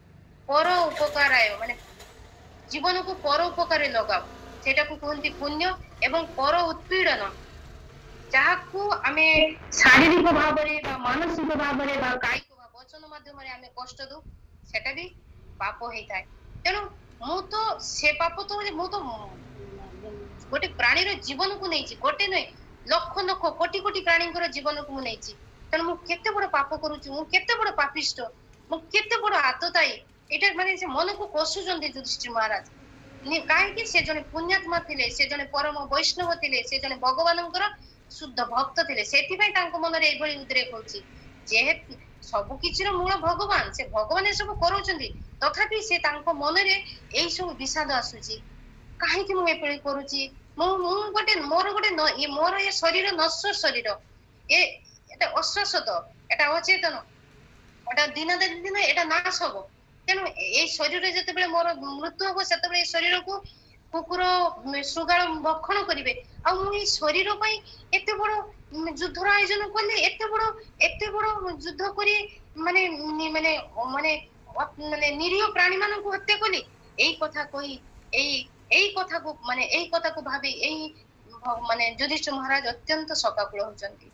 ପର ଉପକାରାୟ ମାନେ ଜୀବନକୁ ପର ଉପକାରରେ ଲଗାଅ, ସେଟାକୁ କୁହନ୍ତି ପୁଣ୍ୟ। ଏବଂ ପର ଉତ୍ପୀଡ଼ନ, ଯାହାକୁ ଆମେ ଶାରୀରିକ ଭାବରେ ବା ମାନସିକ ଭାବରେ ବା କାୟିକ ବା ବଚନ ମାଧ୍ୟମରେ ଆମେ କଷ୍ଟ ଦଉ, ସେଟା ବି ପାପ ହେଇଥାଏ। ତେଣୁ ମୁଁ ତ ସେ ପାପ ତ ମୁଁ ତ ଗୋଟେ ପ୍ରାଣୀର ଜୀବନକୁ ନେଇଛି, ଗୋଟେ ନୁହେଁ ଲକ୍ଷ ଲକ୍ଷ କୋଟି କୋଟି ପ୍ରାଣୀଙ୍କର ଜୀବନକୁ ମୁଁ ନେଇଛି। ତେଣୁ ମୁଁ କେତେ ବଡ ପାପ କରୁଛି, ମୁଁ କେତେ ବଡ ପାପିଷ୍ଟ, ମୁଁ କେତେ ବଡ ଆତତାୟୀ, ଏଇଟା ମାନେ ସେ ମନକୁ କଷୁଛନ୍ତି ଯୁଧିଷ୍ଠିର ମହାରାଜ। କାହିଁକି? ସେ ଜଣେ ପୁଣ୍ୟାତ୍ମା ଥିଲେ, ସେ ଜଣେ ପରମ ବୈଷ୍ଣବ ଥିଲେ, ସେ ଜଣେ ଭଗବାନଙ୍କର ଶୁଦ୍ଧ ଭକ୍ତ ଥିଲେ। ସେଥିପାଇଁ ତାଙ୍କ ମନରେ ଏଇଭଳି ଉଦ୍ରେକ ହଉଛି। ଯେହେତୁ ସବୁ କିଛିର ମୂଳ ଭଗବାନ, ସେ ଭଗବାନ ଏସବୁ କରୁଛନ୍ତି, ତଥାପି ସେ ତାଙ୍କ ମନରେ ଏଇ ସବୁ ବିଷାଦ ଆସୁଛି। କାହିଁକି ମୁଁ ଏପରି କରୁଛି? ମୁଁ ମୋର ଏ ଶରୀର ନଶ୍ୱର ଶରୀର, ଏଟା ଅଶାଶ୍ୱତ, ଏଟା ଅଚେତନ, ଏଟା ଦିନ ଏଟା ନାଶ ହବ। ତେଣୁ ଏଇ ଶରୀରରେ ଯେତେବେଳେ ମୋର ମୃତ୍ୟୁ ହବ, ସେତେବେଳେ ଏଇ ଶରୀରକୁ କୁକୁର ଶୃଗାଳ ଭକ୍ଷଣ କରିବେ। ଆଉ ମୁଁ ଏଇ ଶରୀର ପାଇଁ ଏତେ ବଡ ଯୁଦ୍ଧର ଆୟୋଜନ କଲି, ଏତେ ବଡ ଯୁଦ୍ଧ କରି ମାନେ ମାନେ ମାନେ ମାନେ ନିରୀହ ପ୍ରାଣୀ ମାନଙ୍କୁ ହତ୍ୟା କଲି। ଏଇ କଥା କହି ଏଇ କଥାକୁ ଭାବି ମାନେ ଯୁଧିଷ୍ଠିର ମହାରାଜ ଅତ୍ୟନ୍ତ ଶୋକାକୁଳ ହଉଛନ୍ତି।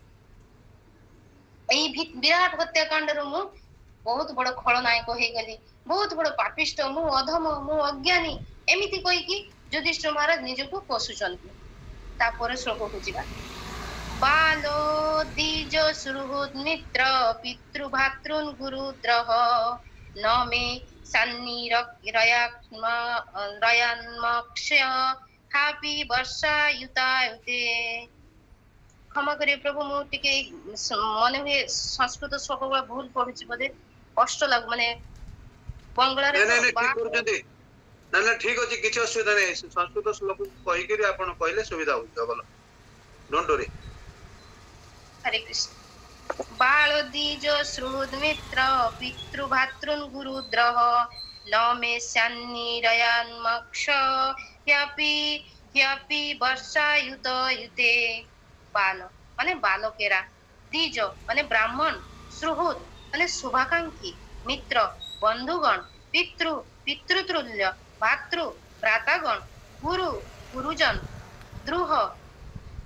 ଏଇ ବିରାଟ ହତ୍ୟାକାଣ୍ଡରୁ ମୁଁ ବହୁତ ବଡ ଖଳନାୟକ ହେଇଗଲି, ବହୁତ ବଡ ପାପିଷ୍ଟ, ମୁଁ ଅଧମ, ମୁଁ ଅଜ୍ଞାନୀ, ଏମିତି କହିକି ଯୁଧିଷ୍ଠିର ମହାରାଜ ନିଜକୁ କୋଷୁଛନ୍ତି। ତାପରେ ଶ୍ଲୋକକୁ ଯିବା। ବାଲୋ ଦ୍ୱିଜ ସୁହୃଦ୍ ମିତ୍ର ପିତୃଭାତୃନ୍ ଗୁରୁଦ୍ରହ ନ ମେ ରୟାନ୍ମକ୍ଷ୍ୟ ହାପି ବର୍ଷାୟୁତାୟୁତେ। କ୍ଷମା କରିବେ ପ୍ରଭୁ, ମୁଁ ଟିକେ ମନେ ହୁଏ ସଂସ୍କୃତ ଶ୍ଲୋକ ଗୁଡା ଭୁଲ ପଢୁଛି, ବୋଧେ କଷ୍ଟ ଲାଗୁ ମାନେ ବଙ୍ଗଳାରେ ତ ନାଇଁ ଠିକ କରୁଛନ୍ତି। ନା ଠିକ ଅଛି, କିଛି ଅସୁବିଧା ନାହିଁ। ସଂସ୍କୃତ ଶ୍ଲୋକ କହିକିରି ଆପଣ କହିଲେ ସୁବିଧା ହଉଛି, ଭଲ। Don't worry. ହରେ କୃଷ୍ଣ। ବାଳ ଦ୍ୱିଜ ସୁହୃଦ୍ ମିତ୍ର ପିତୃଭାତୃନ୍ ଗୁରୁଦ୍ରହ ନ ମେ ହ୍ୟପି ବର୍ଷାୟୁତେ। ବାଲ ମାନେ ବାଲକେରା, ଦ୍ୱିଜ ମାନେ ବ୍ରାହ୍ମଣ, ସୁହୃଦ ମାନେ ଶୁଭାକାଂକ୍ଷୀ, ମିତ୍ର ବନ୍ଧୁଗଣ, ପିତୃତୁଲ୍ୟ, ଭାତୃ ଭ୍ରାତାଗଣ, ଗୁରୁଜନ, দ্রোহ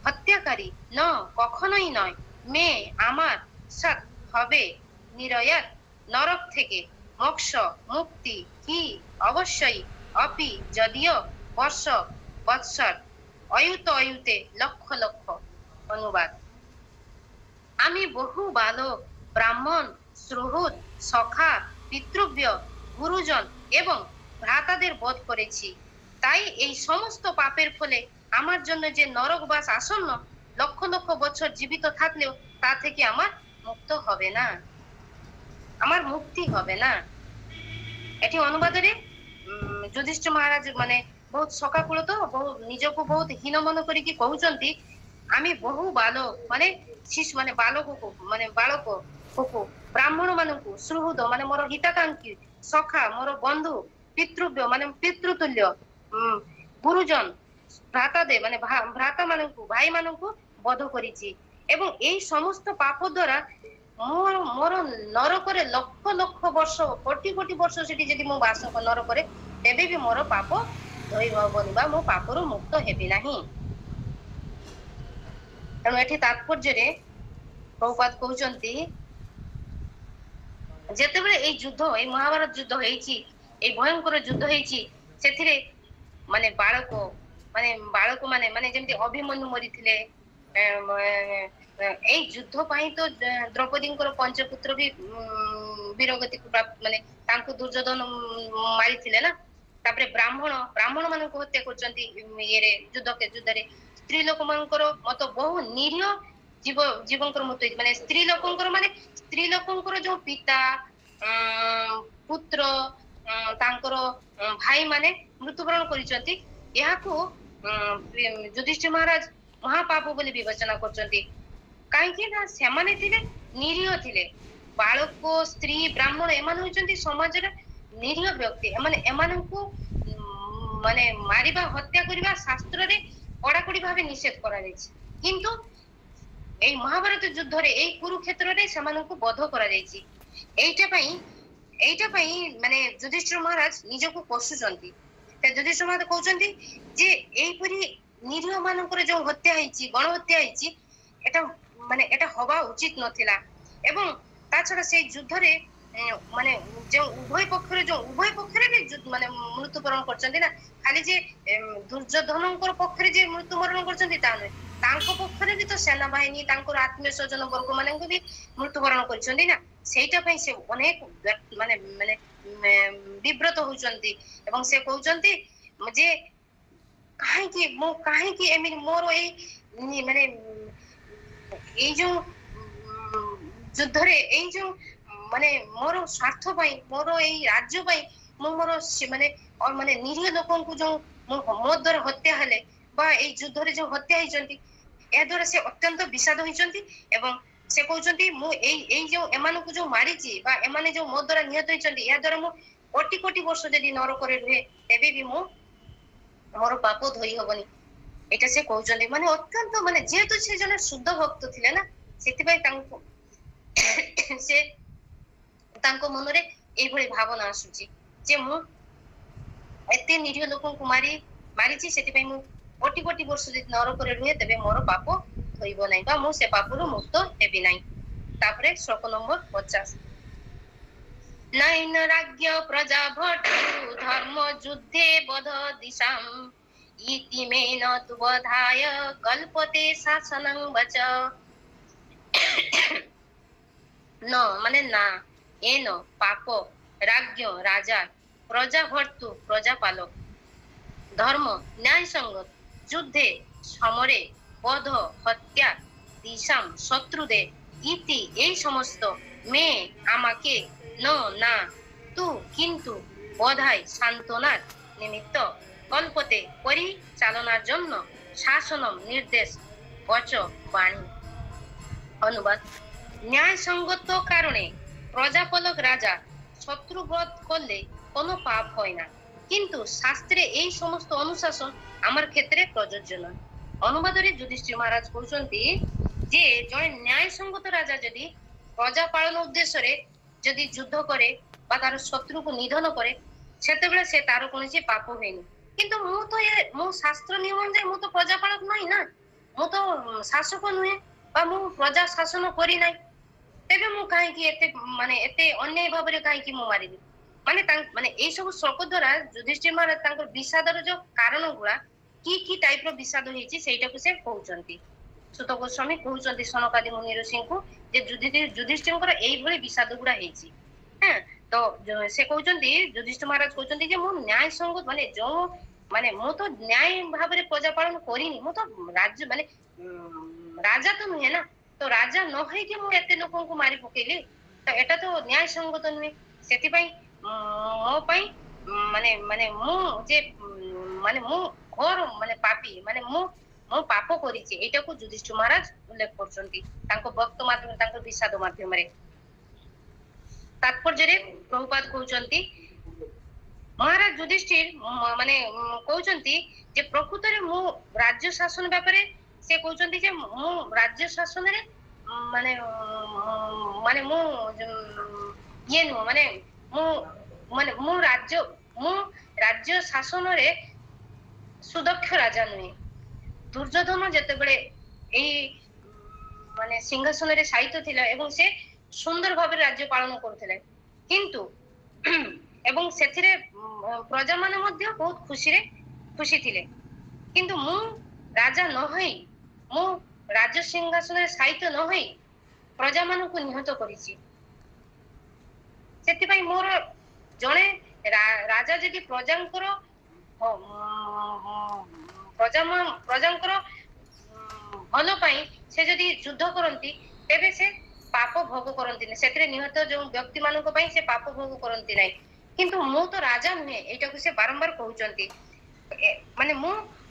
হত্যাকারী, ন কখনোই নয়, মে আমার, সৎ হবে, নিরয়াত নরক থেকে, মোক্ষ মুক্তি, হি অবশ্যই, অপি যদিও, বর্ষ বৎসর, অয়ুতে লক্ষ লক্ষ। অনুবাদ। আমি বহু বালক, ব্রাহ্মণ, সুহৃদ, সখা, পিতৃব্য, গুরুজন এবং ভ্রাতাদের বধ করেছি। তাই এই সমস্ত পাপের ফলে আমার জন্য যে নরকবাস আসন্ন, লক্ষ লক্ষ বছর জীবিত থাকলেও তা থেকে আমার মুক্ত হবে না, আমার মুক্তি হবে না। এটি অনুবাদরে যুধিষ্ঠির মহারাজ মানে ବହୁତ ଶୋକାକୁଳ ତ, ନିଜକୁ ବହୁତ ହୀନ ମନ କରିକି କହୁଛନ୍ତି, ଆମେ ବହୁ ବାଲକ ମାନେ ଶିଶୁ ମାନେ ବାଳକକୁ ବ୍ରାହ୍ମଣ ମାନଙ୍କୁ, ସୁହୃଦ ମାନେ ମୋର ହିତାକାଂକ୍ଷୀ, ସଖା ମୋର ବନ୍ଧୁ, ପିତୃବ୍ୟ ମାନେ ପିତୃତୁଲ୍ୟ, ଗୁରୁଜନ ମାନେ ଭ୍ରାତା ମାନଙ୍କୁ, ଭାଇ ମାନଙ୍କୁ ବଧ କରିଛି। ଏବଂ ଏଇ ସମସ୍ତ ପାପ ଦ୍ଵାରା ମୋର ନରକରେ ଲକ୍ଷ ଲକ୍ଷ ବର୍ଷ, କୋଟି କୋଟି ବର୍ଷ ସେଠି ଯଦି ମୁଁ ବାସ ନରକରେ, ତେବେ ବି ମୋର ପାପ ଧୋଇ ହବନି ବା ମୁଁ ପାପରୁ ମୁକ୍ତ ହେବି ନାହିଁ। ତେଣୁ ଏଠି ତାତ୍ପର୍ଯ୍ୟରେ ପ୍ରଭୁପାଦ କହୁଛନ୍ତି, ଯେତେବେଳେ ଏଇ ଯୁଦ୍ଧ, ଏଇ ମହାଭାରତ ଯୁଦ୍ଧ ହେଇଛି, ଏଇ ଭୟଙ୍କର ଯୁଦ୍ଧ ହେଇଛି, ସେଥିରେ ମାନେ ବାଳକ ମାନେ ଯେମିତି ଅଭିମନ୍ୟୁ ମରିଥିଲେ, ଏଇ ଯୁଦ୍ଧ ପାଇଁ ତ ଦ୍ରୌପଦୀଙ୍କର ପଞ୍ଚପୁତ୍ର ବି ବୀରଗତିକୁ ମାନେ ତାଙ୍କୁ ଦୁର୍ଯ୍ୟୋଧନ ମାରିଥିଲେ ନା। ତାପରେ ବ୍ରାହ୍ମଣ ମାନଙ୍କୁ ହତ୍ୟା କରୁଛନ୍ତି ଯୁଦ୍ଧରେ। ସ୍ତ୍ରୀ ଲୋକ ମାନଙ୍କର ମତ ବହୁ ନିରୀହ ଜୀବଙ୍କର ମୃତ୍ୟୁ ହେଇଛି ମାନେ ସ୍ତ୍ରୀ ଲୋକଙ୍କର ଯୋଉ ପିତା ପୁତ୍ର ତାଙ୍କର ଭାଇ ମାନେ ମୃତ୍ୟୁବରଣ କରିଛନ୍ତି ଏହାକୁ ଯୁଧିଷ୍ଠିର ମହାରାଜ ମହାପାପ ବୋଲି ବିବେଚନା କରୁଛନ୍ତି କାହିଁକି ନା ସେମାନେ ଥିଲେ ନିରୀହ ଥିଲେ ବାଳକ ସ୍ତ୍ରୀ ବ୍ରାହ୍ମଣ ଏମାନେ ହଉଛନ୍ତି ସମାଜରେ ନିରୀହ ବ୍ୟକ୍ତି ଏମାନଙ୍କୁ ମାନେ ମାରିବା ହତ୍ୟା କରିବା ଶାସ୍ତ୍ରରେ କଡାକଡି ଭାବେ ନିଷେଧ କରାଯାଇଛି କିନ୍ତୁ ଏଇ ମହାଭାରତ ଯୁଦ୍ଧରେ ଏଇ କୁରୁକ୍ଷେତ୍ରରେ ସେମାନଙ୍କୁ ବଧ କରାଯାଇଛି ଏଇଟା ପାଇଁ ମାନେ ଯୁଧିଷ୍ଠିର ମହାରାଜ ନିଜକୁ ପୋଷୁଛନ୍ତି ଯୁଧିଷ୍ଠିର ମହାରାଜ କହୁଛନ୍ତି ଯେ ଏଇପରି ନିରୀହ ମାନଙ୍କର ଯୋଉ ହତ୍ୟା ହେଇଛି ଗଣହତ୍ୟା ହେଇଛି ଏଟା ହବା ଉଚିତ ନଥିଲା ଏବଂ ତା ଛଡା ସେଇ ଯୁଦ୍ଧରେ ମାନେ ଯୋଉ ଉଭୟ ପକ୍ଷରେ ବି ମାନେ ମୃତ୍ୟୁବରଣ କରିଛନ୍ତି ନା ଖାଲି ଯେ ଦୁର୍ଯ୍ୟୋଧନଙ୍କର ପକ୍ଷରେ ଯେ ମୃତ୍ୟୁବରଣ କରିଛନ୍ତି ତା ନୁହେଁ ତାଙ୍କ ପକ୍ଷରେ ବି ତ ସେନାବାହିନୀ ତାଙ୍କର ଆତ୍ମୀୟ ସ୍ୱଜନ ବର୍ଗ ମାନଙ୍କୁ ବି ମୃତ୍ୟୁବରଣ କରିଛନ୍ତି ନା ସେଇଟା ପାଇଁ ସେ ଅନେକ ମାନେ ବିବ୍ରତ ହଉଛନ୍ତି ଏବଂ ସେ କହୁଛନ୍ତି ଯେ କାହିଁକି ଏମିତି ମୋର ଏଇ ମାନେ ଏଇ ଯୋଉ ଯୁଦ୍ଧରେ ଏଇ ଯୋଉ ମାନେ ମୋର ସ୍ୱାର୍ଥ ପାଇଁ ମୋର ଏଇ ରାଜ୍ୟ ପାଇଁ ମୁଁ ମୋର ମାନେ ନିରୀହ ଲୋକଙ୍କୁ ଯୋଉ ମୋ ଦ୍ୱାରା ହତ୍ୟା ହେଲେ ବା ଏଇ ଯୁଦ୍ଧରେ ଯୋଉ ହତ୍ୟା ହେଇଛନ୍ତି ଏହା ଦ୍ୱାରା ସେ ଅତ୍ୟନ୍ତ ବିଷାଦ ହେଇଛନ୍ତି ଏବଂ ସେ କହୁଛନ୍ତି ମୁଁ ଏଇ ଯୋଉ ଏମାନଙ୍କୁ ଯୋଉ ମାରିଛି ବା ଏମାନେ ଯୋଉ ମୋ ଦ୍ୱାରା ନିହତ ହେଇଛନ୍ତି ଏହା ଦ୍ୱାରା ମୁଁ କୋଟି କୋଟି ବର୍ଷ ଯଦି ନରକରେ ରୁହେ ତେବେ ବି ମୋର ପାପ ଧୋଇ ହବନି ଏଇଟା ସେ କହୁଛନ୍ତି ମାନେ ଅତ୍ୟନ୍ତ ମାନେ ଯେହେତୁ ସେ ଜଣେ ଶୁଦ୍ଧ ଭକ୍ତ ଥିଲେ ନା ସେଥିପାଇଁ ତାଙ୍କ ମନରେ ଏଇଭଳି ଭାବନା ଆସୁଛି ଯେ ମୁଁ ଏତେ ନିରୀହ ଲୋକଙ୍କୁ ମାରିଛି ସେଥିପାଇଁ ମୁଁ କୋଟି କୋଟି ବର୍ଷ ଯଦି ନରକରେ ରୁହେ ତେବେ ମୋର ପାପ ଧୋଇବ ନାହିଁ ବା ମୁଁ ସେ ପାପରୁ ମୁକ୍ତ ହେବି ନାହିଁ ତାପରେ ଶ୍ଲୋକ ନମ୍ବର 50 नैन राज्ञ प्रजा भटु धर्म युद्धे बध दिशाम् इति मेन तु बधाय कल्पते शासनं वच न माने ना एन पाप राज्ञ राजा प्रजा भर्तु प्रजापालक धर्म न्याय संगत युद्धे समरे बध हत्या दिशाम शत्रुदे इति এই সমস্ত মে আমাকে না তু কিন্তু বোধাই সান্ত্বনার নিমিত্ত কল্পতে পরিচালনার জন্য শাসনম নির্দেশ বচ বাণী অনুবাদ ন্যায়সঙ্গত কারণে প্রজাপালক রাজা শত্রুবধ করলে কোনো পাপ হয় না কিন্তু শাস্ত্রে এই সমস্ত অনুশাসন আমার ক্ষেত্রে প্রযোজ্য নয় অনুবাদরে যুধিষ্ঠির মহারাজ কହୁଛନ୍ତି যে জଣେ ନ୍ୟାୟସଙ୍ଗତ ରାଜା ଯଦି ପ୍ରଜା ପାଳନ ଉଦ୍ଦେଶ୍ୟରେ ଯଦି ଯୁଦ୍ଧ କରେ ବା ତାର ଶତ୍ରୁକୁ ନିଧନ କରେ ସେତେବେଳେ ସେ ତାର କୌଣସି ପାପ ହୁଏନି କିନ୍ତୁ ମୁଁ ଶାସ୍ତ୍ର ନିୟମ ଅନୁଯାୟୀ ମୁଁ ତ ପ୍ରଜା ପାଳକ ନାହିଁ ନା ମୁଁ ତ ଶାସକ ନୁହେଁ ବା ମୁଁ ପ୍ରଜା ଶାସନ କରି ନାହିଁ ତେବେ ମୁଁ କାହିଁକି ଏତେ ଅନ୍ୟାୟ ଭାବରେ କାହିଁକି ମୁଁ ମାରିବି ମାନେ ଏଇ ସବୁ ଶ୍ଲୋକ ଦ୍ୱାରା ଯୁଧିଷ୍ଠିର ମହାରାଜ ତାଙ୍କର ବିଷାଦର ଯୋଉ କାରଣ ଗୁଡା କି ଟାଇପର ବିଷାଦ ହେଇଛି ସେଇଟାକୁ ସେ କହୁଛନ୍ତି ସୁତ ଗୋସ୍ୱାମୀ କହୁଛନ୍ତି ସନକାଦି ମୁନି ଋଷିଙ୍କୁ ଯେ ଯୁଧିଷ୍ଠିରଙ୍କର ଏଇଭଳି ବିଷାଦ ଗୁଡା ହେଇଛି ତ ସେ କହୁଛନ୍ତି ଯୁଧିଷ୍ଠିର ମହାରାଜ କହୁଛନ୍ତି ଯେ ମୁଁ ନ୍ୟାୟ ସଙ୍ଗତ ମାନେ ମୁଁ ତ ନ୍ୟାୟ ଭାବରେ ପ୍ରଜା ପାଳନ କରିନି ମୁଁ ତ ରାଜା ତ ନୁହେଁ ନା ତ ରାଜା ନ ହେଇକି ମୁଁ ଏତେ ଲୋକଙ୍କୁ ମାରି ପକେଇଲି ତ ଏଟା ତ ନ୍ୟାୟ ସଙ୍ଗତ ନୁହେଁ ସେଥିପାଇଁ ମୋ ପାଇଁ ମୁଁ ଘୋର ପାପୀ ମୁଁ ପାପ କରିଛି ଏଇଟାକୁ ଯୁଧିଷ୍ଠିର ମହାରାଜ ଉଲ୍ଲେଖ କରୁଛନ୍ତି ତାଙ୍କ ବକ୍ତ ମାଧ୍ୟମରେ ତାଙ୍କ ବିଷାଦ ମାଧ୍ୟମରେ ତାତ୍ପର୍ଯ୍ୟରେ ପ୍ରଭୁପାଦ କହୁଛନ୍ତି ମହାରାଜ ଯୁଧିଷ୍ଠିର କହୁଛନ୍ତି ଯେ ପ୍ରକୃତରେ ମୁଁ ରାଜ୍ୟ ଶାସନ ବ୍ୟାପାରେ ସେ କହୁଛନ୍ତି ଯେ ମୁଁ ରାଜ୍ୟ ଶାସନରେ ମୁଁ ଇଏ ନୁହଁ ମୁଁ ରାଜ୍ୟ ଶାସନରେ ସୁଦକ୍ଷ ରାଜା ନୁହେଁ ଦୁର୍ଯ୍ୟୋଧନ ଯେତେବେଳେ ଏଇ ସିଂହାସନରେ ଶାୟିତ ଥିଲା ଏବଂ ସେ ସୁନ୍ଦର ଭାବରେ ରାଜ୍ୟ ପାଳନ କରୁଥିଲେ କିନ୍ତୁ ଏବଂ ସେଥିରେ ପ୍ରଜାମାନେ ମଧ୍ୟ ବହୁତ ଖୁସି ଥିଲେ କିନ୍ତୁ ମୁଁ ରାଜା ନ ହୋଇ ମୁଁ ରାଜ୍ୟ ସିଂହାସନରେ ଶାୟିତ ନ ହୋଇ ପ୍ରଜାମାନଙ୍କୁ ନିହତ କରିଛି ସେଥିପାଇଁ ମୋର ଜଣେ ରାଜା ଯଦି ପ୍ରଜାଙ୍କର ଭଲ ପାଇଁ से जदि युद्ध करती तेबे से पाप भोग करती नहीं से निहत जो व्यक्ति मानक से पाप भोग करती नहीं किंतु मु तो राजा नुहे एटा को से बारंबार कहउचंती माने मु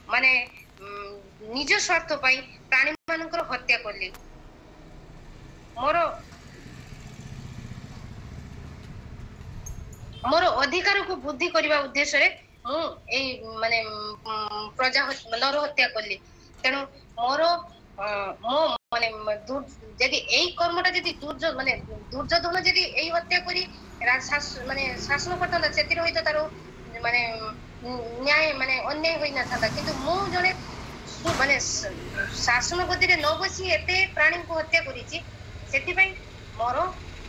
माने निज स्वार्थ पाई प्राणी मानकर हत्या करली मोर मोर अधिकार को बुद्धि करबा उद्देश्य रे मु ए माने प्रजा नर हत्या करली तेणु मोर मो माने यदि एई कर्मटा यदि माने दुर्योधन यदि एई हत्या करी माने शासन करता सेतिर होइतो तारो माने न्याय माने अन्याय होई ना था किंतु मु जने माने शासन गति रे न बसी एते प्राणी को हत्या करिछि सेति पई मोर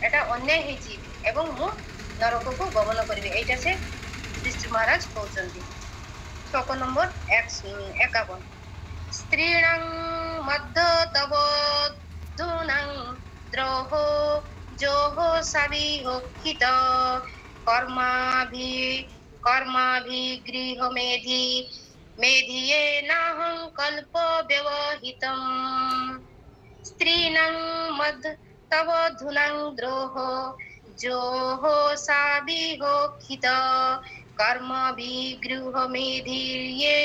एटा अन्याय हेछि एवं मु नरक को गमन करिवे एटा से युधिष्ठिर महाराज कहउचंती श्लोक नंबर 51 स्त्रीणां मध्य तव दुनां द्रोहो जोहो साविहोक्षित कर्माभि गृह मेधिये नाहं कल्प व्यवहितम् स्त्रीणां मध्य तव धुनां द्रोहो जोहो साविहोक्षित कर्माभि मेधिये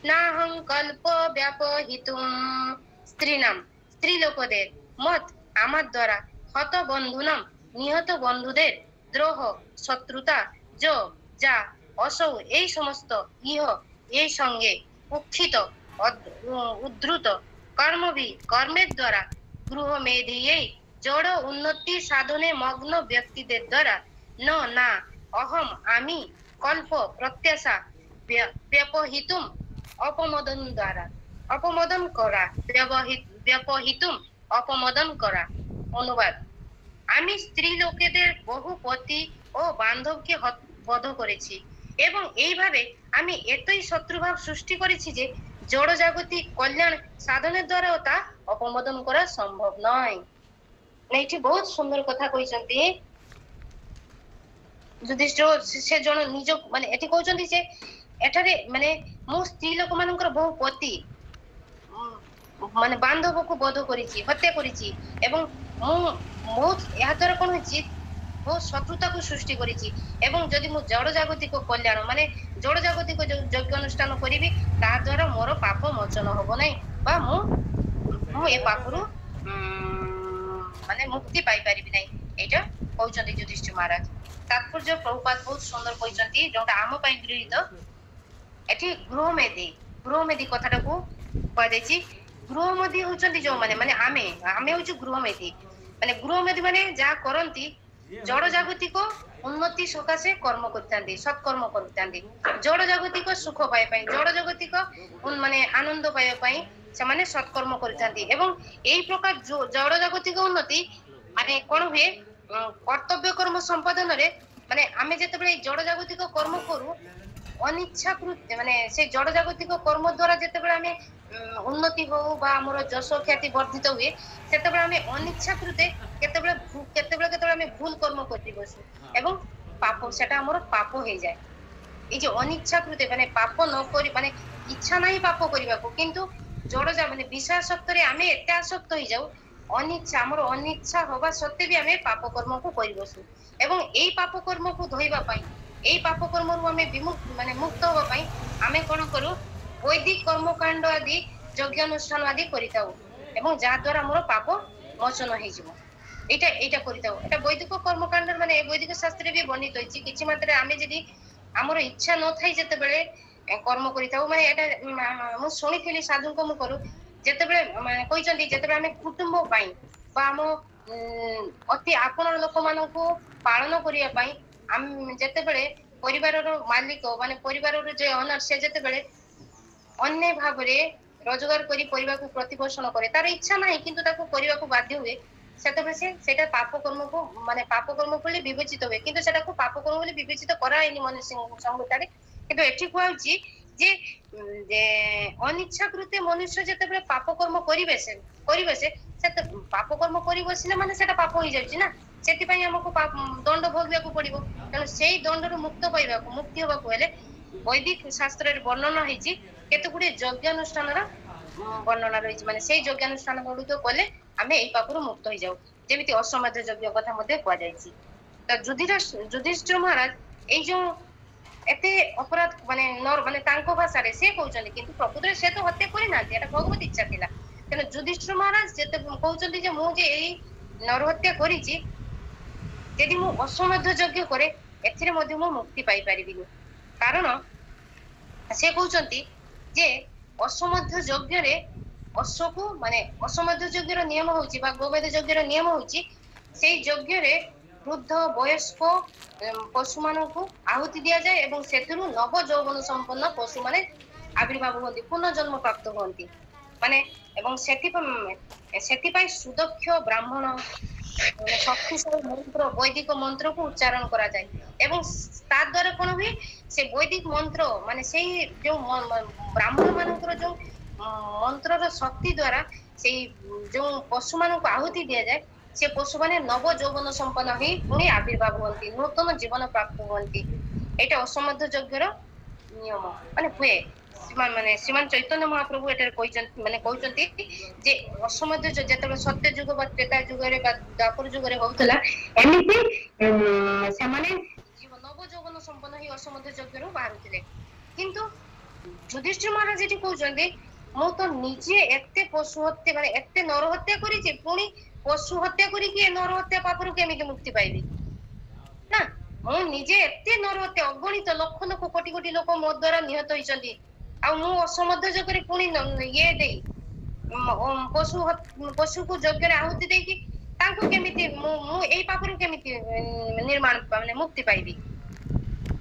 नाहं कल्प व्यापहितुम् स्त्रीणां स्त्रीलोकদের মত আমার দ্বারা হত বন্ধুনাম নিহত বন্ধুদের দ্রোহ শত্রুতা যা অসৌ এই সমস্ত ইহ এই সঙ্গে উক্ষিত উদ্ধৃত কর্মের দ্বারা গৃহ মেধিয়ে জড় উন্নতি সাধনে মগ্ন ব্যক্তিদের দ্বারা না অহম আমি কল্প প্রত্যাশা ব্যপহিতুম অপমদন দ্বারা অপমদন করা ব্যপহিতুম অপমদন করা অনুবাদ আমি স্ত্রী লোকেদের বহু পতি ও বান্ধবকে বধ করেছি এবং এইভাবে আমি এতই শত্রুভাব সৃষ্টি করেছি যে জড় জাগতিক কল্যাণ সাধনের দ্বারাও তা অপমদন করা সম্ভব নয় এইটি বহুত সুন্দর কথা কইছন্তি যুধিষ্ঠির সে জন নিজ মানে এটি কইছন্তি যে এটারে মানে মু স্ত্রী লোক মানଙ୍କର বহু পতি মানে বান্ধবକୁ বধ করেছি হত্যা করেছি এবং মু বহুত ଏହା ଦ୍ୱାରା କଣ ହେଇଛି ବହୁତ ଶତ୍ରୁତାକୁ ସୃଷ୍ଟି କରିଛି ଏବଂ ଯଦି ମୁଁ ଜଡ଼ ଜାଗତିକ କଲ୍ୟାଣ ମାନେ ଜଡ଼ ଜାଗତିକ ଯଜ୍ଞ ଅନୁଷ୍ଠାନ କରିବି ତାହା ଦ୍ୱାରା ମୋର ପାପ ମୋଚନ ହବ ନାହିଁ ବା ମୁଁ ଏ ପାପରୁ ମାନେ ମୁକ୍ତି ପାଇପାରିବି ନାହିଁ ଏଇଟା କହୁଛନ୍ତି ଯୁଧିଷ୍ଠିର ମହାରାଜ ତାତ୍ପର୍ଯ୍ୟ ପ୍ରଭୁପାଦ ବହୁତ ସୁନ୍ଦର କହିଛନ୍ତି ଯୋଉଟା ଆମ ପାଇଁ ଗୃହୀତ ଏଠି ଗୃହମେଧି କଥାଟାକୁ କୁହାଯାଇଛି ଗୃହମେଧି ହଉଛନ୍ତି ଯୋଉମାନେ ମାନେ ଆମେ ହଉଛୁ ଗୃହମେଧି ମାନେ ଯାହା କରନ୍ତି ଜଡ଼ ଜାଗତିକ ଉନ୍ନତି ସକାଶେ କର୍ମ କରିଥାନ୍ତି ସତ୍କର୍ମ କରିଥାନ୍ତି ଜଡ଼ ଜାଗତିକ ସୁଖ ପାଇବା ପାଇଁ ଜଡ଼ ଜାଗତିକ ମାନେ ଆନନ୍ଦ ପାଇବା ପାଇଁ ସେମାନେ ସତ୍କର୍ମ କରିଥାନ୍ତି ଏବଂ ଏଇ ପ୍ରକାର ଜଡ଼ ଜାଗତିକ ଉନ୍ନତି ମାନେ କଣ ହୁଏ କର୍ତ୍ତବ୍ୟ କର୍ମ ସମ୍ପାଦନରେ ମାନେ ଆମେ ଯେତେବେଳେ ଜଡ଼ ଜାଗତିକ କର୍ମ କରୁ ଅନିଚ୍ଛାକୃତ ମାନେ ସେ ଜଡ଼ ଜାଗତିକ କର୍ମ ଦ୍ୱାରା ଯେତେବେଳେ ଆମେ ଉନ୍ନତି ହଉ ବା ଆମର ଯଶ ଖ୍ୟାତି ବର୍ଦ୍ଧିତ ହୁଏ ସେତେବେଳେ ଆମେ ଅନିଚ୍ଛାକୃତେ କେତେବେଳେ ଆମେ ଭୁଲ କର୍ମ କରି ବସୁ ଏବଂ ପାପ ସେଟା ଆମର ପାପ ହେଇଯାଏ ଏଇ ଯେ ଅନିଚ୍ଛାକୃତେ ମାନେ ପାପ ନ କରି ମାନେ ଇଚ୍ଛା ନାହିଁ ପାପ କରିବାକୁ କିନ୍ତୁ ଜଡ଼ ମାନେ ବିଷୟାସକ୍ତରେ ଆମେ ଏତେ ଆସକ୍ତ ହେଇଯାଉ ଆମର ଅନିଚ୍ଛା ହବା ସତ୍ତ୍ୱେ ବି ଆମେ ପାପ କର୍ମକୁ କରି ବସୁ ଏବଂ ଏଇ ପାପ କର୍ମକୁ ଧୋଇବା ପାଇଁ ଏଇ ପାପ କର୍ମରୁ ଆମେ ମୁକ୍ତ ହବା ପାଇଁ ଆମେ କଣ କରୁ ବୈଦିକ କର୍ମକାଣ୍ଡ ଆଦି ଯଜ୍ଞାନୁଷ୍ଠାନ ଆଦି କରିଥାଉ ଏବଂ ଯାହା ଦ୍ୱାରା ଆମର ପାପ ମୋଚନ ହେଇଯିବ ଏଇଟା କରିଥାଉ ଏଇଟା ବୈଦିକ କର୍ମକାଣ୍ଡ ମାନେ ବୈଦିକ ଶାସ୍ତ୍ରରେ ବି ବର୍ଣ୍ଣିତ ହେଇଛି କିଛି ମାତ୍ରାରେ ଆମେ ଯଦି ଆମର ଇଚ୍ଛା ନଥାଇ ଯେତେବେଳେ କର୍ମ କରିଥାଉ ମାନେ ଏଇଟା ମୁଁ ଶୁଣିଥିଲି ସାଧୁଙ୍କ ମୁଖରୁ ଯେତେବେଳେ କହିଛନ୍ତି ଯେତେବେଳେ ଆମେ କୁଟୁମ୍ବ ପାଇଁ ବା ଆମ ଅତି ଆପଣାର ଲୋକମାନଙ୍କୁ ପାଳନ କରିବା ପାଇଁ ଆମେ ଯେତେବେଳେ ପରିବାରର ମାଲିକ ମାନେ ପରିବାରର ଯେ ଅନର ସେ ଯେତେବେଳେ ଅନ୍ୟ ଭାବରେ ରୋଜଗାର କରି ପରିବାକୁ ପ୍ରତିପୋଷଣ କରେ ତାର ଇଚ୍ଛା ନାହିଁ କିନ୍ତୁ ତାକୁ କରିବାକୁ ବାଧ୍ୟ ହୁଏ ସେତେବେଳେ ସେଇଟା ପାପ କର୍ମ ବୋଲି ବିବେଚିତ ହୁଏ କିନ୍ତୁ ସେଟାକୁ ପାପ କର୍ମ ବୋଲି ବିବେଚିତ କରାଏନି ମନୁଷ୍ୟ ସଂହିତାରେ କିନ୍ତୁ ଏଠି କୁହାଯାଉଛି ଯେ ଅନିଚ୍ଛାକୃତେ ମନୁଷ୍ୟ ଯେତେବେଳେ ପାପ କର୍ମ କରିବେ ସେ ପାପ କର୍ମ କରି ବସିଲେ ମାନେ ସେଟା ପାପ ହେଇଯାଉଛି ନା ସେଥିପାଇଁ ଆମକୁ ଦଣ୍ଡ ଭୋଗିବାକୁ ପଡିବ ତେଣୁ ସେଇ ଦଣ୍ଡରୁ ମୁକ୍ତି ହବାକୁ ହେଲେ ବୈଦିକ ଶାସ୍ତ୍ରରେ ବର୍ଣ୍ଣନା ହେଇଛି କେତେ ଗୁଡିଏ ଯଜ୍ଞାନୁଷ୍ଠାନର ବର୍ଣ୍ଣନା ରହିଛି ମାନେ ସେଇ ଯଜ୍ଞାନୁଷ୍ଠାନ ଗୁଡିକ କଲେ ଆମେ ଏଇ ପାପରୁ ମୁକ୍ତ ହେଇଯାଉ, ଯେମିତି ଅଶ୍ୱମେଧ ଯଜ୍ଞ କଥା ମଧ୍ୟ କୁହାଯାଇଛି। ତ ଯୁଧିଷ୍ଠିର ମହାରାଜ ଏଇ ଯୋଉ ଏତେ ଅପରାଧ ମାନେ ମାନେ ତାଙ୍କ ଭାଷାରେ ସେ କହୁଛନ୍ତି, କିନ୍ତୁ ପ୍ରକୃତରେ ସେ ତ ହତ୍ୟା କରିନାହାନ୍ତି, ଏଟା ଭଗବତ ଇଚ୍ଛା ଥିଲା। ତେଣୁ ଯୁଧିଷ୍ଠିର ମହାରାଜ ଯେତେ କହୁଛନ୍ତି ଯେ ମୁଁ ଯେ ଏଇ ନରହତ୍ୟା କରିଛି, ଯଦି ମୁଁ ଅଶ୍ୱମେଧ ଯଜ୍ଞ କରେ ଏଥିରେ ମଧ୍ୟ ମୁଁ ମୁକ୍ତି ପାଇପାରିବିନି। କାରଣ ସେ କହୁଛନ୍ତି ଯେ ଅଶ୍ୱମେଧ ଯଜ୍ଞରେ ଅଶ୍ୱକୁ ମାନେ ଅଶ୍ୱମେଧ ଯଜ୍ଞର ନିୟମ ହଉଛି ବା ଗୋମେଧ ଯଜ୍ଞର ନିୟମ ହଉଛି ସେଇ ଯଜ୍ଞରେ ବୃଦ୍ଧ ବୟସ୍କ ପଶୁ ମାନଙ୍କୁ ଆହୁତି ଦିଆଯାଏ ଏବଂ ସେଥିରୁ ନବ ଯୌବନ ସମ୍ପନ୍ନ ପଶୁ ମାନେ ଆବିର୍ଭାବ ହୁଅନ୍ତି, ପୁନଃଜନ୍ମ ପ୍ରାପ୍ତ ହୁଅନ୍ତି। ମାନେ ଏବଂ ସେଥିପାଇଁ ସୁଦକ୍ଷ ବ୍ରାହ୍ମଣ ଶକ୍ତିଶାଳୀ ମନ୍ତ୍ର ବୈଦିକ ମନ୍ତ୍ରକୁ ଉଚ୍ଚାରଣ କରାଯାଏ ଏବଂ ତା ଦ୍ଵାରା କଣ ହୁଏ, ସେ ବୈଦିକ ମନ୍ତ୍ର ମାନେ ସେଇ ଯୋଉ ବ୍ରାହ୍ମଣ ମାନଙ୍କର ଯୋଉ ମନ୍ତ୍ରର ଶକ୍ତି ଦ୍ଵାରା ସେଇ ଯୋଉ ପଶୁ ମାନଙ୍କୁ ଆହୁତି ଦିଆଯାଏ, ସେ ପଶୁମାନେ ନବ ଯୌବନ ସମ୍ପନ୍ନ ହେଇ ପୁଣି ଆବିର୍ଭାବ ହୁଅନ୍ତି, ନୂତନ ଜୀବନ ପ୍ରାପ୍ତ ହୁଅନ୍ତି। ଏଇଟା ଅଶ୍ୱମେଧ ଯଜ୍ଞର ନିୟମ ମାନେ ହୁଏ। ଶ୍ରୀମାନ ଚୈତନ୍ୟ ମହାପ୍ରଭୁ ଏଠାରେ କହିଛନ୍ତି ମାନେ କହୁଛନ୍ତି ଯେ ଅଶ୍ୱମେଧ ଯେତେବେଳେ ସତ୍ୟ ଯୁଗ ବା ତ୍ରେତା ଯୁଗରେ ବା ଦ୍ୱାପର ଯୁଗରେ ହଉଥିଲା, ଏମିତି ସେମାନେ ନବ ଯୌବନ ସମ୍ପନ୍ନ ହେଇ ଅଶ୍ୱମେଧ ଯଜ୍ଞରୁ ବାହାରୁଥିଲେ। କିନ୍ତୁ ଯୁଧିଷ୍ଠିର ମହାରାଜ ଏଠି କହୁଛନ୍ତି ମୁଁ ତ ନିଜେ ଏତେ ପଶୁ ହତ୍ୟା ମାନେ ଏତେ ନର ହତ୍ୟା କରିଛି, ପୁଣି ପଶୁ ହତ୍ୟା କରିକି ଏ ନର ହତ୍ୟା ପାପରୁ କେମିତି ମୁକ୍ତି ପାଇବି ନା। ମୁଁ ନିଜେ ଏତେ ନର ହତ୍ୟା ଅଗଣିତ ଲକ୍ଷ ଲକ୍ଷ କୋଟି କୋଟି ଲୋକ ମୋ ଦ୍ଵାରା ନିହତ ହେଇଛନ୍ତି, ଆଉ ମୁଁ ଅଶ୍ୱମେଧ ଯଜ୍ଞରେ ପୁଣି ଇଏ ଦେଇ ପଶୁକୁ ଯଜ୍ଞରେ ଆହୁତି ଦେଇକି ତାଙ୍କୁ କେମିତି ମୁଁ ଏଇ ପାପରୁ କେମିତି ନିର୍ମାଣ ମାନେ ମୁକ୍ତି ପାଇବି,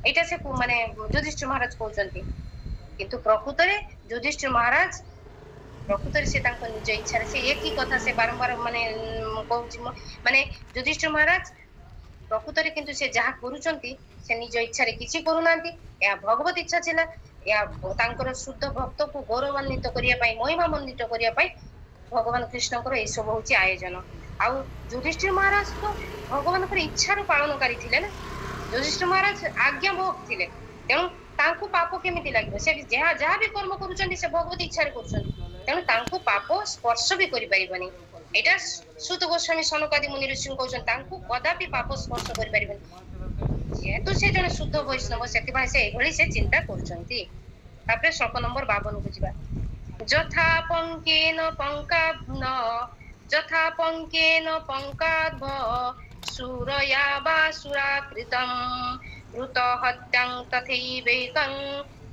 ଏଇଟା ସେ ମାନେ ଯୁଧିଷ୍ଠିର ମହାରାଜ କହୁଛନ୍ତି। କିନ୍ତୁ ପ୍ରକୃତରେ ଯୁଧିଷ୍ଠିର ମହାରାଜ ପ୍ରକୃତରେ ସେ ତାଙ୍କ ନିଜ ଇଚ୍ଛାରେ ସେ ଏକି କଥା ସେ ବାରମ୍ବାର ମାନେ କହୁଛି ମାନେ ଯୁଧିଷ୍ଠିର ମହାରାଜ ପ୍ରକୃତରେ କିନ୍ତୁ ସେ ଯାହା କରୁଛନ୍ତି ସେ ନିଜ ଇଚ୍ଛାରେ କିଛି କରୁନାହାନ୍ତି, ଏହା ଭଗବତ ଇଚ୍ଛା ଥିଲା। ଏହା ତାଙ୍କର ଶୁଦ୍ଧ ଭକ୍ତକୁ ଗୌରବାନ୍ୱିତ କରିବା ପାଇଁ ମହିମାମଣ୍ଡିତ କରିବା ପାଇଁ ଭଗବାନ କୃଷ୍ଣଙ୍କର ଏଇ ସବୁ ହଉଛି ଆୟୋଜନ। ଆଉ ଯୁଧିଷ୍ଠିର ମହାରାଜ ତ ଭଗବାନଙ୍କର ଇଚ୍ଛାର ପାଳନକାରୀ ଥିଲେ ନା, ଯୁଧିଷ୍ଠିର ମହାରାଜ ଆଜ୍ଞା ଭୋଗ ଥିଲେ, ତେଣୁ ତାଙ୍କୁ ପାପ କେମିତି ଲାଗିବ, ସେ ଯାହା ବି କର୍ମ କରୁଛନ୍ତି ସେ ଭଗବତ ଇଚ୍ଛାରେ କରୁଛନ୍ତି, ତେଣୁ ତାଙ୍କୁ ପାପ ସ୍ପର୍ଶ ବି କରିପାରିବନି। ଏଇଟା ସୁତ ଗୋସ୍ୱାମୀ ସନକାଦି ମୁନି ଋଷି କହୁଛନ୍ତି ତାଙ୍କୁ କଦାପି ପାପ ସ୍ପର୍ଶ କରିପାରିବନି, ଯେହେତୁ ସେ ଜଣେ ଶୁଦ୍ଧ ବୈଷ୍ଣବ ସେଥିପାଇଁ ସେ ଏଇଭଳି ସେ ଚିନ୍ତା କରୁଛନ୍ତି। ତାପରେ ଶ୍ଲୋକ ନମ୍ବର 52 କୁ ଯିବା। ଯଥା ପଙ୍କେନ ପଙ୍କାଦ୍ଭ ସୁରୟା ବା ସୁରାକୃତଂ ଋତ ହତ୍ୟାଂ ତଥୈବୈକଂ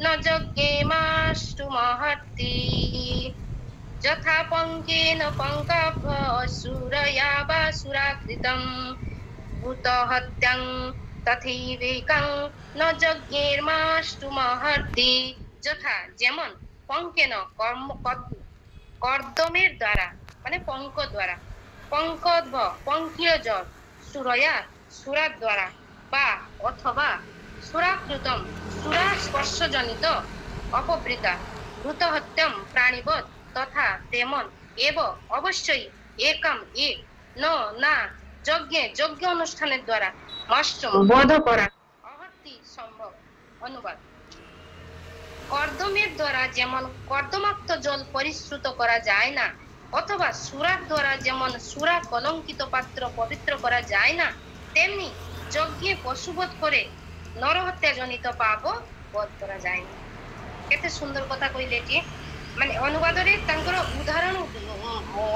ନ ଯଜ୍ଞେମାଷ୍ଟୁ ମହର୍ଷି। ଯଥା ପঙ্কেন পঙ্কাভ্য সুরয়া বা সুরাকৃতং ভূত হত্যাং তথৈবৈকং ন যজ্ঞের্মাষ্টু মহর্ষি। যথা যেমন পঙ্কেন কর্দমের দ্বারা মানে পঙ্ক দ্বারা, পঙ্কদ্ভ পঙ্কীয় জল, সুরয়া সুরা দ্বারা বা অথবা সুরাকৃতম সুরা স্পর্শজনিত অপবৃতা ভূত হত্যাম প্রাণীবধ তথা তেমন এব অবশ্যই একম এক না যজ্ঞ অনুষ্ঠানের দ্বারা অষ্টম বধ করা অহর্তি সম্ভব। অনুবাদ: কর্দমের দ্বারা যেমন কর্দমাক্ত জল পরিশ্রুত করা যায় না, অথবা সুরার দ্বারা যেমন সুরা কলঙ্কিত পাত্র পবিত্র করা যায় না, তেমনি যজ্ঞে পশুবধ করে নরহত্যা জনিত পাপ বধ করা যায় না। কেতে সুন্দর কথা কইলে এটি। মানে ଅନୁବାଦରେ ତାଙ୍କର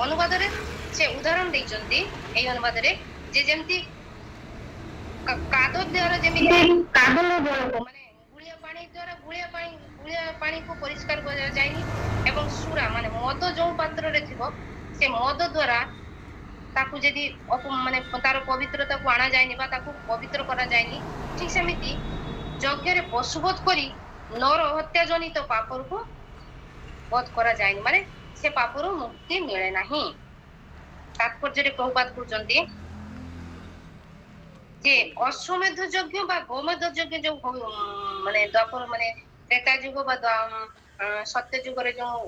ଅନୁବାଦରେ ସେ ଉଦାହରଣ ଦେଇଛନ୍ତି ଏଇ ଅନୁବାଦରେ ଯେ ଯେମିତି କାଦ ଦ୍ୱାରା ଯେମିତି କାଦର ଜଳକୁ ମାନେ ଗୁଳିଆ ପାଣି ଦ୍ୱାରା ଗୁଳିଆ ପାଣିକୁ ପରିଷ୍କାର କରାଯାଏନି ଏବଂ ସୁରା ମାନେ ମଦ ଯୋଉ ପାତ୍ରରେ ଥିବ ସେ ମଦ ଦ୍ୱାରା ତାକୁ ଯଦି ମାନେ ତାର ପବିତ୍ରତାକୁ ଆଣାଯାଏନି ବା ତାକୁ ପବିତ୍ର କରାଯାଏନି, ଠିକ ସେମିତି ଯଜ୍ଞରେ ପଶୁବଧ କରି ନର ହତ୍ୟା ଜନିତ ପାପକୁ ବଧ କରାଯାଏନି, ମାନେ ସେ ପାପରୁ ମୁକ୍ତି ମିଳେ ନାହିଁ। ତାତ୍ପର୍ଯ୍ୟରେ ପ୍ରଭୁପାଦ କହୁଛନ୍ତି ଯେ ଅଶ୍ୱମେଧ ଯଜ୍ଞ ବା ଗୋମେଧ ଯଜ୍ଞ ଯୋଉ ମାନେ ଦ୍ୱାପର ମାନେ ତ୍ରେତା ଯୁଗ ବା ସତ୍ୟ ଯୁଗରେ ଯୋଉ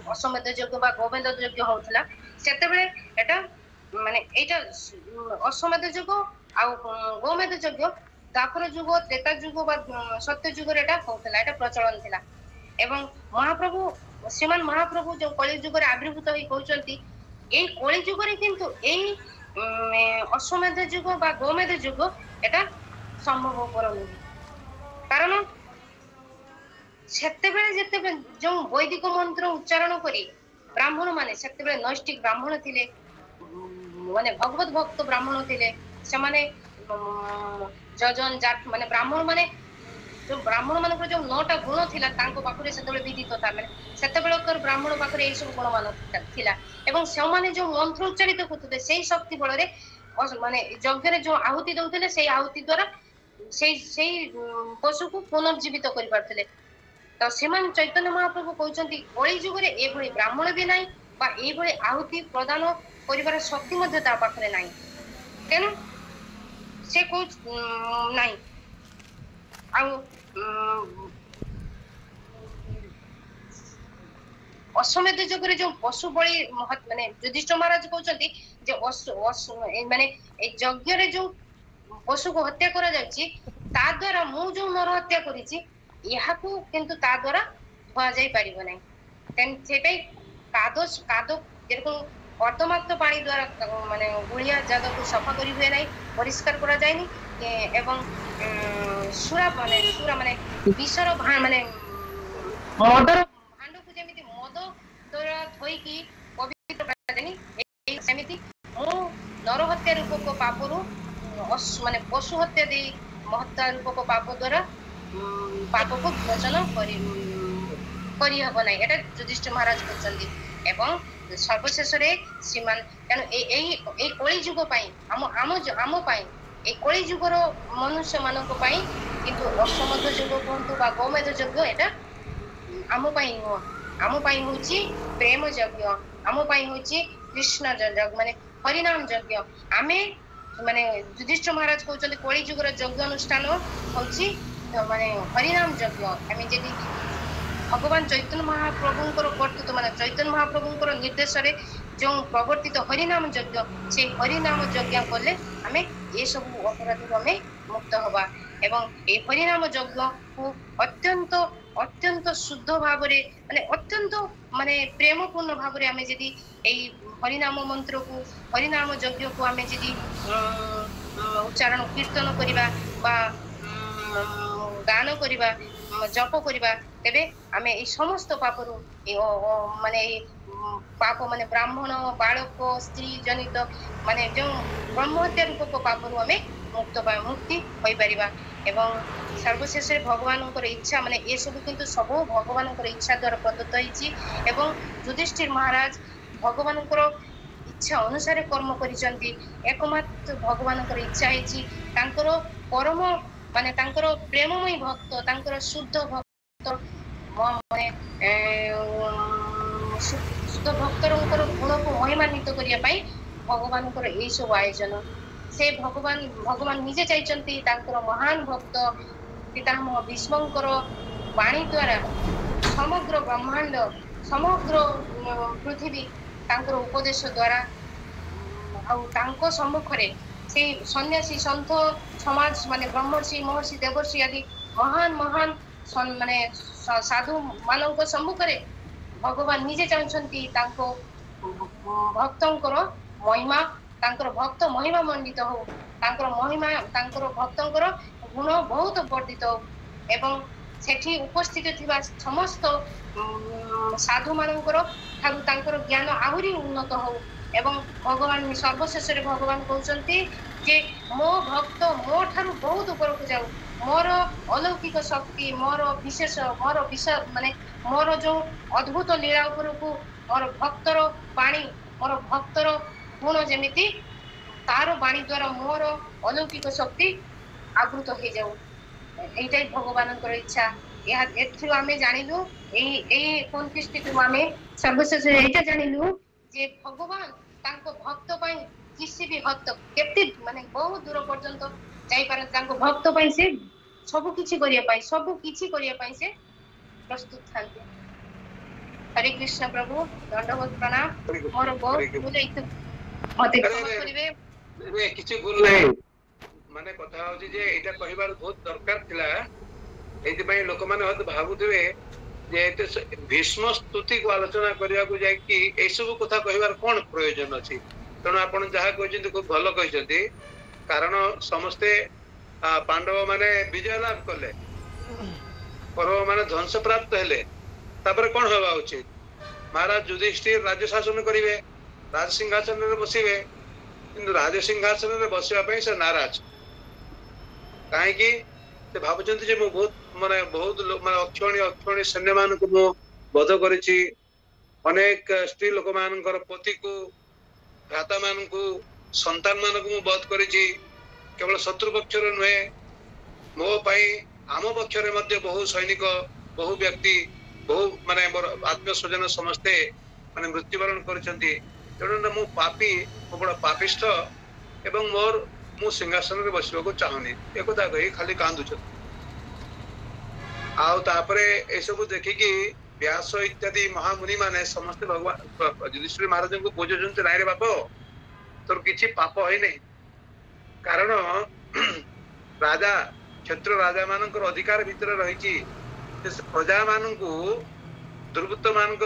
ଅଶ୍ୱମେଧ ଯଜ୍ଞ ବା ଗୋମେଧ ଯଜ୍ଞ ହଉଥିଲା, ସେତେବେଳେ ଏଟା ମାନେ ଏଇଟା ଅଶ୍ୱମେଧ ଯୁଗ ଆଉ ଗୋମେଧ ଯଜ୍ଞ ଦ୍ୱାପର ଯୁଗ ତ୍ରେତା ଯୁଗ ବା ସତ୍ୟ ଯୁଗରେ ଏଟା ହଉଥିଲା, ଏଟା ପ୍ରଚଳନ ଥିଲା। ଏବଂ ମହାପ୍ରଭୁ श्रीमान महाप्रभु जो कलि जुग आविर्भूत होई कहउचंती एई कलि जुग रे किंतु एई अश्वमेध जुग बा गोमेध जुग एटा संभवपर नुहे कारण सेतेबेले जेतेबेले जो वैदिक मंत्र उच्चारण करी ब्राह्मण माने सेतेबेले नैष्टिक ब्राह्मण थिले माने भगवत भक्त ब्राह्मण थिले से माने जजन जाट माने ब्राह्मण माने जो ब्राह्मण मान जो 9टा गुण थिला तांको पाखरे सेतेबेले विदित था माने सेतेबेले ब्राह्मण पाखरे ए सब गुण मान थिला एवं से माने जो मंत्र उच्चारित करथुले सेही शक्ति बल रे माने यज्ञ रे जो आहुति दउथिले सेही आहुति द्वारा सेही पशु को पुनर्जीवित करि पारथिले तो श्रीमान चैतन्य महाप्रभु कहउचंती कलि जुग रे ए भली ब्राह्मण भी नाही बा ए भली आहुति प्रदान करिवार शक्ति मध्ये ता पाखरे नाही तेनु से को नाही आउ अश्वमेध जुग रे जो पशु बलि माने युधिष्ठिर महाराज कहउचंती जे माने ए यज्ञ रे जो पशु को हत्या करा जायछि ता द्वारा मु जो नर हत्या करिछि याहाकू किंतु ता द्वारा धुआ जाई परिबो नै तेन सेटाई कादो जेरकम अर्धमाक्त पानी द्वारा माने गुलिया जगह को सफा करी हुए नै परिष्कार करा जायनी एवं सुरा माने विषर माने मदर भांड को जेमिति मद द्वारा धोई की पवित्र करा जायनी सेमिति मु नर हत्या रूप को पापरु माने पशु हत्या दे महत्ता रूप को पाप द्वारा पाप को विमोचन करी हबो नै एटा युधिष्ठिर महाराज कहचंदी एवं सर्वशेष रे श्रीमान तेनु ए कलि जुग पई आम पई ए कलि जुगर मनुष्य मानक पई किंतु अश्वमेध जुग कहंतु बा गोमेध जुग एटा आम पई होची प्रेम यज्ञ आम पई होची कृष्ण यज्ञ माने हरिनाम यज्ञ आमे माने युधिष्ठिर महाराज कहउचंदी कलि जुगर यज्ञ अनुष्ठान होची माने हरिनाम यज्ञ आमे जदी भगवान चैतन्य महाप्रभुंकर कर्तृत्व माने चैतन्य महाप्रभुंकर निर्देश रे जो प्रवर्तित हरिनाम यज्ञ से हरिनाम यज्ञ करले आमे ए सब अपराध आमे मुक्त होबा एवं ए हरिनाम यज्ञ को अत्यंत शुद्ध भाव रे माने अत्यंत माने प्रेमपूर्ण भाव रे आमे जदी ए हरिनाम मंत्र को हरिनाम यज्ञ को आमे जदी उच्चारण कीर्तन करिबा बा गान करिबा जप करिबा तेबे आमे ए समस्त पापरु माने पाप माने ब्राह्मण बालक स्त्री जनित माने जो ब्रह्महत्या रूप को पापरु आमे मुक्ति होई परिबा एवं सर्वशेष भगवानकर इच्छा माने ए सब किंतु सब भगवानकर इच्छा द्वारा प्रदत्त होईची एवं युधिष्ठिर महाराज भगवानकर इच्छा अनुसार कर्म करिसंती एकमात्र भगवानकर इच्छा हेची तांकर परम माने तांकर प्रेममय भक्त तांकर शुद्ध भक्त माने शुद्ध भक्तरंकर गुण को महिमान्वित करिया पई भगवानकर ए सब आयोजन से भगवान निजे चाइचंती तांकर महान भक्त पितामह भीष्मकर वाणी द्वारा समग्र ब्रह्मांड समग्र पृथ्वी तांकर उपदेश द्वारा तांको सम्मुखरे से सन्यासी संत समाज माने ब्रह्मर्षि महर्षि देवर्षि आदि महान माने साधु मानक सम्मुखरे भगवान निजे चाहछंती तांको भक्तंकर महिमा तांकर भक्त महिमा मंडित हो तांकर महिमा तांकर भक्तंकर गुण बहुत वर्धित हो एवं सेठी उपस्थित थिबा समस्त साधु मानकर ठारू तांकर ज्ञान आहुरी उन्नत हो एवं भगवान सर्वशेष भगवान कहउचंती जे मो भक्त मो ठारू बहुत ऊपर को जाऊ मोर अलौकिक शक्ति मोर विशेष माने मोर जो अद्भुत लीला ऊपर को मोर भक्तर वाणी मोर भक्तर गुण जेमिति तार वाणी द्वारा मोर अलौकिक शक्ति आवृत हो जाऊ एटाई भगवानकर इच्छा एथु आमे जानिलु एई 29 टिकु आमे सर्वशेष एटा जानिलु जे भगवान तांको भक्त पई किसी भी भक्त केते माने बहुत दूर पर्यंत जाई पारे तांको भक्त पई से सब किछि करिया पई से प्रस्तुत थांते हरे कृष्ण प्रभु दंडवत प्रणाम मोर बहुत भूल मते क्षमा करिवे किछि भूल नहीं माने कथा होची जे एटा कहिबार बहुत दरकार थिला एति पई लोक माने हत भाबुथिबे ଯେ ଏତେ ଭୀଷ୍ମ ସ୍ତୁତି को आलोचना करने को जाकि ए सब कथा कहबार कौन प्रयोजन अछि तेणु आपण जहाँ कहते खूब भल कहते कारण समस्ते पांडव माने विजय लाभ कले कौरव माने ध्वंस प्राप्त हेले तापर कौन हवा उचित महाराज युधिष्ठिर राज्य शासन करेंगे राज सिंहासन में बसवे किंतु राज सिंहासन में बसवाई से नाराज कहीं से भावुं जे मु बहुत माने बहुत माने अक्षणी सैन्य मान को मु बध करिछि अनेक स्त्री लोक मानकर पति को भ्राता मान को संतान मान को मु बध करिछि केवल शत्रु पक्ष नुहे मो पाई आम पक्ष मध्य बहु सैनिक बहु व्यक्ति बहु माने मोर आत्मीय स्वजन समस्ते माने मृत्युवरण करिसंती तेणु मु पापी मु बड़ पापिष्ठ एवं मोर मु सिंहासन रे बसिबा को चाहुनी एक कथा कही खाली कांदुछ आउ तापरे ए सब देखिकी व्यास इत्यादि महामुनि माने समस्त भगवान युधिष्ठिर महाराज को पूजोजंत नाई रे बाप तोर किछि पाप होई नै कारण राजा क्षेत्र राजा मानकर अधिकार भितर रहिछि प्रजा मानकु दुर्वृत्त मानक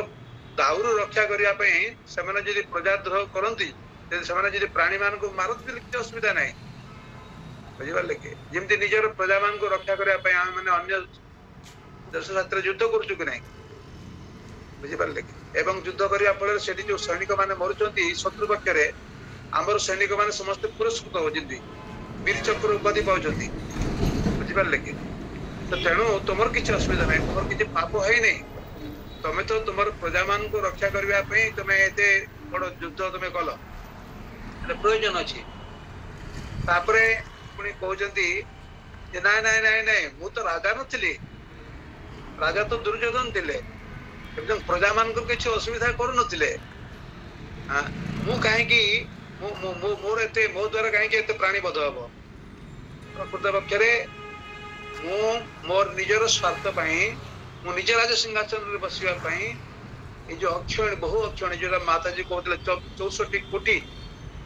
दाउरु रक्षा करिया पई सेमाने जदि प्रजाद्रोह करंती से प्राणी मान को मारती किसी असुविधा ना बुझे कि जमी निजर प्रजा मान को रक्षा करने आम मैंने अन्य देश साथ युद्ध करुचु कि नहीं बुझिपारे कि एवं युद्ध करने फल से जो सैनिक मैंने मरुंच शत्रु पक्ष आमर सैनिक मैंने समस्त पुरस्कृत होती वीर चक्र उपाधि पाँच बुझिपारे कि तो तेणु तुम किसी असुविधा ना तुम किसी पाप है नहीं तुम्हें तो तुम प्रजा मान को रक्षा करने तुम्हें एत बड़ युद्ध तुम्हें कल प्रयोजन अच्छी तापरे पुणी कहते ना ना ना ना मु तो राजा नी राजा तो दुर्योधन थे एकदम प्रजा मान किसी असुविधा करू नथिले मु कहीं मोर एते मो द्वारा कहीं प्राणी बध हम प्रकृत पक्ष मोर निजर स्वार्थ मु निज राज सिंहासन बसवाई जो अक्षणी बहु अक्षणी जो माताजी कहते 64 कोटी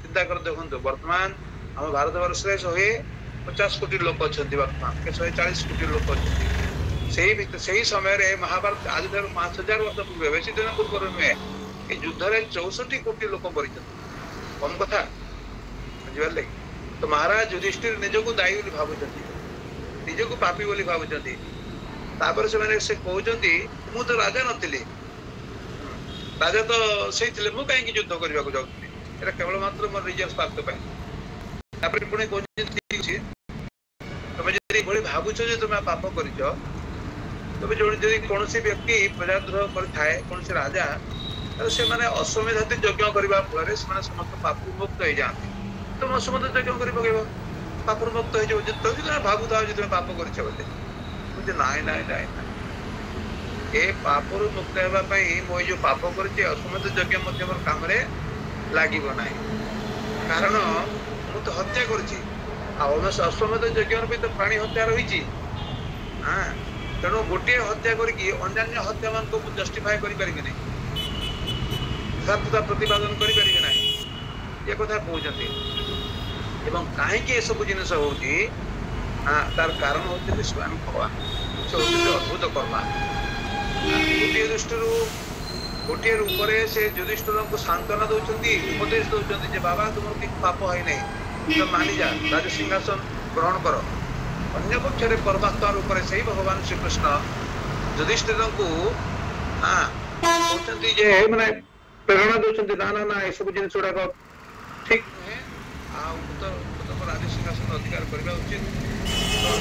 चिंता कर देखो वर्तमान आम भारत वर्ष 150 कोटी लोक अच्छा वर्तमान 140 कोटी लोक अच्छा से समय महाभारत आज 5000 वर्ष पूर्व बेसी दिन पूर्व नुहे ये युद्ध में 64 कोटी लोक मरी कम कथा बुझे तो महाराज युधिष्ठिर निजक दायी भावुं निजक पापी बोली भावुं से कहते मु तो राजा नी राजा तो से मु कहीं युद्ध करने को जाऊँ एटा केवल मात्र मोर निज स्वार्थ पाई पुणी कहते तुम जो भावुच तुम पाप कर तुम जो कौन व्यक्ति प्रजाद्रोह करे कौन राजा से मैंने अश्वमेध यज्ञ करने फल समस्त पाप मुक्त हो जाती तुम अश्वमेध यज्ञ कर पकेब पाप मुक्त हो तुम भावु था तुम पाप कर नाई नाई नाई ए पाप मुक्त होगापी मो जो पाप कर अश्वमेध यज्ञ मोर काम लगे ना कारण मु तो हत्या कर अश्वमेध यज्ञ भी तो प्राणी हत्या रही हाँ तेणु गोटे हत्या करके अन्य हत्या मान को जस्टिफाई करें सत्यता प्रतिपादन करें ना ये कथा कहते कहीं सब जिन तार कारण होते स्वयं भगवान से अद्भुत कर्मा गोटे दृष्टि गोटे रूप से युधिष्ठिर को सांत्वना दौरान उपदेश दौरान बाबा तुम कि पाप है नहीं तो मानी जा राज सिंहासन ग्रहण कर अन्य पक्ष परमात्मा रूप से भगवान श्रीकृष्ण युधिष्ठिर को माने प्रेरणा दौरान ना ना ना ये सब जिन गुड़ाक ठीक नुहे तुम राज सिंहासन अधिकार करने उचित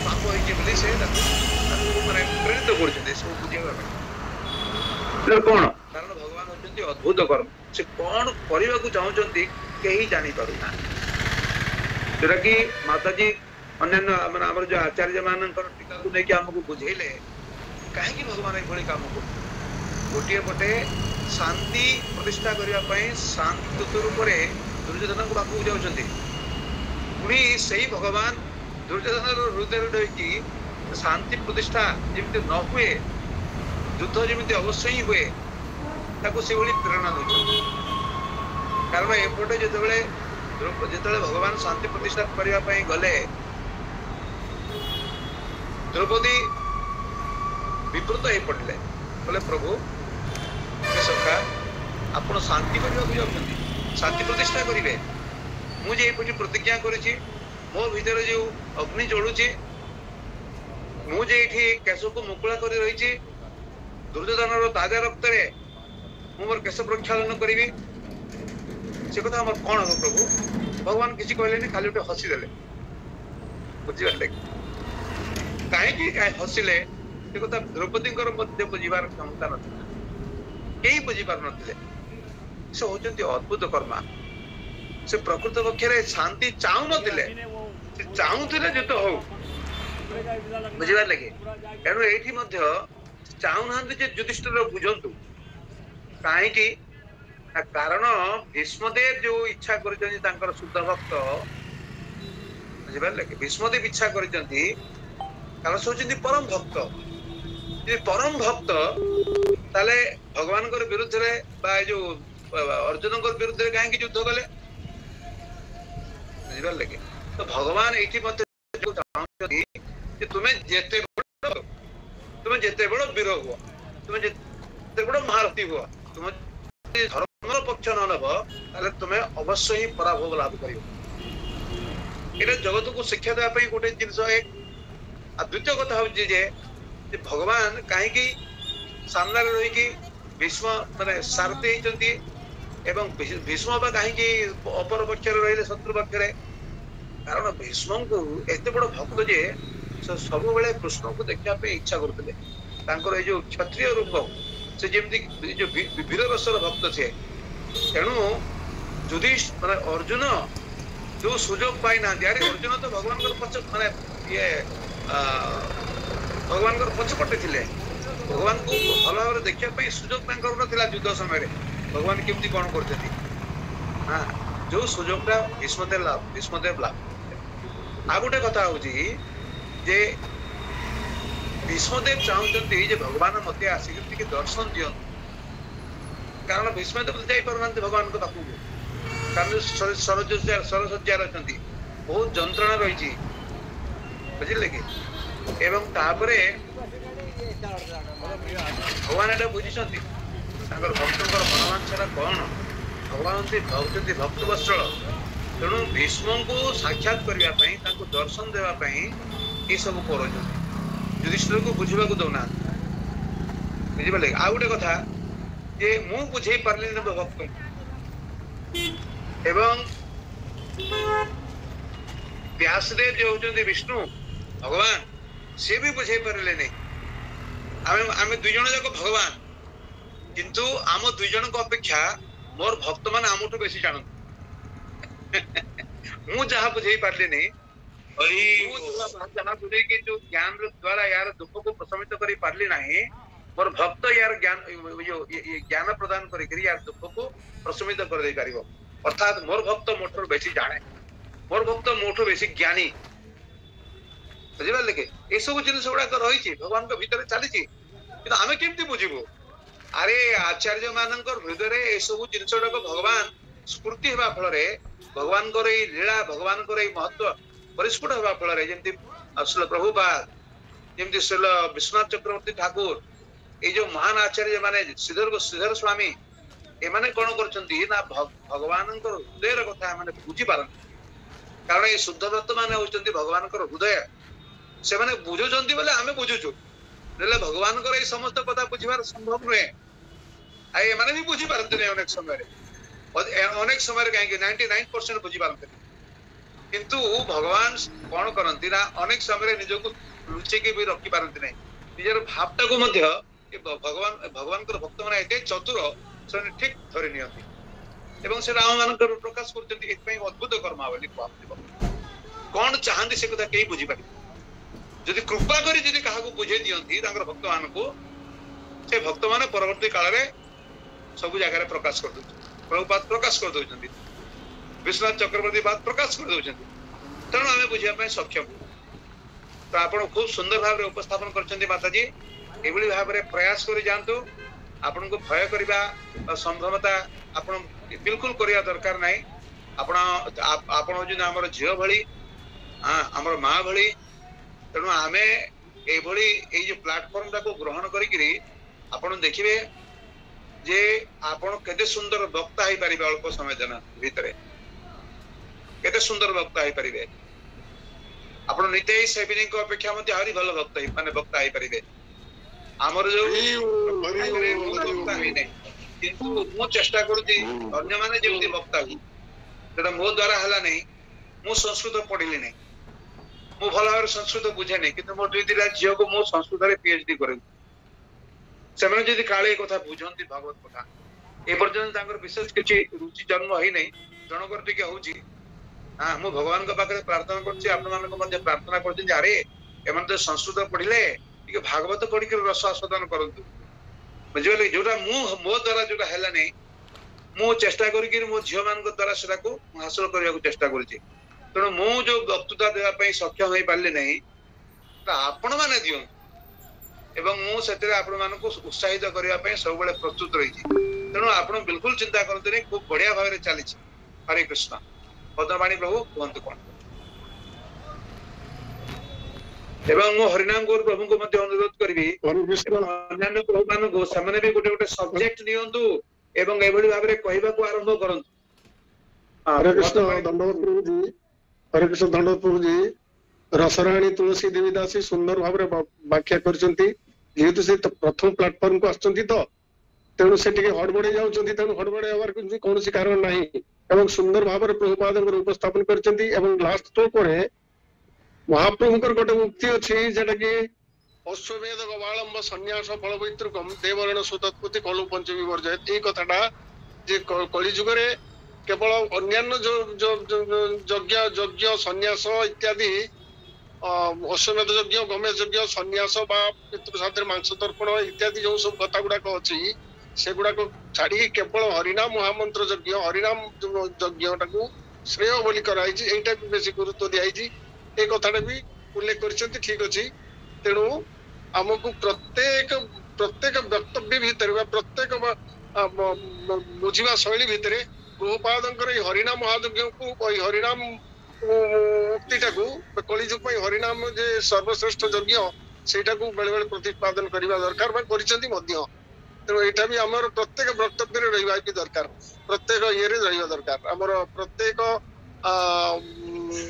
पाप होती से माने प्रेरित कर सब बुझेगा कौन कारण भगवान होती अद्भुत कर्म से कौन करने को चाहते कहीं जानी पार ना जोटा कि माताजी अन्य जो आचार्य मान टीका को लेकिन आमको बुझेले कहीं भगवान ये कम कर गोटे पटे शांति प्रतिष्ठा करने शांति दूत रूप दुर्योधन को पाखक जाऊँगी पुणी से भगवान दुर्योधन हृदय रही शांति प्रतिष्ठा जमी न हुए युद्ध जमी अवश्य ही हुए से प्रेरणा दौरान कारण एपटे जो भगवान शांति प्रतिष्ठा करने गले द्रौपदी विवृत हो पड़े बोले प्रभु सखा आपण शांति करने जाऊँगी शांति प्रतिष्ठा करेंगे मुझे प्रतिज्ञा करी मो भीतर जो अग्नि जलुची मुझे ये केश को मुकुला कर रही दुर्योधन ताजा रक्त मोर केश प्रक्षालन करी से कथा कौन हम प्रभु भगवान किसी कहले खाली गोटे हसीदे बुझे कहीं हसिले से कथा द्रौपदी बुझार क्षमता ना कई बुझीपार नथिले से होचंती अद्भुत कर्मा से प्रकृत पक्ष शांति चाहू नथिले से चाहूले जो तो हो बुझार लगे तेणु ये चाहू ना युधिष्ठिर बुझंतु कहीं कारण भीष्मदेव जो इच्छा कर शुद्ध भक्त बुझार लगे भीष्मदेव इच्छा कर परम भक्त परम भक्त ताले भगवान विरुद्ध रे जो अर्जुन विरुद्ध कहीं युद्ध कले बुझार लगे तो भगवान ये तुम्हें जिते बड़ वीर हुआ तुम्हें जिते बड़ महारथी हुआ तुम धर्म पक्ष न नब तुम्हें अवश्य ही पराभव लाभ कर जगत को शिक्षा देवाई गोटे जिन एक द्वितीय कथा हूँ भगवान कहीं सामने रही भीष्म माने सारथी होती भीष्म कहीं अपर पक्ष रही शत्रु पक्ष कारण भीष्म को एत बड़ भक्त जे सब बेले कृष्ण को देखा इच्छा करते जो क्षत्रिय रूप से जमी जो वीर रसर भक्त से तेणु युधिष्ठिर माने अर्जुन जो सुजोग पाई ना अर्जुन तो भगवान पक्ष माने ये भगवान पछपटे थे भगवान को भल भाव देखा सुजोग ना युद्ध समय भगवान केमती कौन करते हाँ जो सुजोगटा भीष्मदेव लाभ आ गोटे कथा हूँ भीष्मदेव चाहते भगवान मत आसिक दर्शन दियंतु कारण भीष्मदेव जाना भगवान को पाखु कारण सरसज्जार अच्छा बहुत जंत्रणा रही बुझे कि एवं तापरे भगवान एटा बुझी भक्तर मनोवांछा कौन भगवान होती भक्त वत्सल तेणु भीष्म को साक्षात करने दर्शन देवाई ये सब कर युधिष्ठिर को बुझा दौना बुझे आ गोटे कथा जे मु बुझे पार्ली भक्त एवं व्यासदेव जो होती विष्णु भगवान सी भी बुझे पारे नहीं आम दुई जन जाक भगवान किंतु आम दुई जन को अपेक्षा मोर भक्त मान आमठू बेसी जानते मु जहाँ बुझे पार्ली नहीं जहाँ बुझे कि जो ज्ञान द्वारा यार दुख को प्रशमित कर पार्ली नहीं मोर भक्त यार ज्ञान ज्ञान प्रदान कर यार दुख को प्रशमित कर दे पारिबो अर्थात मोर भक्त मोठू बेसी जाने मोर भक्त मोठू बेसी ज्ञानी बुझे कि ये सब जिन गुड़ाक रही भगवान भीतर चली आम केमती बुझू अरे आचार्य मान हृदय ये सब जिन गुड़ाक भगवान स्फूर्ति हवा फल भगवान लीला भगवान महत्व परिस्फुट हवा फल जमी श्रील प्रभुपाद जमी श्रील विश्वनाथ चक्रवर्ती ठाकुर ये जो महान आचार्य माने श्रीधर स्वामी एमाने कौन कर भगवान हृदय कथा बुझी पारती कारण ये शुद्ध भक्त मैंने होती भगवान हृदय से माने बुझुंट बोले आम बुझुचु भगवान ये समस्त कथा बुझार संभव नुहे आई भी बुझी पारती नहीं अनेक समय कहीं 99% बुझी पारती किंतु भगवान कौन करती ना अनेक समय निजक लुचेक भी रखी पारती नहीं निजर भावटा को भगवान भक्त मैंने एत चतुर से ठीक धरी नि से राम मान प्रकाश कर अद्भुत कर्मा बोली कौन चाहती से कथा कहीं बुझी पारे जदि कृपा करी क्या बुझे दिखती भक्त मान को से भक्त मान परवर्ती काल में सब जगह प्रकाश कर प्रभुपाद प्रकाश कर दौरान विश्वनाथ चक्रवर्ती बाद प्रकाश कर दौरान तेणु आम बुझापी सक्षम तो आप खूब सुंदर भाव में उपस्थापन कर माताजी ये भाव में प्रयास कर जातु आपन को भय करवा संभवता आप बिल्कुल करवा दरकार ना आपण आमर झील भली आमर माँ भली तेणु आम ये जो प्लाटफर्म टाक ग्रहण करी आपण देखिबे जे आपण केते सुंदर वक्ता होई परिबे अल्प समय जन भीतर केते सुंदर वक्ता होई परिबे आपण नितेश सेबिनी को अपेक्षा मध्ये हरी भल वक्ता माने वक्ता होई परिबे हमर जो वक्ता होई नै किंतु मु चेष्टा करूची अन्य माने जेमति वक्ता होई सेटा मो द्वारा हला नै मु संस्कृत पढिली नै मु भल भाବରେ संस्कृत बुझे नै किंतु मो दुई दिला झियो को मु संस्कृत रे पीएचडी करे ସେମାନେ ଯଦି କାଳେ ଏ କଥା ବୁଝନ୍ତି ଭାଗବତ କଥା ଏ ପର୍ଯ୍ୟନ୍ତ ତାଙ୍କର ବିଶେଷ କିଛି ରୁଚି ଜନ୍ମ ହେଇ ନାହିଁ ଜଣଙ୍କର ଟିକେ ହଉଛି ମୁଁ ଭଗବାନଙ୍କ ପାଖରେ ପ୍ରାର୍ଥନା କରୁଛି ଆପଣମାନଙ୍କ ମଧ୍ୟ ପ୍ରାର୍ଥନା କରୁଛନ୍ତି ଯେ ଆରେ ଏମାନେ ତ ସଂସ୍କୃତ ପଢିଲେ ଟିକେ ଭାଗବତ ପଢିକି ରସ ଆସ୍ୱାଦନ କରନ୍ତୁ ବୁଝିପାରିଲେ ଯୋଉଟା ମୁଁ ମୋ ଦ୍ଵାରା ଯୋଉଟା ହେଲା ନାହିଁ ମୁଁ ଚେଷ୍ଟା କରିକି ମୋ ଝିଅ ମାନଙ୍କ ଦ୍ଵାରା ସେଟାକୁ ହାସଲ କରିବାକୁ ଚେଷ୍ଟା କରୁଛି ତେଣୁ ମୁଁ ଯୋଉ ବକ୍ତୃତା ଦେବା ପାଇଁ ସକ୍ଷମ ହେଇପାରିଲି ନାହିଁ ଆପଣ ମାନେ ଦିଅନ୍ତୁ ଏବଂ ମୁଁ ସେଥିରେ ଆପଣ ମାନଙ୍କୁ ଉତ୍ସାହିତ କରିବା ପାଇଁ ସବୁବେଳେ ପ୍ରସ୍ତୁତ ରହିଛି ତେଣୁ ଆପଣ ବିଲକୁଲ ଚିନ୍ତା କରନ୍ତୁନି ଖୁବ ବଢିଆ ଭାବରେ ଚାଲିଛି ହରେ କୃଷ୍ଣ ପଦ୍ମବାଣୀ ପ୍ରଭୁ କୁହନ୍ତୁ କଣ ଏବଂ ମୁଁ ହରିନାମ ଗୌର ପ୍ରଭୁଙ୍କୁ ମଧ୍ୟ ଅନୁରୋଧ କରିବି ଅନ୍ୟାନ୍ୟ ପ୍ରଭୁ ମାନଙ୍କୁ ସେମାନେ ବି ଗୋଟେ ଗୋଟେ ସବଜେକ୍ଟ ନିଅନ୍ତୁ ଏବଂ ଏଭଳି ଭାବରେ କହିବାକୁ ଆରମ୍ଭ କରନ୍ତୁ हरे कृष्ण दंडवत प्रभु जी हरे कृष्ण दंडवत प्रभु जी रसराणी तुलसी देवीदासी सुंदर भाव व्याख्या करछंती जेहेतु से प्रथम प्लेटफॉर्म को आछंती तो तेणु से टिके हड़बड़े जाउछंती तेणु हड़बड़े हवार कोनोसी कारण नाही एवं सुंदर भाव रे प्रभुपादଙ୍କର उपस्थापन करछंती एवं लास्ट तो कोरे महाप्रभुଙ୍କର गोटे मुक्ति अछि जेटा कि अश्वमेध गवालंब सन्यास फलवैत्रुकम देवरण सुतत्पति कलु पंचमी वर्जयत ए कथाटा जे कली जुगरे केवल अन्यान्य जो जो यज्ञ यज्ञ सन्यास इत्यादि अश्वमेध यज्ञ गमेश यज्ञ सन्यास बा पितृश्राद्ध मांस तर्पण इत्यादि जो सब कथा गुड़ाक अच्छी से गुड़ाक छाड़ी केवल हरिनाम महामंत्र यज्ञ हरिनाम यज्ञ टाक श्रेय बोली कराई एटा भी बेसी गुरुत्व दिखाई ए कथाटा भी उल्लेख कर ठीक अच्छी तेणु आमको प्रत्येक प्रत्येक वक्तव्य भितर प्रत्येक बुझा शैली भितर प्रभुपादंकर हरिनाम महायज्ञ को हरिनाम मुक्तिटा को कलिजुग हरिनाम जे सर्वश्रेष्ठ यज्ञ सेटा को बेले बेले प्रतिपादन करने दरकार तेणु यहाँ भी आमर प्रत्येक वक्तव्य रहा भी दरकार प्रत्येक ये रहा दरकार आमर प्रत्येक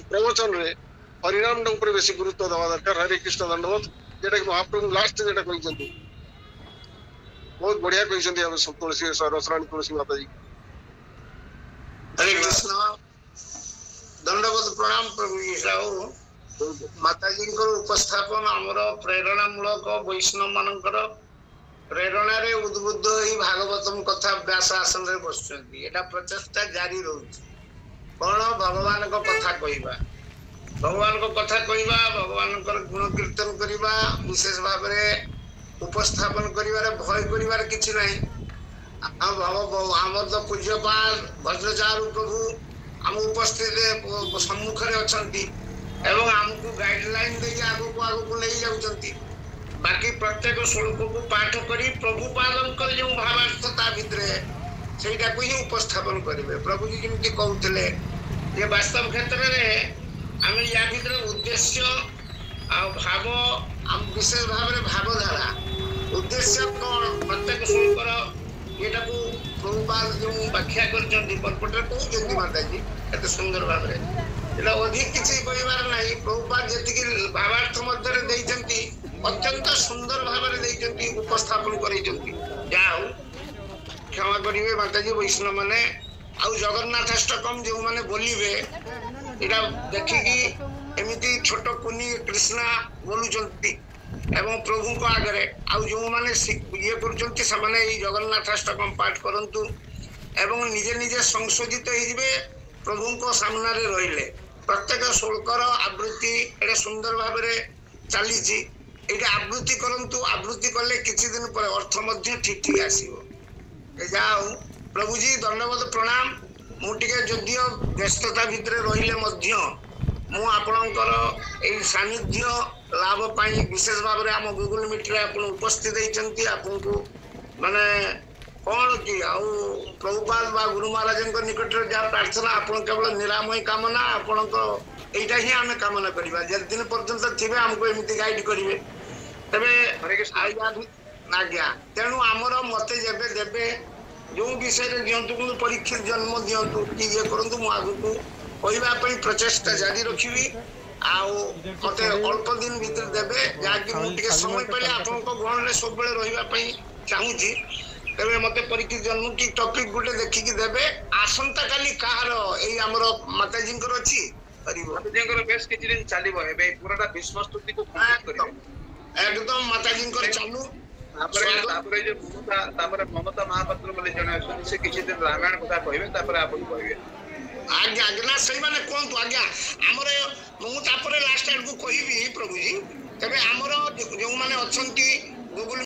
प्रवचन रे हरिनाम बेसी गुरुत्व देवा दरकार हरे कृष्ण दंडवत जेटा कि महाप्रभु लास्ट जेटा कहते बहुत बढ़िया कहते तुलसी रसराणी तुलसी माता जी हरे कृष्ण दंडवत प्रणाम प्रभु जी साहू माताजी उपस्थापन आमर प्रेरणा मूलक वैष्णव मानकर प्रेरणा रे उद्बुद्ध ही भागवतम कथा व्यास आसन रे बसुचंती एटा प्रचेष्टा जारी रहउछि कोन भगवान को कथा कहबा भगवान को कथा कहबा भगवान को गुण कीर्तन करबा विशेष भाव रे उपस्थापन करिवारे भय करिवारे किछि नाही आमर तो पूज्यपाल भद्रचारु प्रभु आम उपस्थित सम्मुख अच्छा आमको गाइडलाइन दे आगु आगु ले जाउछंती बाकी प्रत्येक श्लोक को पाठ करी प्रभुपादंकर जो भावार्थता भितरे सेटा को ही उपस्थापन करिवे प्रभु जी जेमति कहउतले जे वास्तव क्षेत्र रे आम या भितरे उद्देश्य आ भाव आम विशेष भाव रे भावधारा उद्देश्य कोन प्रत्येक श्लोकर एटा को प्रभुपाद जो व्याख्या करछंती परपटर कहउछंती माताजी एते सुंदर भाव रे एटा अधिक किछि कहिबार नाही प्रभुपाद जेतिकी भावार्थ मध्ये देइछंती अत्यंत सुंदर भाव रे देइछंती उपस्थापन करिछंती जाओ क्षमा करिवे माताजी वैष्णव माने आ जगन्नाथ अष्टकम जो माने बोलिबे एटा देखिकी एमिति छोट कुनी कृष्णा बोलुछंती एवं प्रभु को आगे आउ जो माने ये करछंती से माने ई जगन्नाथ अष्टकम पाठ करंतु एवं निजे निजे संशोधित होइबे प्रभु को सामने रे रहिले प्रत्येक श्लोकर आवृत्ति एटा सुंदर भाव रे चलीची एटा आवृत्ति करंतु आवृत्ति करले किछि दिन पर अर्थ मध्ये ठीक ठीक आसीबो ए जाऊ प्रभु जी धन्यवाद प्रणाम मु टिके जदियो व्यस्तता भितरे रहिले मध्ये मु आपनकर ए सानिध्य लाभ पाई विशेष भाव रे हम गूगल मीट रे आपन उपस्थित होइचंती आपनको माने कोन की आउ प्रभुपाद बा गुरु महाराजन को निकट रे जा प्रार्थना आपन केवल निरामय कामना आपन को एटा ही हम कामना करबा जे दिन पर्यंत थिबे हमको एमिति गाइड करिवे तबे आज्ञा तेणु आमर मते जेबे देबे जो विषय दिंतु कि परीक्षा जन्म दिंतु कि ये करूँ मु आगु कहवाई प्रचेषा जारी रखी मत अल्प दिन भीतर देवे जहाँकि समय पाइले आपण ग्रहण में सब रही चाहूँगी तेरे मत परीक्षा जन्म कि टॉपिक गोटे देखिकी देवे आसंता काली कहार एई हमर माताजी अच्छी माताजी बेस किछि दिन चलिबो एबे पूराटा भीष्म स्तुति को कंप्लीट करिवे एकदम माताजी चालू तापरे जो ममता महापात्र बोले जने अछन से किछि दिन रामायण कथा कहबे तापरे आपन कहबे आज्ञा आज्ञा सही माने कोंतु आज्ञा हमरे मु तापरे लास्ट टाइम को कहबी प्रभु जी तबे हमरो जो माने अछंती गूगल